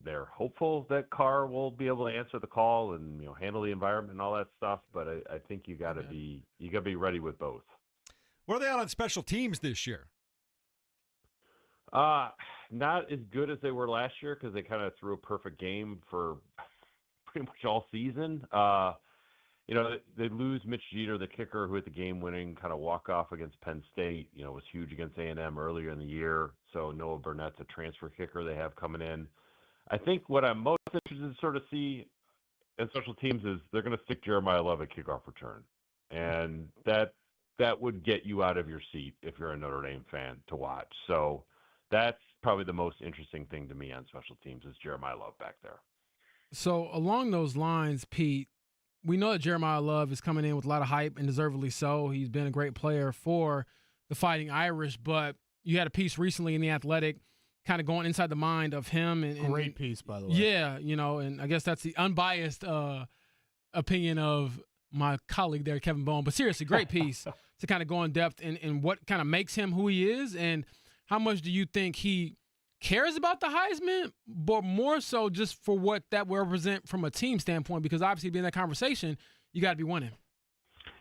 They're hopeful that Carr will be able to answer the call and handle the environment and all that stuff. But I think you got to be ready with both. What are they on special teams this year? Not as good as they were last year because they kind of threw a perfect game for pretty much all season. They lose Mitch Jeter, the kicker, who hit the game-winning kind of walk-off against Penn State. Was huge against A&M earlier in the year. So Noah Burnett's a transfer kicker they have coming in. I think what I'm most interested to sort of see in special teams is they're going to stick Jeremiah Love at kickoff return, and that would get you out of your seat if you're a Notre Dame fan to watch. So that's probably the most interesting thing to me on special teams is Jeremiah Love back there. So along those lines, Pete, we know that Jeremiah Love is coming in with a lot of hype and deservedly so. He's been a great player for the Fighting Irish, but you had a piece recently in The Athletic kind of going inside the mind of him. And Great piece, by the way. Yeah, and I guess that's the unbiased opinion of my colleague there, Kevin Bowen. But seriously, great piece to kind of go in depth in what kind of makes him who he is and how much do you think he cares about the Heisman, but more so just for what that will represent from a team standpoint, because obviously being in that conversation, you got to be winning.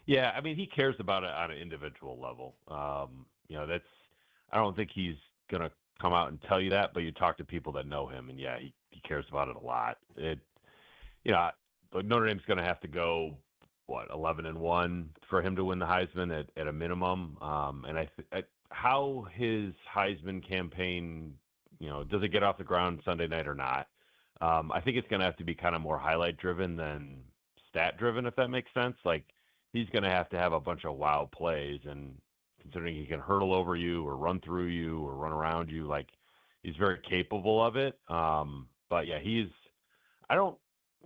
Yeah, I mean, he cares about it on an individual level. I don't think he's going to come out and tell you that, but you talk to people that know him, and yeah, he cares about it a lot. Notre Dame's going to have to go, 11-1 for him to win the Heisman at a minimum. And how his Heisman campaign, does it get off the ground Sunday night or not? I think it's going to have to be kind of more highlight driven than stat driven, if that makes sense. Like he's going to have a bunch of wild plays, and considering he can hurdle over you or run through you or run around you, like he's very capable of it. But yeah, I don't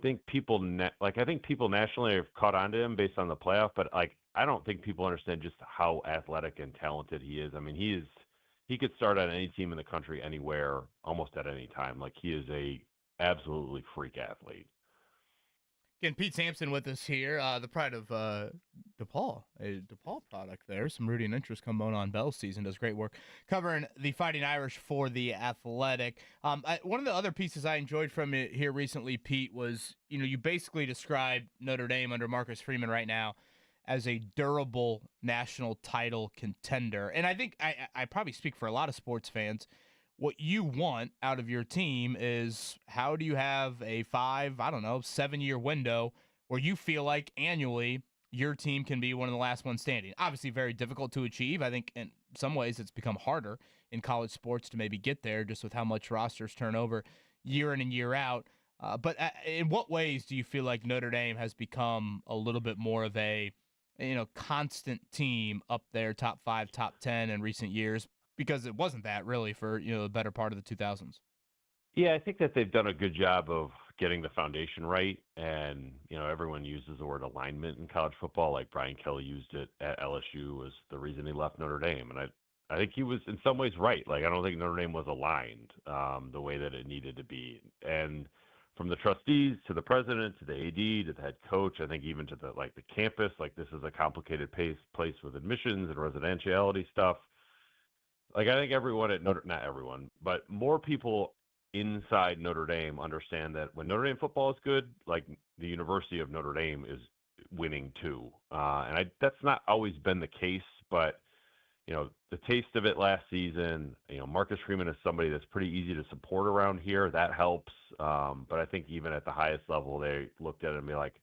think people I think people nationally have caught on to him based on the playoff, but I don't think people understand just how athletic and talented he is. I mean, he could start on any team in the country, anywhere, almost at any time. Like he is a absolutely freak athlete. Again, Pete Samson with us here, the pride of DePaul, a DePaul product there. Some rooting interest come on Bell's season, does great work covering the Fighting Irish for The Athletic. One of the other pieces I enjoyed from it here recently, Pete, was, you basically described Notre Dame under Marcus Freeman right now as a durable national title contender. And I think I probably speak for a lot of sports fans. What you want out of your team is how do you have a 7-year window where you feel like annually your team can be one of the last ones standing. Obviously very difficult to achieve. I think in some ways it's become harder in college sports to maybe get there just with how much rosters turn over year in and year out. But in what ways do you feel like Notre Dame has become a little bit more of a constant team up there, top 5, top 10 in recent years? Because it wasn't that really for the better part of the 2000s. Yeah, I think that they've done a good job of getting the foundation right. And, everyone uses the word alignment in college football. Like Brian Kelly used it at LSU was the reason he left Notre Dame. And I think he was in some ways right. Like, I don't think Notre Dame was aligned the way that it needed to be. And from the trustees to the president to the AD to the head coach, I think even to the campus, this is a complicated place with admissions and residentiality stuff. I think everyone at not everyone, but more people inside Notre Dame understand that when Notre Dame football is good, the University of Notre Dame is winning too. And that's not always been the case, but the taste of it last season, Marcus Freeman is somebody that's pretty easy to support around here. That helps. But I think even at the highest level, they looked at it and be like,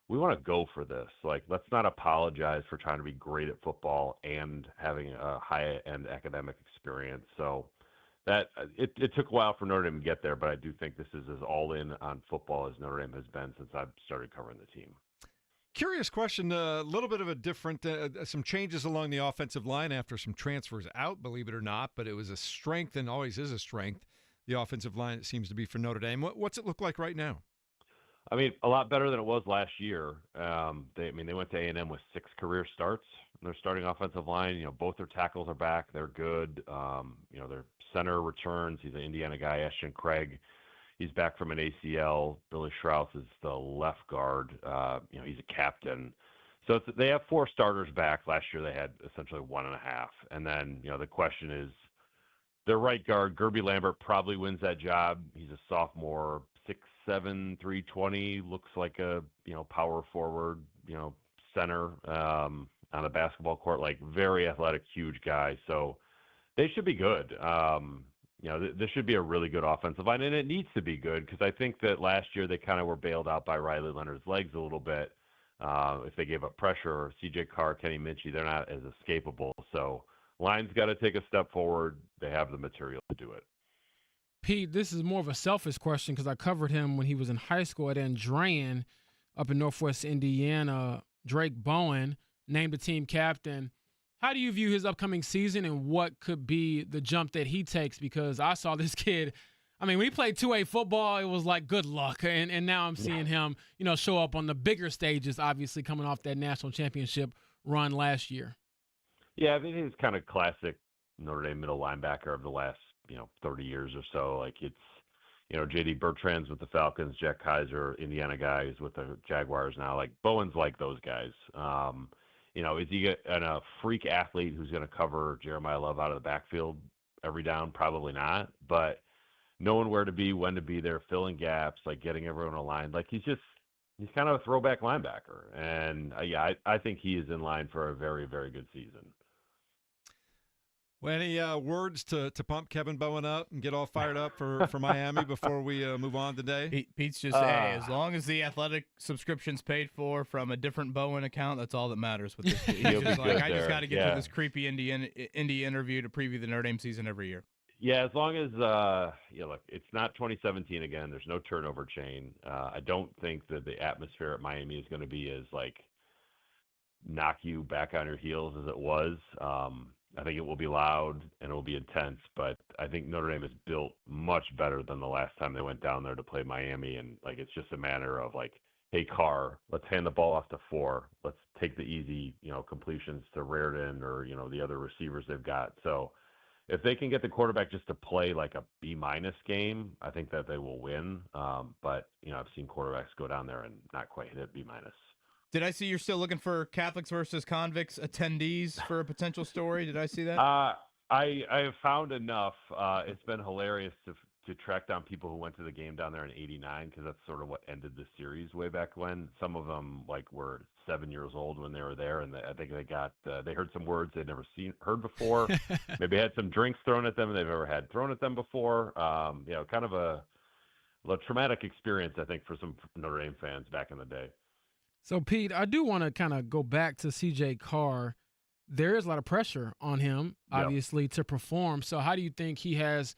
we want to go for this. Let's not apologize for trying to be great at football and having a high-end academic experience. So that it took a while for Notre Dame to get there, but I do think this is as all-in on football as Notre Dame has been since I've started covering the team. Curious question, a little bit of a different, some changes along the offensive line after some transfers out, believe it or not, but it was a strength and always is a strength, the offensive line, it seems to be for Notre Dame. What's it look like right now? I mean, a lot better than it was last year. They went to A&M with 6 career starts in their starting offensive line. Both their tackles are back. They're good. Their center returns. He's an Indiana guy, Ashton Craig. He's back from an ACL. Billy Strauss is the left guard. He's a captain. So they have 4 starters back. Last year they had essentially 1.5. And then, the question is, their right guard, Gerby Lambert, probably wins that job. He's a sophomore, 6'7", 320, looks like a, power forward, center on a basketball court, very athletic, huge guy. So they should be good. This should be a really good offensive line, and it needs to be good because I think that last year they kind of were bailed out by Riley Leonard's legs a little bit. If they gave up pressure, C.J. Carr, Kenny Minchey, they're not as escapable. So line's got to take a step forward. They have the material to do it. Pete, this is more of a selfish question because I covered him when he was in high school at Andrean up in Northwest Indiana. Drake Bowen named the team captain. How do you view his upcoming season and what could be the jump that he takes? Because I saw this kid, when he played 2A football, it was like good luck. And now I'm seeing him, show up on the bigger stages, obviously coming off that national championship run last year. Yeah, I think he's kind of classic Notre Dame middle linebacker of the last 30 years or so. It's, J.D. Bertrand's with the Falcons, Jack Kaiser, Indiana guys with the Jaguars now. Bowen's like those guys. Is he a freak athlete who's going to cover Jeremiah Love out of the backfield every down? Probably not. But knowing where to be, when to be there, filling gaps, getting everyone aligned. He's kind of a throwback linebacker. And, I think he is in line for a very, very good season. Well, any words to pump Kevin Bowen up and get all fired up for Miami before we move on today? Pete's just hey, as long as the athletic subscription's paid for from a different Bowen account, that's all that matters with this. He's just I just got to get to this creepy Indy interview to preview the Notre Dame season every year. Yeah, as long as look, it's not 2017 again. There's no turnover chain. I don't think that the atmosphere at Miami is going to be as knock you back on your heels as it was. I think it will be loud and it will be intense, but I think Notre Dame is built much better than the last time they went down there to play Miami. And it's just a matter of hey, Carr, let's hand the ball off to 4. Let's take the easy, completions to Reardon or, the other receivers they've got. So if they can get the quarterback just to play a B- game, I think that they will win. But, I've seen quarterbacks go down there and not quite hit B-. Did I see you're still looking for Catholics versus convicts attendees for a potential story? Did I see that? I have found enough. It's been hilarious to track down people who went to the game down there in '89 because that's sort of what ended the series way back when. Some of them were 7 years old when they were there, and I think they heard some words they'd never heard before. Maybe had some drinks thrown at them they've never had thrown at them before. Kind of a traumatic experience, I think, for some Notre Dame fans back in the day. So, Pete, I do want to kind of go back to C.J. Carr. There is a lot of pressure on him, obviously, to perform. So how do you think he has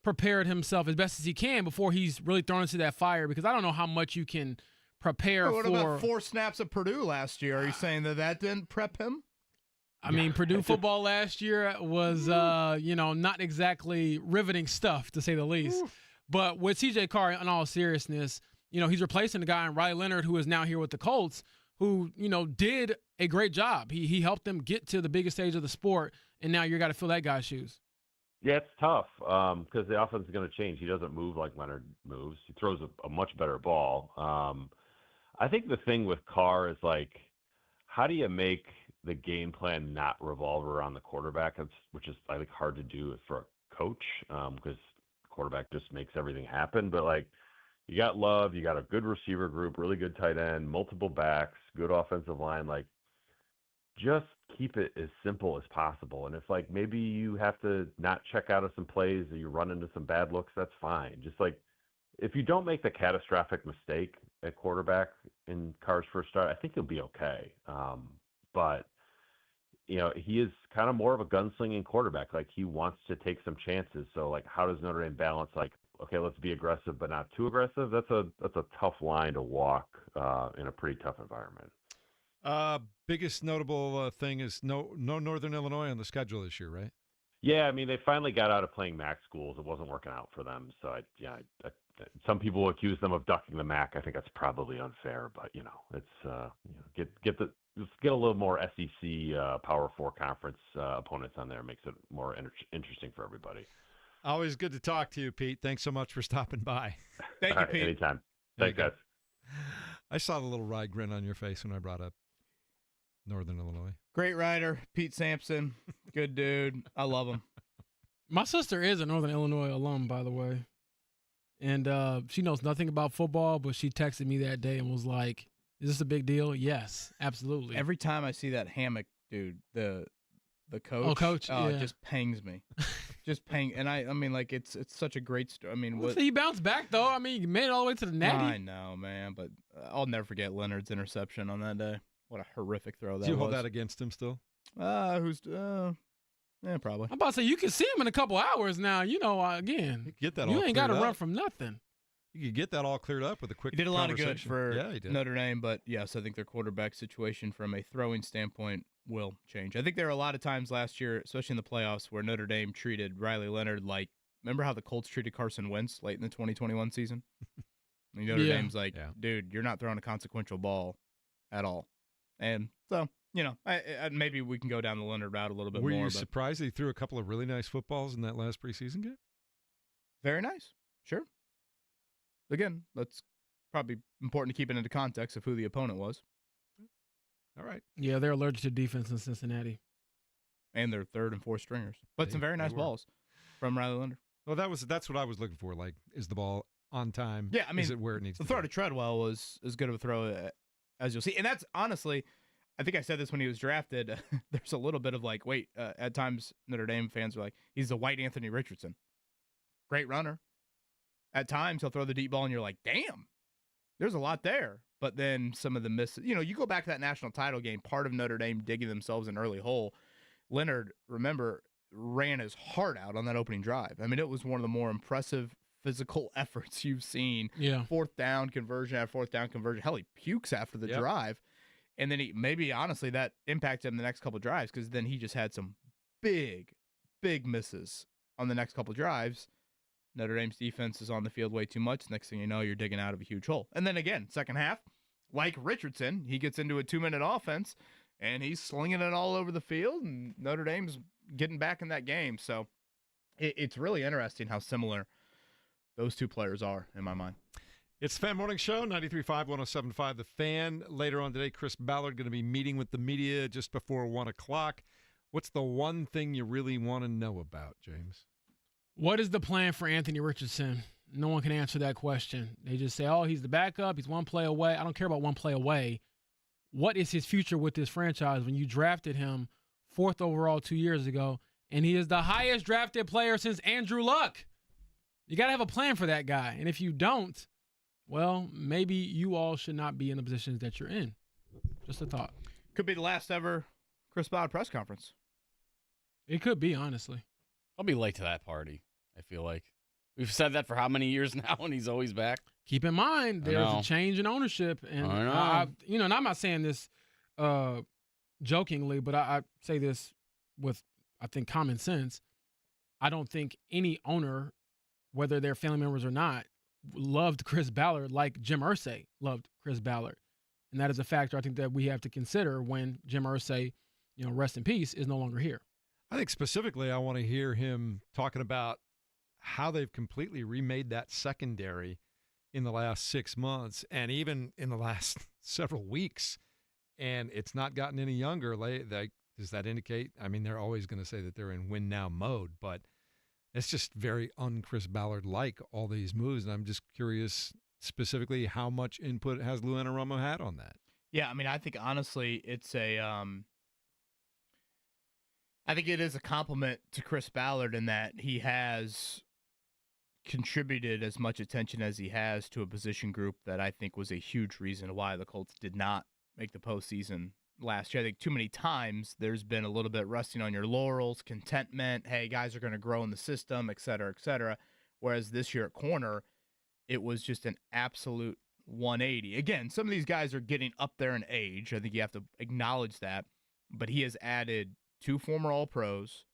prepared himself as best as he can before he's really thrown into that fire, because I don't know how much you can prepare What for. about 4 snaps at Purdue last year? Are you saying that didn't prep him? I mean, Purdue football last year was, not exactly riveting stuff, to say the least. But with C.J. Carr, in all seriousness, he's replacing the guy in Riley Leonard, who is now here with the Colts, who, did a great job. He helped them get to the biggest stage of the sport, and now you got to fill that guy's shoes. Yeah, it's tough because the offense is going to change. He doesn't move like Leonard moves. He throws a much better ball. I think the thing with Carr is, like, how do you make the game plan not revolve around the quarterback, which is, I think, hard to do for a coach because the quarterback just makes everything happen. But, like, you got Love, you got a good receiver group, really good tight end, multiple backs, good offensive line. Like, just keep it as simple as possible. And if, like, maybe you have to not check out of some plays or you run into some bad looks, that's fine. Just, like, if you don't make the catastrophic mistake at quarterback in Carr's first start, I think you'll be okay. But, he is kind of more of a gunslinging quarterback. Like, he wants to take some chances. So, like, how does Notre Dame balance, like, okay, let's be aggressive but not too aggressive? That's a tough line to walk in a pretty tough environment. Biggest notable thing is no Northern Illinois on the schedule this year, right? Yeah, I mean, they finally got out of playing MAC schools. It wasn't working out for them. So, some people accuse them of ducking the MAC. I think that's probably unfair, but, it's get a little more SEC Power 4 conference opponents on there. Makes it more interesting for everybody. Always good to talk to you, Pete. Thanks so much for stopping by. Thank you, Pete. Anytime. Thanks, guys. I saw the little wry grin on your face when I brought up Northern Illinois. Great writer, Pete Samson. Good dude. I love him. My sister is a Northern Illinois alum, by the way. And she knows nothing about football, but she texted me that day and was like, is this a big deal? Yes, absolutely. Every time I see that Hammock dude, the coach, yeah. It just pangs me. And I mean, like, it's such a great story. I mean, So you bounced back, though. I mean, you made it all the way to the Natty. I know, man, but I'll never forget Leonard's interception on that day. What a horrific throw that was. Do you hold that against him still? Yeah, probably. I'm about to say, you can see him in a couple hours now. Again, You get that you all ain't got to cleared run up. from nothing. You could get that all cleared up with a quick He did a lot of good conversation. for Yeah, he did. Notre Dame, but yes, I think their quarterback situation from a throwing standpoint will change. I think there were a lot of times last year, especially in the playoffs, where Notre Dame treated Riley Leonard like, remember how the Colts treated Carson Wentz late in the 2021 season? And Notre Dame's like, dude, you're not throwing a consequential ball at all. And so, I maybe we can go down the Leonard route a little bit more. Were you surprised that he threw a couple of really nice footballs in that last preseason game? Very nice. Sure. Again, that's probably important to keep it into context of who the opponent was. All right. Yeah, they're allergic to defense in Cincinnati. And their third and fourth stringers. But some very nice balls from Riley Leonard. Well, that's what I was looking for. Like, is the ball on time? Yeah, I mean, is it where it needs the to throw be? to Treadwell was as good of a throw as you'll see. And that's honestly, I think I said this when he was drafted. There's a little bit of like, at times Notre Dame fans are like, he's the white Anthony Richardson. Great runner. At times he'll throw the deep ball and you're like, damn, there's a lot there. But then some of the misses, you go back to that national title game, part of Notre Dame digging themselves an early hole. Leonard, remember, ran his heart out on that opening drive. I mean, it was one of the more impressive physical efforts you've seen. Yeah. Fourth down conversion after fourth down conversion. Hell, he pukes after the drive. And then honestly, that impacted him the next couple of drives because then he just had some big, big misses on the next couple of drives. Notre Dame's defense is on the field way too much. Next thing you know, you're digging out of a huge hole. And then again, second half, like Richardson, he gets into a 2-minute offense, and he's slinging it all over the field, and Notre Dame's getting back in that game. So it's really interesting how similar those two players are in my mind. It's the Fan Morning Show, 93.5, 107.5 The Fan. Later on today, Chris Ballard going to be meeting with the media just before 1 o'clock. What's the one thing you really want to know about, James? What is the plan for Anthony Richardson? No one can answer that question. They just say, oh, he's the backup. He's one play away. I don't care about one play away. What is his future with this franchise when you drafted him 4th overall 2 years ago, and he is the highest drafted player since Andrew Luck? You got to have a plan for that guy. And if you don't, well, maybe you all should not be in the positions that you're in. Just a thought. Could be the last ever Chris Ballard press conference. It could be, honestly. I'll be late to that party, I feel like. We've said that for how many years now, and he's always back. Keep in mind, there's a change in ownership, and and I'm not saying this jokingly, but I say this with, I think, common sense. I don't think any owner, whether they're family members or not, loved Chris Ballard like Jim Irsay loved Chris Ballard, and that is a factor I think that we have to consider when Jim Irsay, rest in peace, is no longer here. I think specifically I want to hear him talking about how they've completely remade that secondary in the last 6 months and even in the last several weeks, and it's not gotten any younger. Does that indicate? I mean, they're always going to say that they're in win now mode, but it's just very un-Chris Ballard-like, all these moves, and I'm just curious specifically how much input has Lou Anarumo had on that. Yeah, I mean, I think honestly it's I think it is a compliment to Chris Ballard in that he has contributed as much attention as he has to a position group that I think was a huge reason why the Colts did not make the postseason last year. I think too many times there's been a little bit resting on your laurels, contentment, hey, guys are going to grow in the system, et cetera, et cetera. Whereas this year at corner, it was just an absolute 180. Again, some of these guys are getting up there in age. I think you have to acknowledge that. But he has added 2 former All-Pros,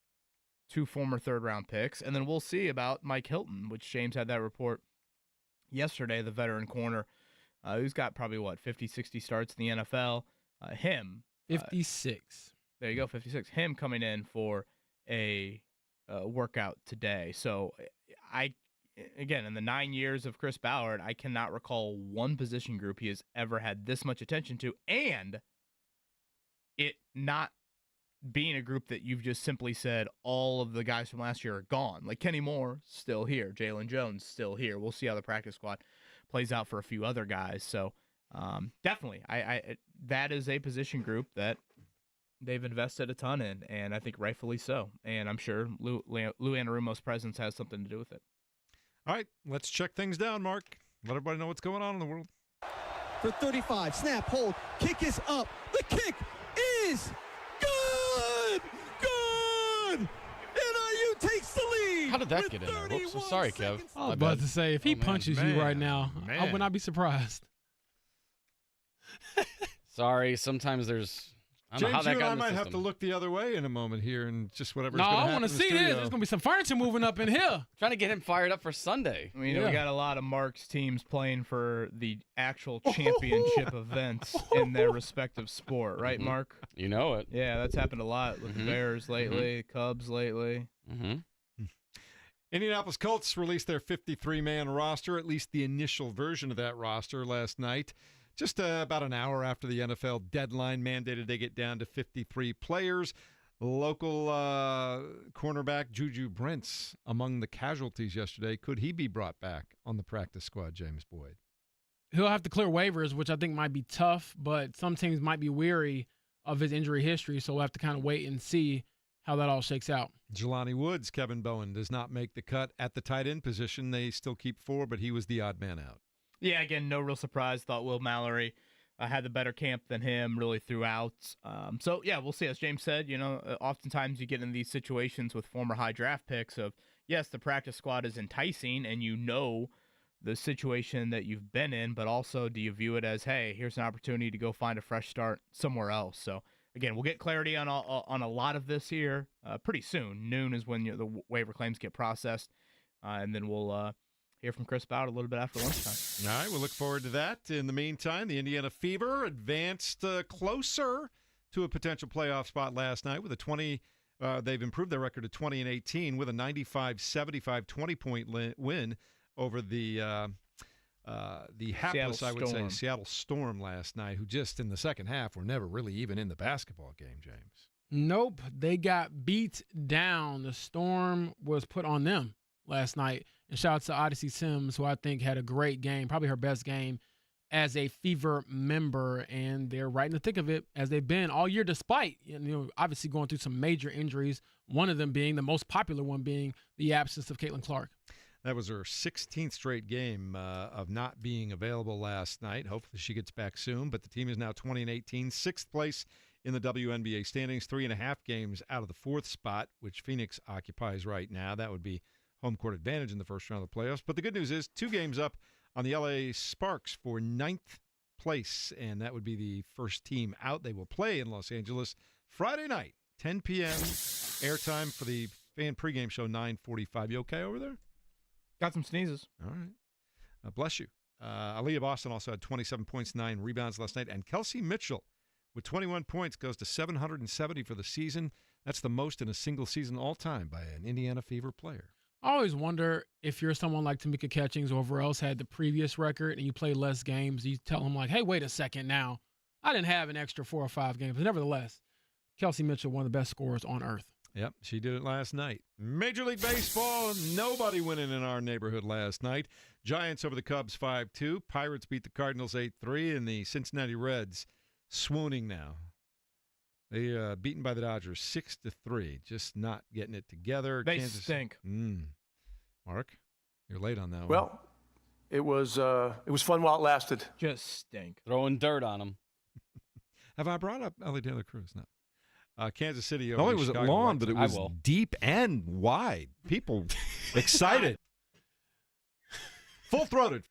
2 former third-round picks, and then we'll see about Mike Hilton, which James had that report yesterday, the veteran corner, who's got probably, 50, 60 starts in the NFL. 56. There you go, 56. Him coming in for a workout today. So, again, in the 9 years of Chris Ballard, I cannot recall one position group he has ever had this much attention to, and it not being a group that you've just simply said all of the guys from last year are gone. Like Kenny Moore, still here. Jalen Jones, still here. We'll see how the practice squad plays out for a few other guys. So definitely, I that is a position group that they've invested a ton in, and I think rightfully so. And I'm sure Lou Anarumo's presence has something to do with it. All right, let's check things down, Mark. Let everybody know what's going on in the world. For 35, snap, hold, kick is up. The kick is good! Good! NIU takes the lead. How did that get in there? Whoops, I'm sorry, Kev. I was about to say, if he punches you right now, I would not be surprised. Sorry, sometimes there's... I don't know how James, that you got and I in the might have system. to look the other way in a moment here and just whatever's No, going to I happen. want to see this. There's going to be some furniture moving up in here. Trying to get him fired up for Sunday. I mean, we got a lot of Mark's teams playing for the actual championship events in their respective sport, right, Mark? You know it. Yeah, that's happened a lot with the Bears lately, Cubs lately. Indianapolis Colts released their 53-man roster, at least the initial version of that roster last night. Just about an hour after the NFL deadline mandated they get down to 53 players. Local cornerback Juju Brents among the casualties yesterday. Could he be brought back on the practice squad, James Boyd? He'll have to clear waivers, which I think might be tough, but some teams might be weary of his injury history, so we'll have to kind of wait and see how that all shakes out. Jelani Woods, Kevin Bowen, does not make the cut at the tight end position. They still keep 4, but he was the odd man out. Yeah, again, no real surprise. Thought Will Mallory had the better camp than him really throughout. So, yeah, we'll see. As James said, oftentimes you get in these situations with former high draft picks of, yes, the practice squad is enticing and you know the situation that you've been in, but also do you view it as, hey, here's an opportunity to go find a fresh start somewhere else. So, again, we'll get clarity on a lot of this here pretty soon. Noon is when the waiver claims get processed, and then we'll hear from Chris Ballard a little bit after lunchtime. All right, we'll look forward to that. In the meantime, the Indiana Fever advanced closer to a potential playoff spot last night with a 20. They've improved their record to 20-18 with a 95-75 20-point win over the hapless, I would say, Seattle Storm last night, who just in the second half were never really even in the basketball game, James. Nope, they got beat down. The Storm was put on them last night. And shout out to Odyssey Sims, who I think had a great game, probably her best game as a Fever member. And they're right in the thick of it, as they've been all year, despite obviously going through some major injuries, one of them being the most popular one being the absence of Caitlin Clark. That was her 16th straight game of not being available last night. Hopefully she gets back soon. But the team is now 20-18, 6th place in the WNBA standings, 3.5 games out of the 4th spot, which Phoenix occupies right now. That would be home court advantage in the first round of the playoffs. But the good news is 2 games up on the LA Sparks for 9th place, and that would be the first team out. They will play in Los Angeles Friday night, 10 p.m. Airtime for the fan pregame show, 9:45. You okay over there? Got some sneezes. All right. Bless you. Aaliyah Boston also had 27 points, 9 rebounds last night. And Kelsey Mitchell with 21 points goes to 770 for the season. That's the most in a single season all time by an Indiana Fever player. I always wonder if you're someone like Tamika Catchings or whoever else had the previous record and you play less games, you tell them like, hey, wait a second now. I didn't have an extra 4 or 5 games. But nevertheless, Kelsey Mitchell, one of the best scorers on earth. Yep, she did it last night. Major League Baseball, nobody winning in our neighborhood last night. Giants over the Cubs 5-2. Pirates beat the Cardinals 8-3, and the Cincinnati Reds swooning now. They beaten by the Dodgers 6-3, just not getting it together. They stink. Mark, you're late on that one. Well, it was fun while it lasted. Just stink. Throwing dirt on them. Have I brought up Ellie De La Cruz? No. Kansas City. Not only was it long, but it was deep and wide. People excited. Full-throated.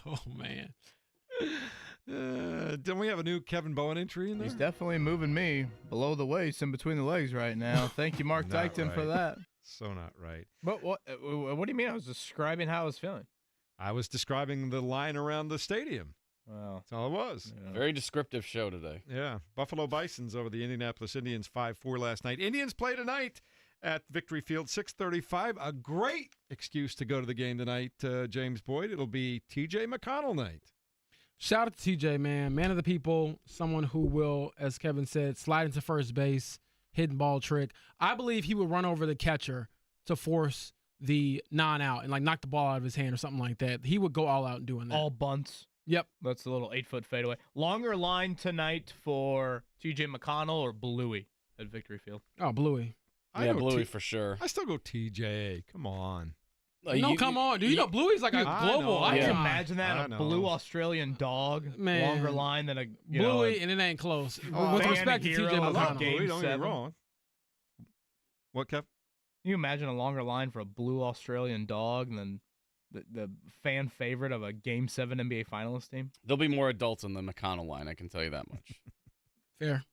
Oh, man. Don't we have a new Kevin Bowen entry in there? He's definitely moving me below the waist and between the legs right now. Thank you, Mark Not Dykton, for right. that. So not right. But what do you mean? I was describing how I was feeling. I was describing the line around the stadium. Wow. That's all it was. Yeah. Very descriptive show today. Yeah. Buffalo Bisons over the Indianapolis Indians 5-4 last night. Indians play tonight at Victory Field, 6:35. A great excuse to go to the game tonight, James Boyd. It'll be T.J. McConnell night. Shout out to TJ, man of the people, someone who will, as Kevin said, slide into first base, hidden ball trick. I believe he would run over the catcher to force the non-out and like knock the ball out of his hand or something like that. He would go all out in doing that. All bunts. Yep. That's a little 8-foot fadeaway. Longer line tonight for TJ McConnell or Bluey at Victory Field? Oh, Bluey. I Yeah, go Bluey for sure. I still go TJ. Come on. Come on. Do you know Bluey's like a global I icon? can imagine that. I A know. blue Australian dog. Man. Longer line than a Bluey, and it ain't close. Oh, With fan respect to hero TJ of I love McConnell. game Bluey, don't get me 7. wrong. What, Kev? Can you imagine a longer line for a blue Australian dog than the fan favorite of a Game 7 NBA Finalist team? There'll be more adults in the McConnell line, I can tell you that much. Fair.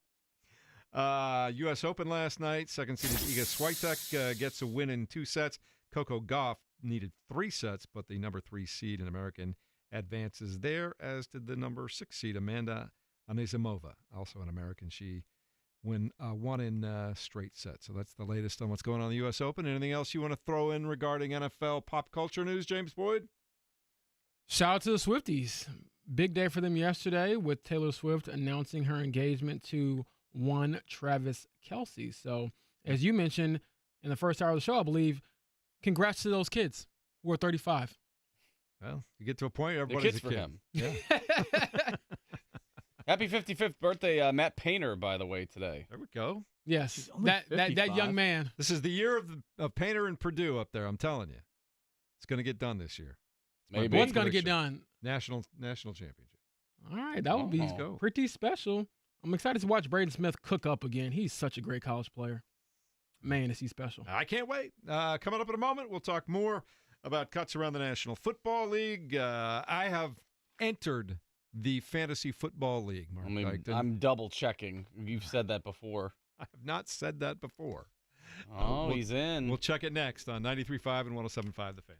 U.S. Open last night. Second-seeded Iga Swiatek gets a win in 2 sets. Coco Gauff needed 3 sets, but the number 3 seed in American advances there, as did the number 6 seed Amanda Anisimova, also an American. She won in straight sets. So that's the latest on what's going on in the U.S. Open. Anything else you want to throw in regarding NFL pop culture news, James Boyd? Shout out to the Swifties. Big day for them yesterday with Taylor Swift announcing her engagement to one Travis Kelce. So, as you mentioned in the first hour of the show, I believe, congrats to those kids who are 35. Well, you get to a point, The everybody's kids a for kid. him. Yeah. Happy 55th birthday, Matt Painter, by the way, today. There we go. Yes, only that 55. young man. This is the year of Painter and Purdue up there. I'm telling you, it's going to get done this year. It's my Maybe. bold What's going to get prediction. done? National championship. All right, that would be Let's go. pretty special. I'm excited to watch Braden Smith cook up again. He's such a great college player. Man, is he special. I can't wait. Coming up in a moment, we'll talk more about cuts around the National Football League. I have entered the Fantasy Football League, Mark Dykton. I'm double checking. You've said that before. I have not said that before. Oh, he's in. We'll check it next on 93.5 and 107.5 The Fan.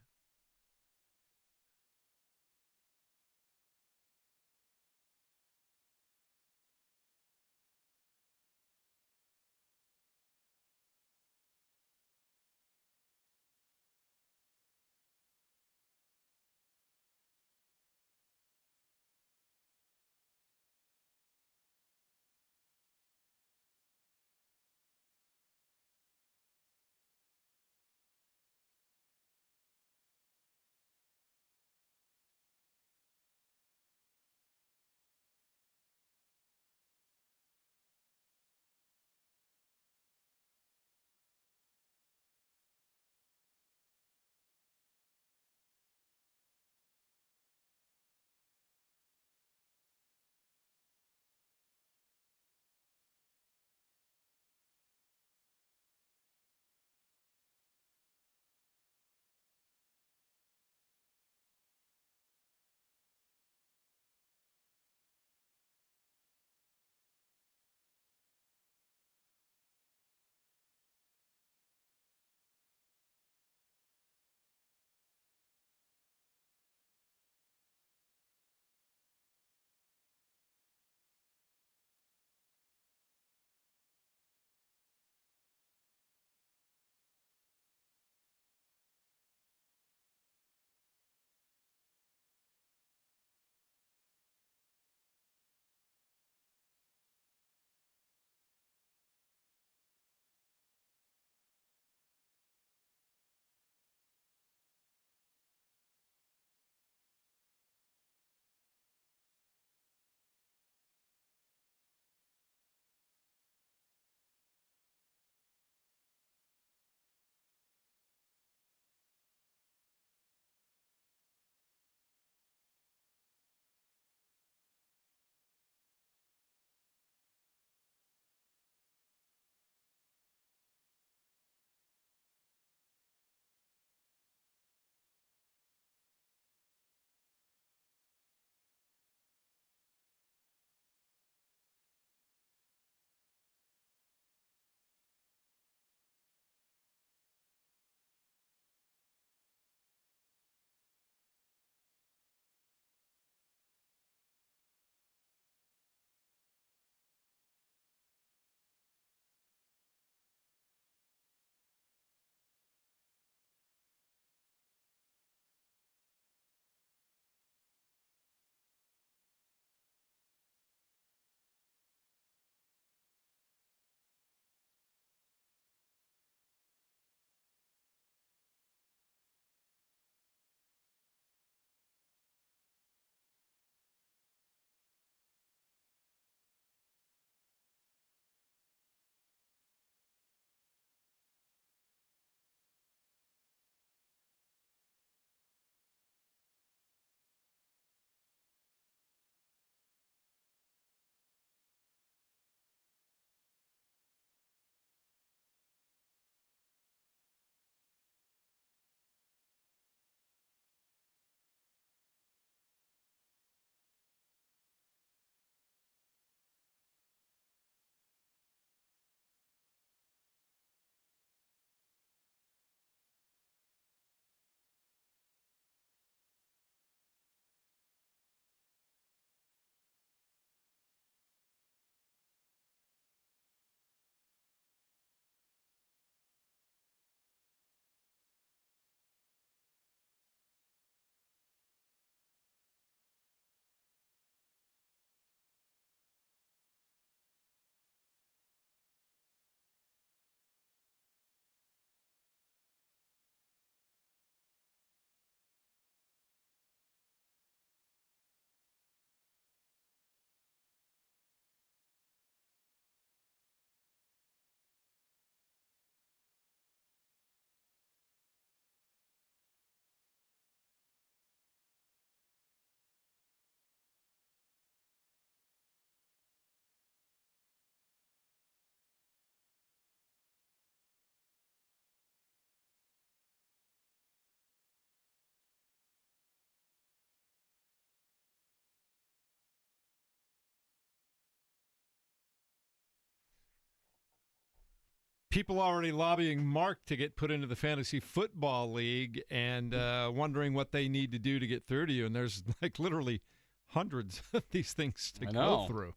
people already lobbying Mark to get put into the fantasy football league and wondering what they need to do to get through to you. And there's like literally hundreds of these things to go through.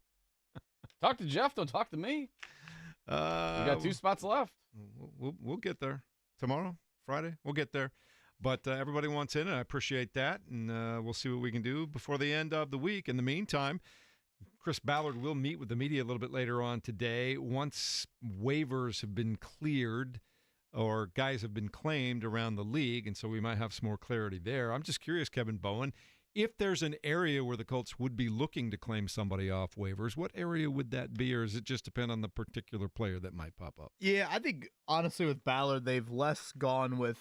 Talk to Jeff. Don't talk to me. We got 2 spots left. We'll get there tomorrow, Friday. We'll get there. But everybody wants in, and I appreciate that. And we'll see what we can do before the end of the week. In the meantime, Chris Ballard will meet with the media a little bit later on today. Once waivers have been cleared or guys have been claimed around the league, and so we might have some more clarity there. I'm just curious, Kevin Bowen, if there's an area where the Colts would be looking to claim somebody off waivers, what area would that be, or does it just depend on the particular player that might pop up? Yeah, I think, honestly, with Ballard, they've less gone with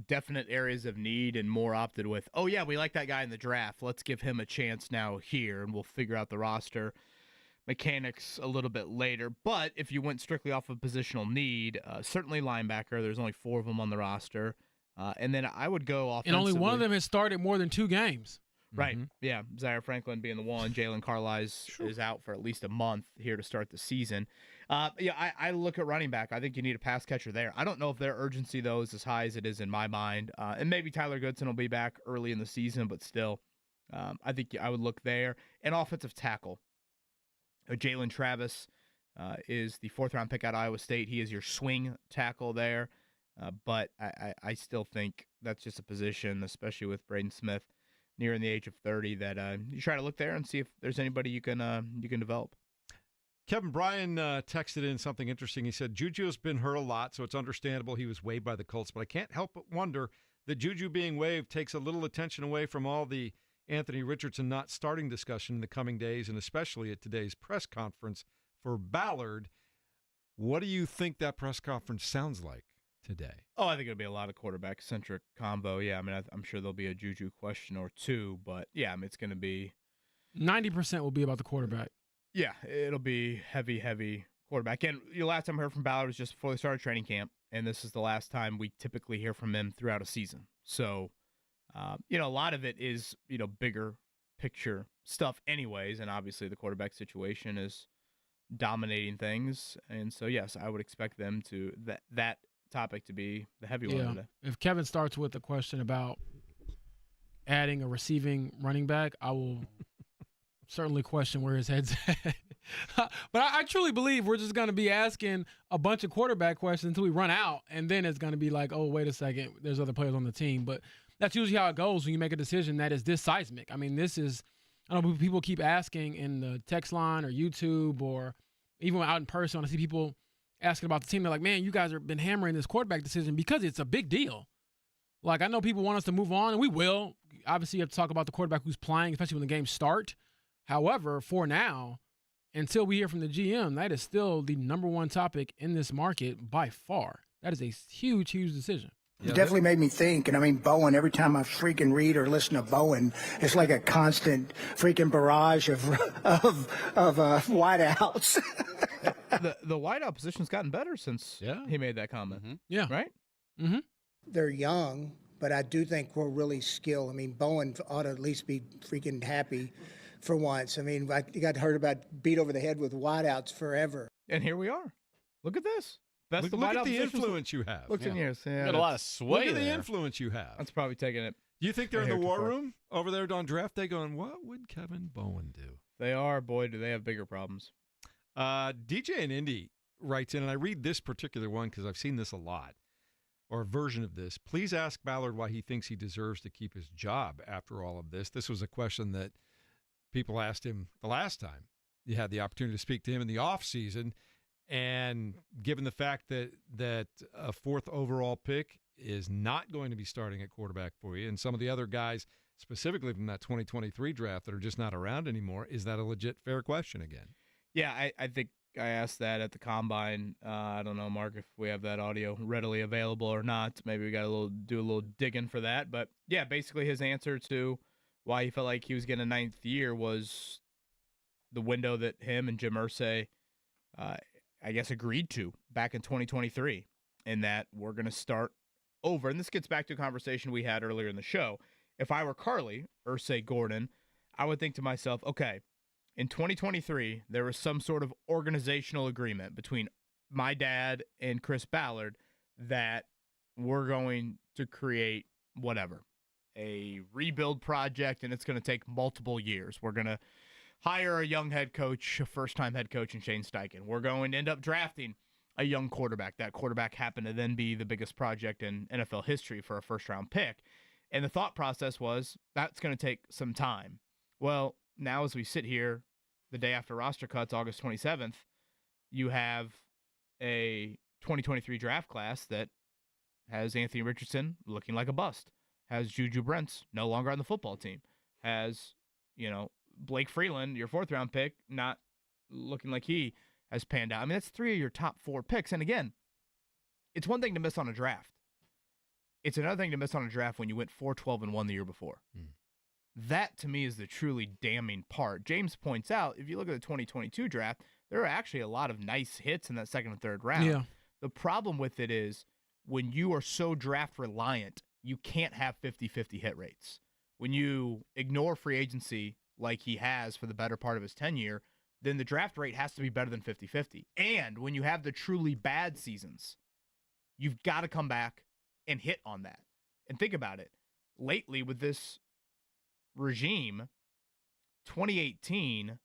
definite areas of need and more opted with, oh, yeah, we like that guy in the draft. Let's give him a chance now here, and we'll figure out the roster mechanics a little bit later. But if you went strictly off of positional need, certainly linebacker. There's only 4 of them on the roster. And then I would go offensively. And only one of them has started more than 2 games. Right, yeah. Zaire Franklin being the one. Jalen Carlisle is out for at least a month here to start the season. I look at running back. I think you need a pass catcher there. I don't know if their urgency, though, is as high as it is in my mind. And maybe Tyler Goodson will be back early in the season, but still, I think I would look there. And offensive tackle. Jalen Travis is the 4th-round pick out of Iowa State. He is your swing tackle there. But I still think that's just a position, especially with Braden Smith nearing the age of 30, that you try to look there and see if there's anybody you can develop. Kevin Bryan texted in something interesting. He said, Juju has been hurt a lot, so it's understandable he was waived by the Colts, but I can't help but wonder that Juju being waived takes a little attention away from all the Anthony Richardson not starting discussion in the coming days, and especially at today's press conference for Ballard. What do you think that press conference sounds like today? Oh, I think it'll be a lot of quarterback-centric combo. Yeah, I mean, I'm sure there'll be a Juju question or 2, but yeah, I mean, it's going to be 90% will be about the quarterback. Yeah, it'll be heavy quarterback. And the last time I heard from Ballard was just before they started training camp, and this is the last time we typically hear from him throughout a season. So, a lot of it is, bigger picture stuff anyways, and obviously the quarterback situation is dominating things. And so, yes, I would expect them to that topic to be the heavy one today. If Kevin starts with a question about adding a receiving running back, I will certainly question where his head's at. But I truly believe we're just going to be asking a bunch of quarterback questions until we run out, and then it's going to be like, oh, wait a second, there's other players on the team. But that's usually how it goes when you make a decision that is this seismic. I mean, this is, I don't know, people keep asking in the text line or YouTube or even out in person. I see people asking about the team. They're like, man, you guys have been hammering this quarterback decision because it's a big deal. Like, I know people want us to move on, and we will. Obviously, you have to talk about the quarterback who's playing, especially when the games start. However, for now, until we hear from the GM, that is still the number one topic in this market by far. That is a huge, huge decision. It definitely made me think. And I mean, Bowen, every time I freaking read or listen to Bowen, it's like a constant freaking barrage of wideouts. the wideout position's gotten better since he made that comment. Mm-hmm. Yeah. Right? Mm-hmm. They're young, but I do think we're really skilled. I mean, Bowen ought to at least be freaking happy for once. I mean, you got heard about beat over the head with wideouts forever. And here we are. Look at this. Look at the influence you have. Looked in years. Yeah, got a lot of sway. Look at the there. influence you have. That's probably taking it. Do you think they're in the war room over there on draft day going, what would Kevin Bowen do? They are. Boy, do they have bigger problems. DJ in Indy writes in, and I read this particular one because I've seen this a lot, or a version of this. Please ask Ballard why he thinks he deserves to keep his job after all of this. This was a question that people asked him the last time you had the opportunity to speak to him in the offseason. And given the fact that a 4th overall pick is not going to be starting at quarterback for you, and some of the other guys specifically from that 2023 draft that are just not around anymore, is that a legit fair question again? Yeah, I think I asked that at the Combine. I don't know, Mark, if we have that audio readily available or not. Maybe we got to do a little digging for that. But, yeah, basically his answer to why he felt like he was getting a 9th year was the window that him and Jim Irsay I guess, agreed to back in 2023, and that we're going to start over. And this gets back to a conversation we had earlier in the show. If I were Carly, Irsay, Gordon, I would think to myself, okay, in 2023, there was some sort of organizational agreement between my dad and Chris Ballard that we're going to create whatever, a rebuild project, and it's going to take multiple years. We're going to hire a young head coach, a first-time head coach in Shane Steichen. We're going to end up drafting a young quarterback. That quarterback happened to then be the biggest project in NFL history for a first-round pick. And the thought process was that's going to take some time. Well, now as we sit here, the day after roster cuts, August 27th, you have a 2023 draft class that has Anthony Richardson looking like a bust, has Juju Brents no longer on the football team, has, Blake Freeland, your 4th-round pick, not looking like he has panned out. I mean, that's 3 of your top 4 picks. And again, it's one thing to miss on a draft. It's another thing to miss on a draft when you went 4-12-1 the year before. That, to me, is the truly damning part. James points out, if you look at the 2022 draft, there are actually a lot of nice hits in that 2nd and 3rd round. Yeah. The problem with it is when you are so draft reliant, you can't have 50-50 hit rates. When you ignore free agency like he has for the better part of his tenure, then the draft rate has to be better than 50-50. And when you have the truly bad seasons, you've got to come back and hit on that. And think about it. Lately with this regime, 2018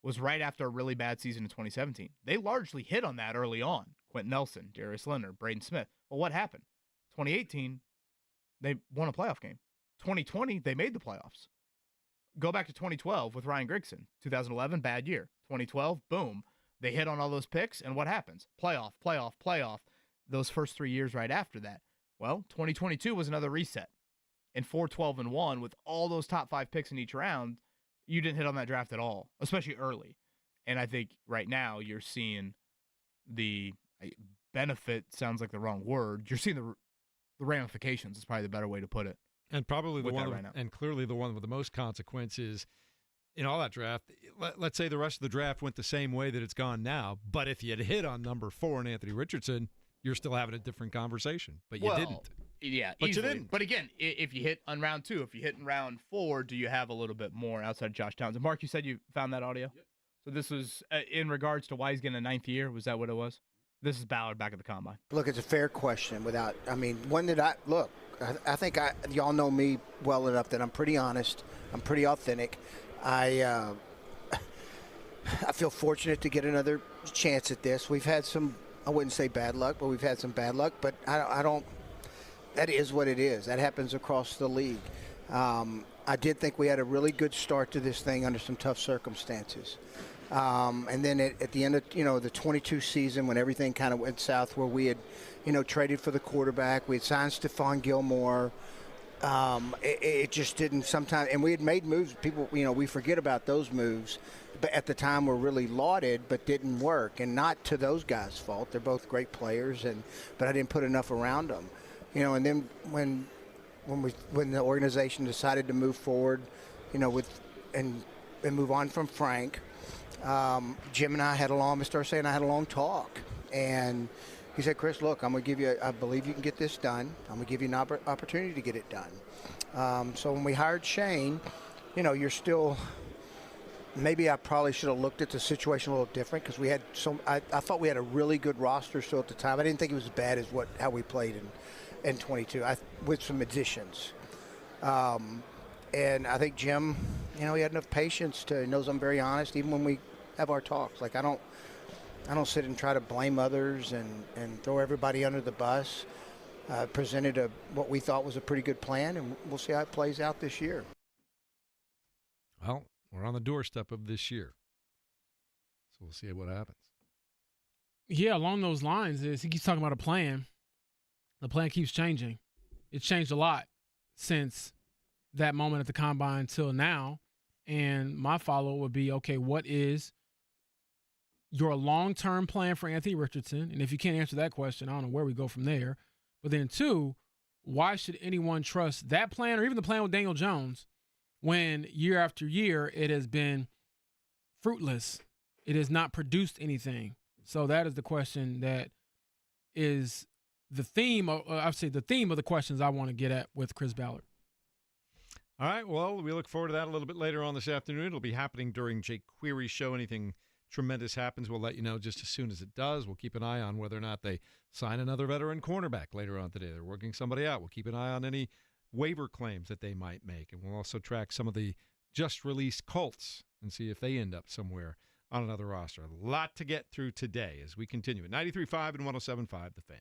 was right after a really bad season in 2017. They largely hit on that early on. Quentin Nelson, Darius Leonard, Braden Smith. Well, what happened? 2018, they won a playoff game. 2020, they made the playoffs. Go back to 2012 with Ryan Grigson. 2011, bad year. 2012, boom. They hit on all those picks, and what happens? Playoff. Those first 3 years right after that. Well, 2022 was another reset. And 4-12-1 with all those top 5 picks in each round, you didn't hit on that draft at all, especially early. And I think right now you're seeing the benefit, sounds like the wrong word. You're seeing the ramifications is probably the better way to put it. And probably the one, right now. And clearly the one with the most consequences in all that draft. Let's say the rest of the draft went the same way that it's gone now, but if you had hit on number 4 and Anthony Richardson, you're still having a different conversation, but you didn't. Yeah, but easily. you didn't. But again, if you hit on round 2, if you hit in round 4, do you have a little bit more outside of Josh Townsend? Mark, you said you found that audio? Yep. So this was in regards to why he's getting a 9th year. Was that what it was? This is Ballard back at the combine. Look, it's a fair question. When did I look? I think y'all know me well enough that I'm pretty honest. I'm pretty authentic. I feel fortunate to get another chance at this. We've had some, I wouldn't say bad luck, but we've had some bad luck. But I don't. That is what it is. That happens across the league. I did think we had a really good start to this thing under some tough circumstances. And then at the end of the 22 season, when everything kind of went south, where we had traded for the quarterback, we had signed Stephon Gilmore. It just didn't sometimes, and we had made moves. People, we forget about those moves, but at the time were really lauded, but didn't work, and not to those guys' fault. They're both great players, but I didn't put enough around them. And then when the organization decided to move forward, and move on from Frank, Jim and I had a long, Mr. Irsay and I had a long talk, and he said, Chris, look, I'm going to give you, I believe you can get this done. I'm going to give you an opportunity to get it done. So when we hired Shane, you're still, maybe I probably should have looked at the situation a little different, because we had I thought we had a really good roster still at the time. I didn't think it was as bad as how we played in 22, with some additions. And I think Jim, he had enough patience he knows I'm very honest, even when we have our talks. Like, I don't sit and try to blame others and throw everybody under the bus. Presented what we thought was a pretty good plan, and we'll see how it plays out this year. Well, we're on the doorstep of this year, so we'll see what happens. Yeah, along those lines, he keeps talking about a plan. The plan keeps changing. It's changed a lot since that moment at the combine till now. And my follow-up would be, okay, what is your long-term plan for Anthony Richardson? And if you can't answer that question, I don't know where we go from there. But then 2, why should anyone trust that plan or even the plan with Daniel Jones when year after year it has been fruitless? It has not produced anything. So that is the question that is the theme of, the theme of the questions I want to get at with Chris Ballard. All right, well, we look forward to that a little bit later on this afternoon. It'll be happening during Jake Query's show. Anything tremendous happens, we'll let you know just as soon as it does. We'll keep an eye on whether or not they sign another veteran cornerback later on today. They're working somebody out. We'll keep an eye on any waiver claims that they might make, and we'll also track some of the just-released Colts and see if they end up somewhere on another roster. A lot to get through today as we continue at 93.5 and 107.5 The Fan.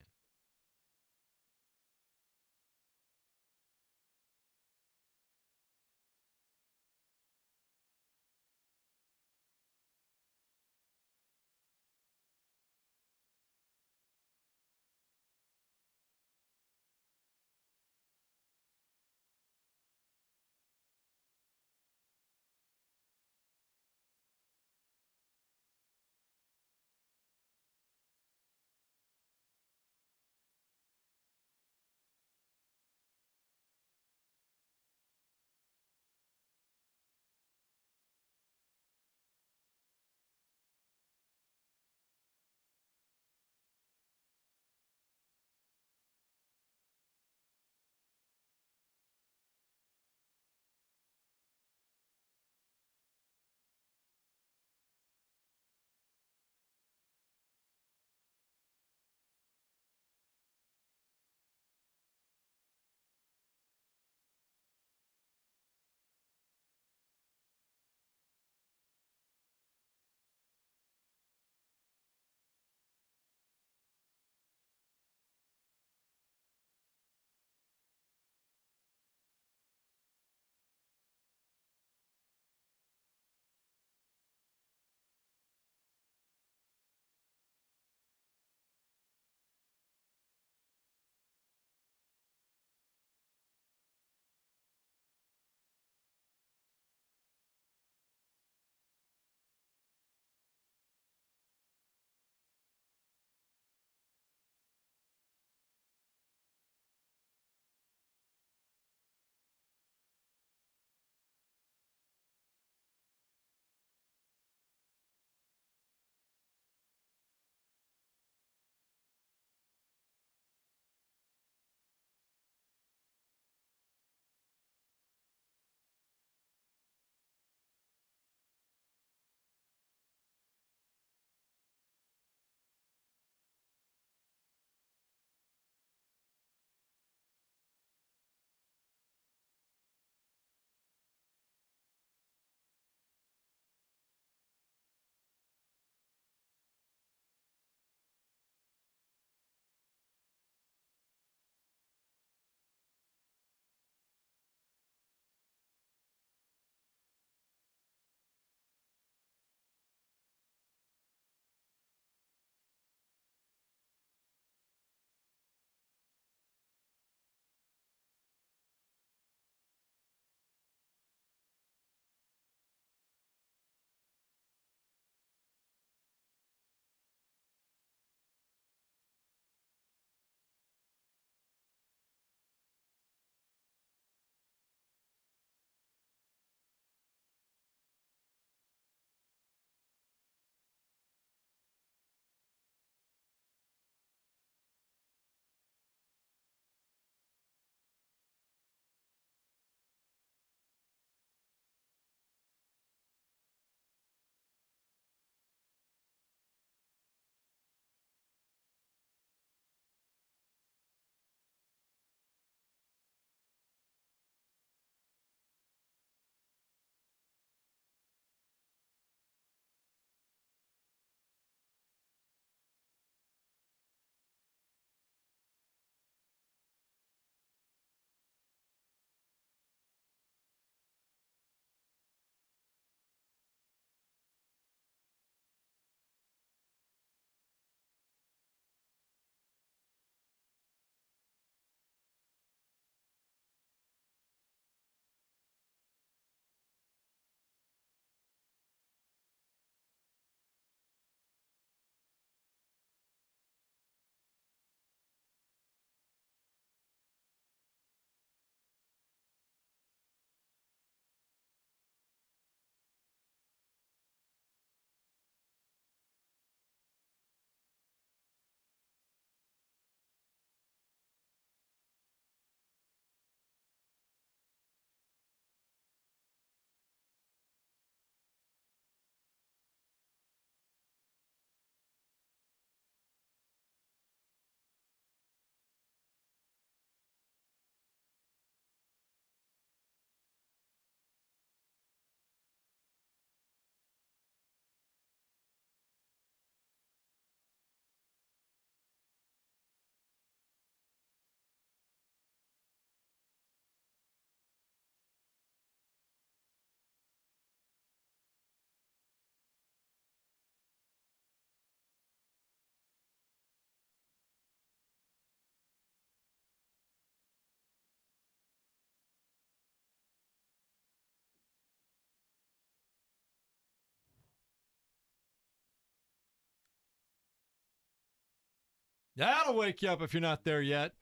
That'll wake you up if you're not there yet.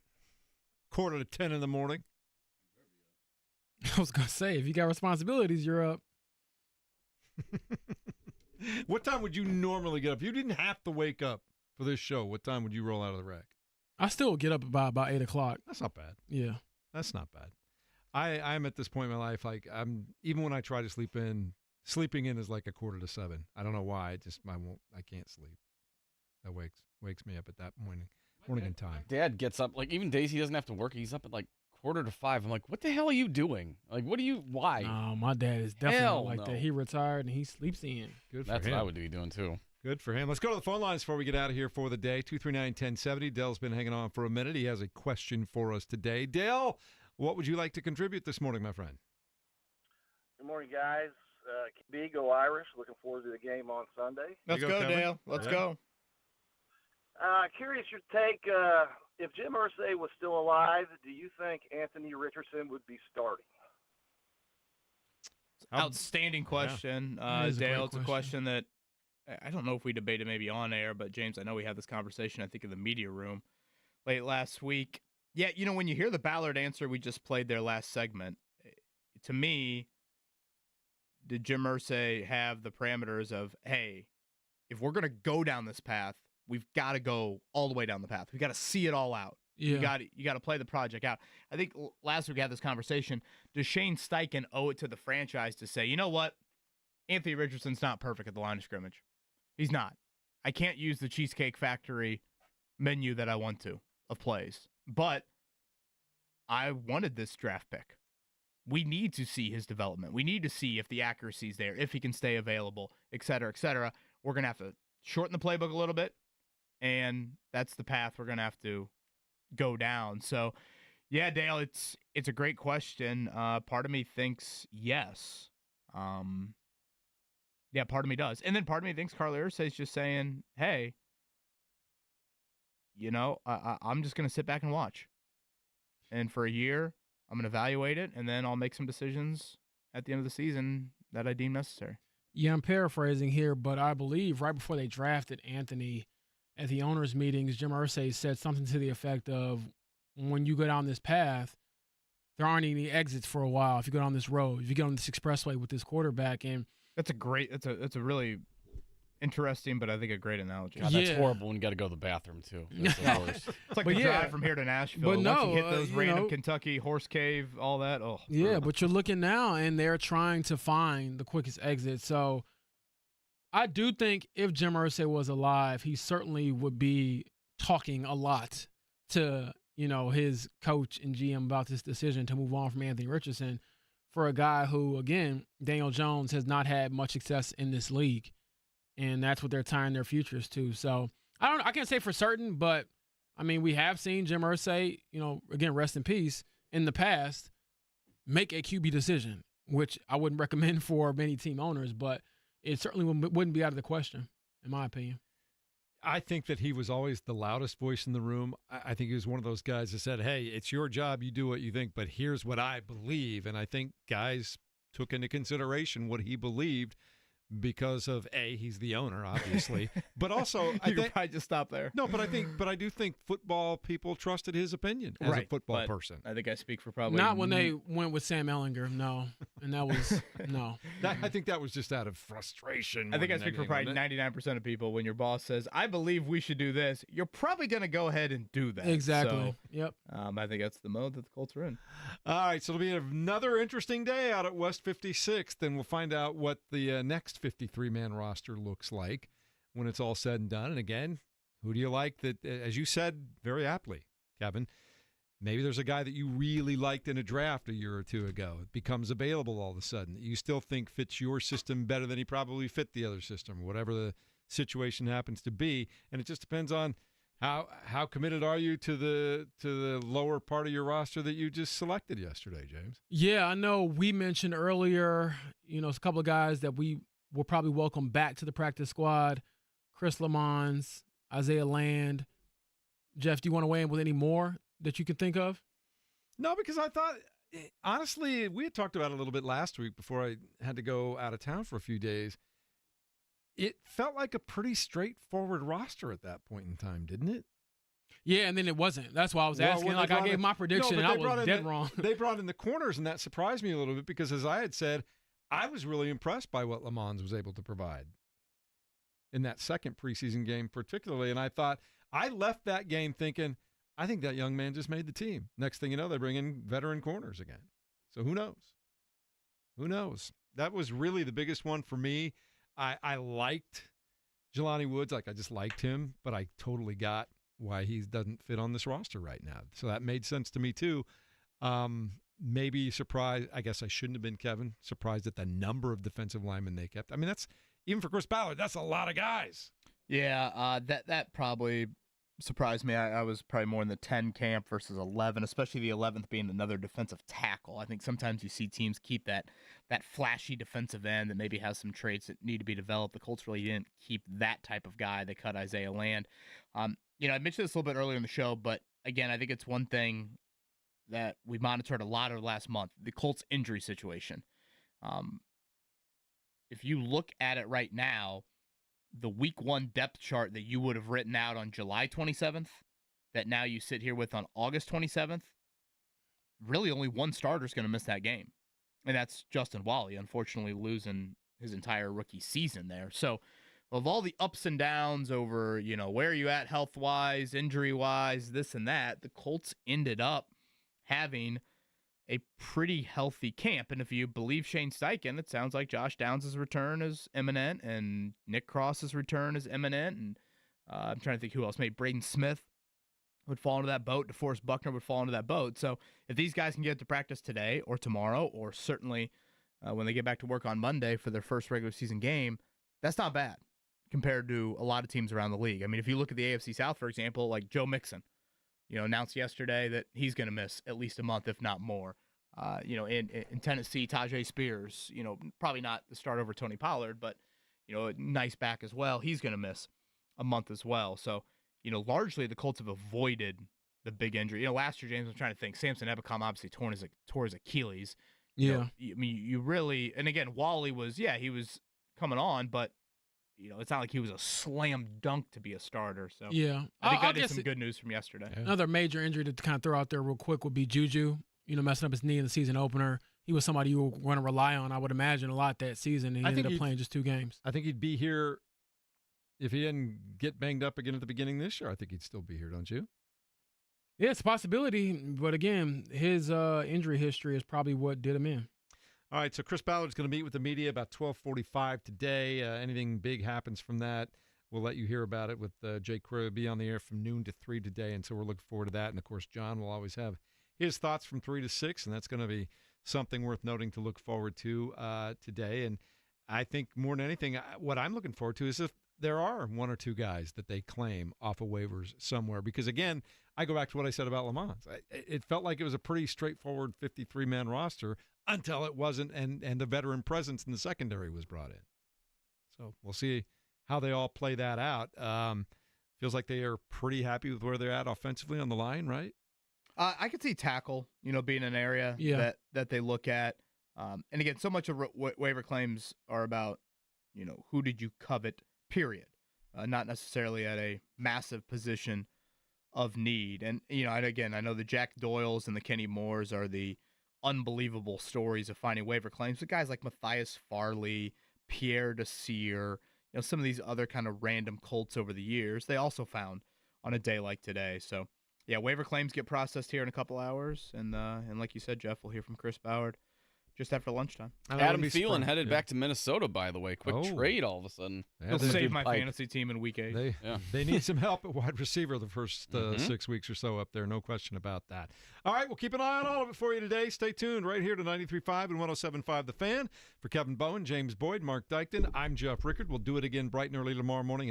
9:45 in the morning. I was going to say, if you got responsibilities, you're up. What time would you normally get up? If you didn't have to wake up for this show, what time would you roll out of the rack? I still get up about 8 o'clock. That's not bad. Yeah. That's not bad. I'm at this point in my life, like even when I try to sleep in, sleeping in is like 6:45. I don't know why. I can't sleep. That wakes me up at that morning in time. Dad gets up, like even days he doesn't have to work, he's up at like 4:45. I'm like, what the hell are you doing? Like, why? No, my dad is definitely that. He retired and he sleeps in. Good for That's him. what I would be doing too. Good for him. Let's go to the phone lines before we get out of here for the day. 239-1070. Dale's been hanging on for a minute. He has a question for us today. Dale, what would you like to contribute this morning, my friend? Good morning, guys. Go Irish. Looking forward to the game on Sunday. Let's go, Dale. Let's go. Curious your take. If Jim Irsay was still alive, do you think Anthony Richardson would be starting? Outstanding question, Dale. It's a question that I don't know if we debated maybe on air, but James, I know we had this conversation, I think, in the media room late last week. Yeah, when you hear the Ballard answer we just played their last segment, to me, did Jim Irsay have the parameters of, hey, if we're going to go down this path, we've got to go all the way down the path. We've got to see it all out. Yeah. You got to play the project out. I think last week we had this conversation. Does Shane Steichen owe it to the franchise to say, you know what? Anthony Richardson's not perfect at the line of scrimmage. He's not. I can't use the Cheesecake Factory menu that I want to of plays. But I wanted this draft pick. We need to see his development. We need to see if the accuracy's there, if he can stay available, et cetera, et cetera. We're going to have to shorten the playbook a little bit, and that's the path we're going to have to go down. So, yeah, Dale, it's a great question. Part of me thinks yes. Yeah, part of me does. And then part of me thinks Carl Irsay is just saying, hey, I'm just going to sit back and watch. And for a year, I'm going to evaluate it, and then I'll make some decisions at the end of the season that I deem necessary. Yeah, I'm paraphrasing here, but I believe right before they drafted Anthony at the owners' meetings, Jim Irsay said something to the effect of, when you go down this path, there aren't any exits for a while if you go down this road, if you go on this expressway with this quarterback. And that's a really interesting, but I think a great analogy. God, that's horrible when you got to go to the bathroom, too. That's the worst. It's like the drive from here to Nashville. But no, once you hit those random Kentucky horse cave, all that. Oh, yeah, but you're looking now, and they're trying to find the quickest exit. So I do think if Jim Irsay was alive, he certainly would be talking a lot to his coach and GM about this decision to move on from Anthony Richardson for a guy who, again, Daniel Jones has not had much success in this league. And that's what they're tying their futures to. So I can't say for certain, but I mean, we have seen Jim Irsay, again, rest in peace, in the past, make a QB decision, which I wouldn't recommend for many team owners, but it certainly wouldn't be out of the question, in my opinion. I think that he was always the loudest voice in the room. I think he was one of those guys that said, hey, it's your job, you do what you think, but here's what I believe. And I think guys took into consideration what he believed, because of he's the owner, obviously, but also I think probably just stop there. No, but I do think football people trusted his opinion as a football person. I think I speak for probably not when they went with Sam Ehlinger, no, and that was no. I think that was just out of frustration. I think I speak for probably 99% of people. When your boss says, "I believe we should do this," you're probably going to go ahead and do that. Exactly. So, yep. I think that's the mode that the Colts are in. All right, so it'll be another interesting day out at West 56th, and we'll find out what the next 53-man roster looks like when it's all said and done. And again, who do you like that, as you said very aptly, Kevin, maybe there's a guy that you really liked in a draft a year or two ago. It becomes available all of a sudden. You still think fits your system better than he probably fit the other system, whatever the situation happens to be. And it just depends on how committed are you to the lower part of your roster that you just selected yesterday, James? Yeah, I know we mentioned earlier, it's a couple of guys that we will probably welcome back to the practice squad. Chris Lamons, Isaiah Land. Jeff, do you want to weigh in with any more that you can think of? No, because I thought, honestly, we had talked about it a little bit last week before I had to go out of town for a few days. It felt like a pretty straightforward roster at that point in time, didn't it? Yeah, and then it wasn't. That's why I was asking. when Like, they I brought gave in- my prediction, No, and but I they brought was in dead wrong. They brought in the corners, and that surprised me a little bit because, as I had said, I was really impressed by what Lamons was able to provide in that second preseason game particularly. And I thought, I left that game thinking, I think that young man just made the team. Next thing you know, they bring in veteran corners again. So who knows? Who knows? That was really the biggest one for me. I liked Jelani Woods. Like, I just liked him, but I totally got why he doesn't fit on this roster right now. So that made sense to me too. Maybe surprised. I guess I shouldn't have been, Kevin, surprised at the number of defensive linemen they kept. I mean, that's even for Chris Ballard, that's a lot of guys. Yeah, that probably surprised me. I was probably more in the 10 camp versus 11, especially the 11th being another defensive tackle. I think sometimes you see teams keep that flashy defensive end that maybe has some traits that need to be developed. The Colts really didn't keep that type of guy. They cut Isaiah Land. I mentioned this a little bit earlier in the show, but again, I think it's one thing that we monitored a lot over the last month, the Colts injury situation. If you look at it right now, the week 1 depth chart that you would have written out on July 27th, that now you sit here with on August 27th, really only one starter is going to miss that game. And that's Justin Wally, unfortunately losing his entire rookie season there. So of all the ups and downs over, where are you at health-wise, injury-wise, this and that, the Colts ended up having a pretty healthy camp. And if you believe Shane Steichen, it sounds like Josh Downs' return is imminent and Nick Cross's return is imminent. And I'm trying to think who else. Maybe Braden Smith would fall into that boat. DeForest Buckner would fall into that boat. So if these guys can get to practice today or tomorrow, or certainly when they get back to work on Monday for their first regular season game, that's not bad compared to a lot of teams around the league. I mean, if you look at the AFC South, for example, like Joe Mixon, announced yesterday that he's going to miss at least a month, if not more. In Tennessee, Tajay Spears, probably not the start over Tony Pollard, but, a nice back as well. He's going to miss a month as well. So, largely the Colts have avoided the big injury. Last year, James, I'm trying to think, Samson Ebukam obviously tore his Achilles. Yeah. You really, and again, Wally was, he was coming on, but it's not like he was a slam dunk to be a starter. So yeah, I think that is some good news from yesterday. Yeah. Another major injury to kind of throw out there real quick would be Juju. Messing up his knee in the season opener. He was somebody you were going to rely on, I would imagine, a lot that season, and he ended up playing just 2 games. I think he'd be here if he didn't get banged up again at the beginning of this year. I think he'd still be here, don't you? Yeah, it's a possibility, but again, his injury history is probably what did him in. All right, so Chris Ballard's going to meet with the media about 12:45 today. Anything big happens from that, we'll let you hear about it with Jay Crow. Be on the air from noon to 3 today, and so we're looking forward to that. And, of course, John will always have his thoughts from 3 to 6, and that's going to be something worth noting to look forward to today. And I think more than anything, what I'm looking forward to is if there are 1 or 2 guys that they claim off of waivers somewhere. Because, again, I go back to what I said about Lamont. It felt like it was a pretty straightforward 53-man roster until it wasn't, and the veteran presence in the secondary was brought in. So we'll see how they all play that out. Feels like they are pretty happy with where they're at offensively on the line, right? I could see tackle, being an area that they look at. And again, so much of waiver claims are about, who did you covet, period. Not necessarily at a massive position of need. And, again, I know the Jack Doyles and the Kenny Moores are the unbelievable stories of finding waiver claims. But guys like Matthias Farley, Pierre Desir, some of these other kind of random Colts over the years, they also found on a day like today. So, yeah, waiver claims get processed here in a couple hours, and like you said, Jeff, we'll hear from Chris Ballard just after lunchtime. Adam Thielen headed back to Minnesota, by the way. Quick trade all of a sudden. He'll save my fantasy team in week 8. They need some help at wide receiver the first 6 weeks or so up there. No question about that. All right, we'll keep an eye on all of it for you today. Stay tuned right here to 93.5 and 107.5 The Fan. For Kevin Bowen, James Boyd, Mark Dykton, I'm Jeff Rickard. We'll do it again bright and early tomorrow morning at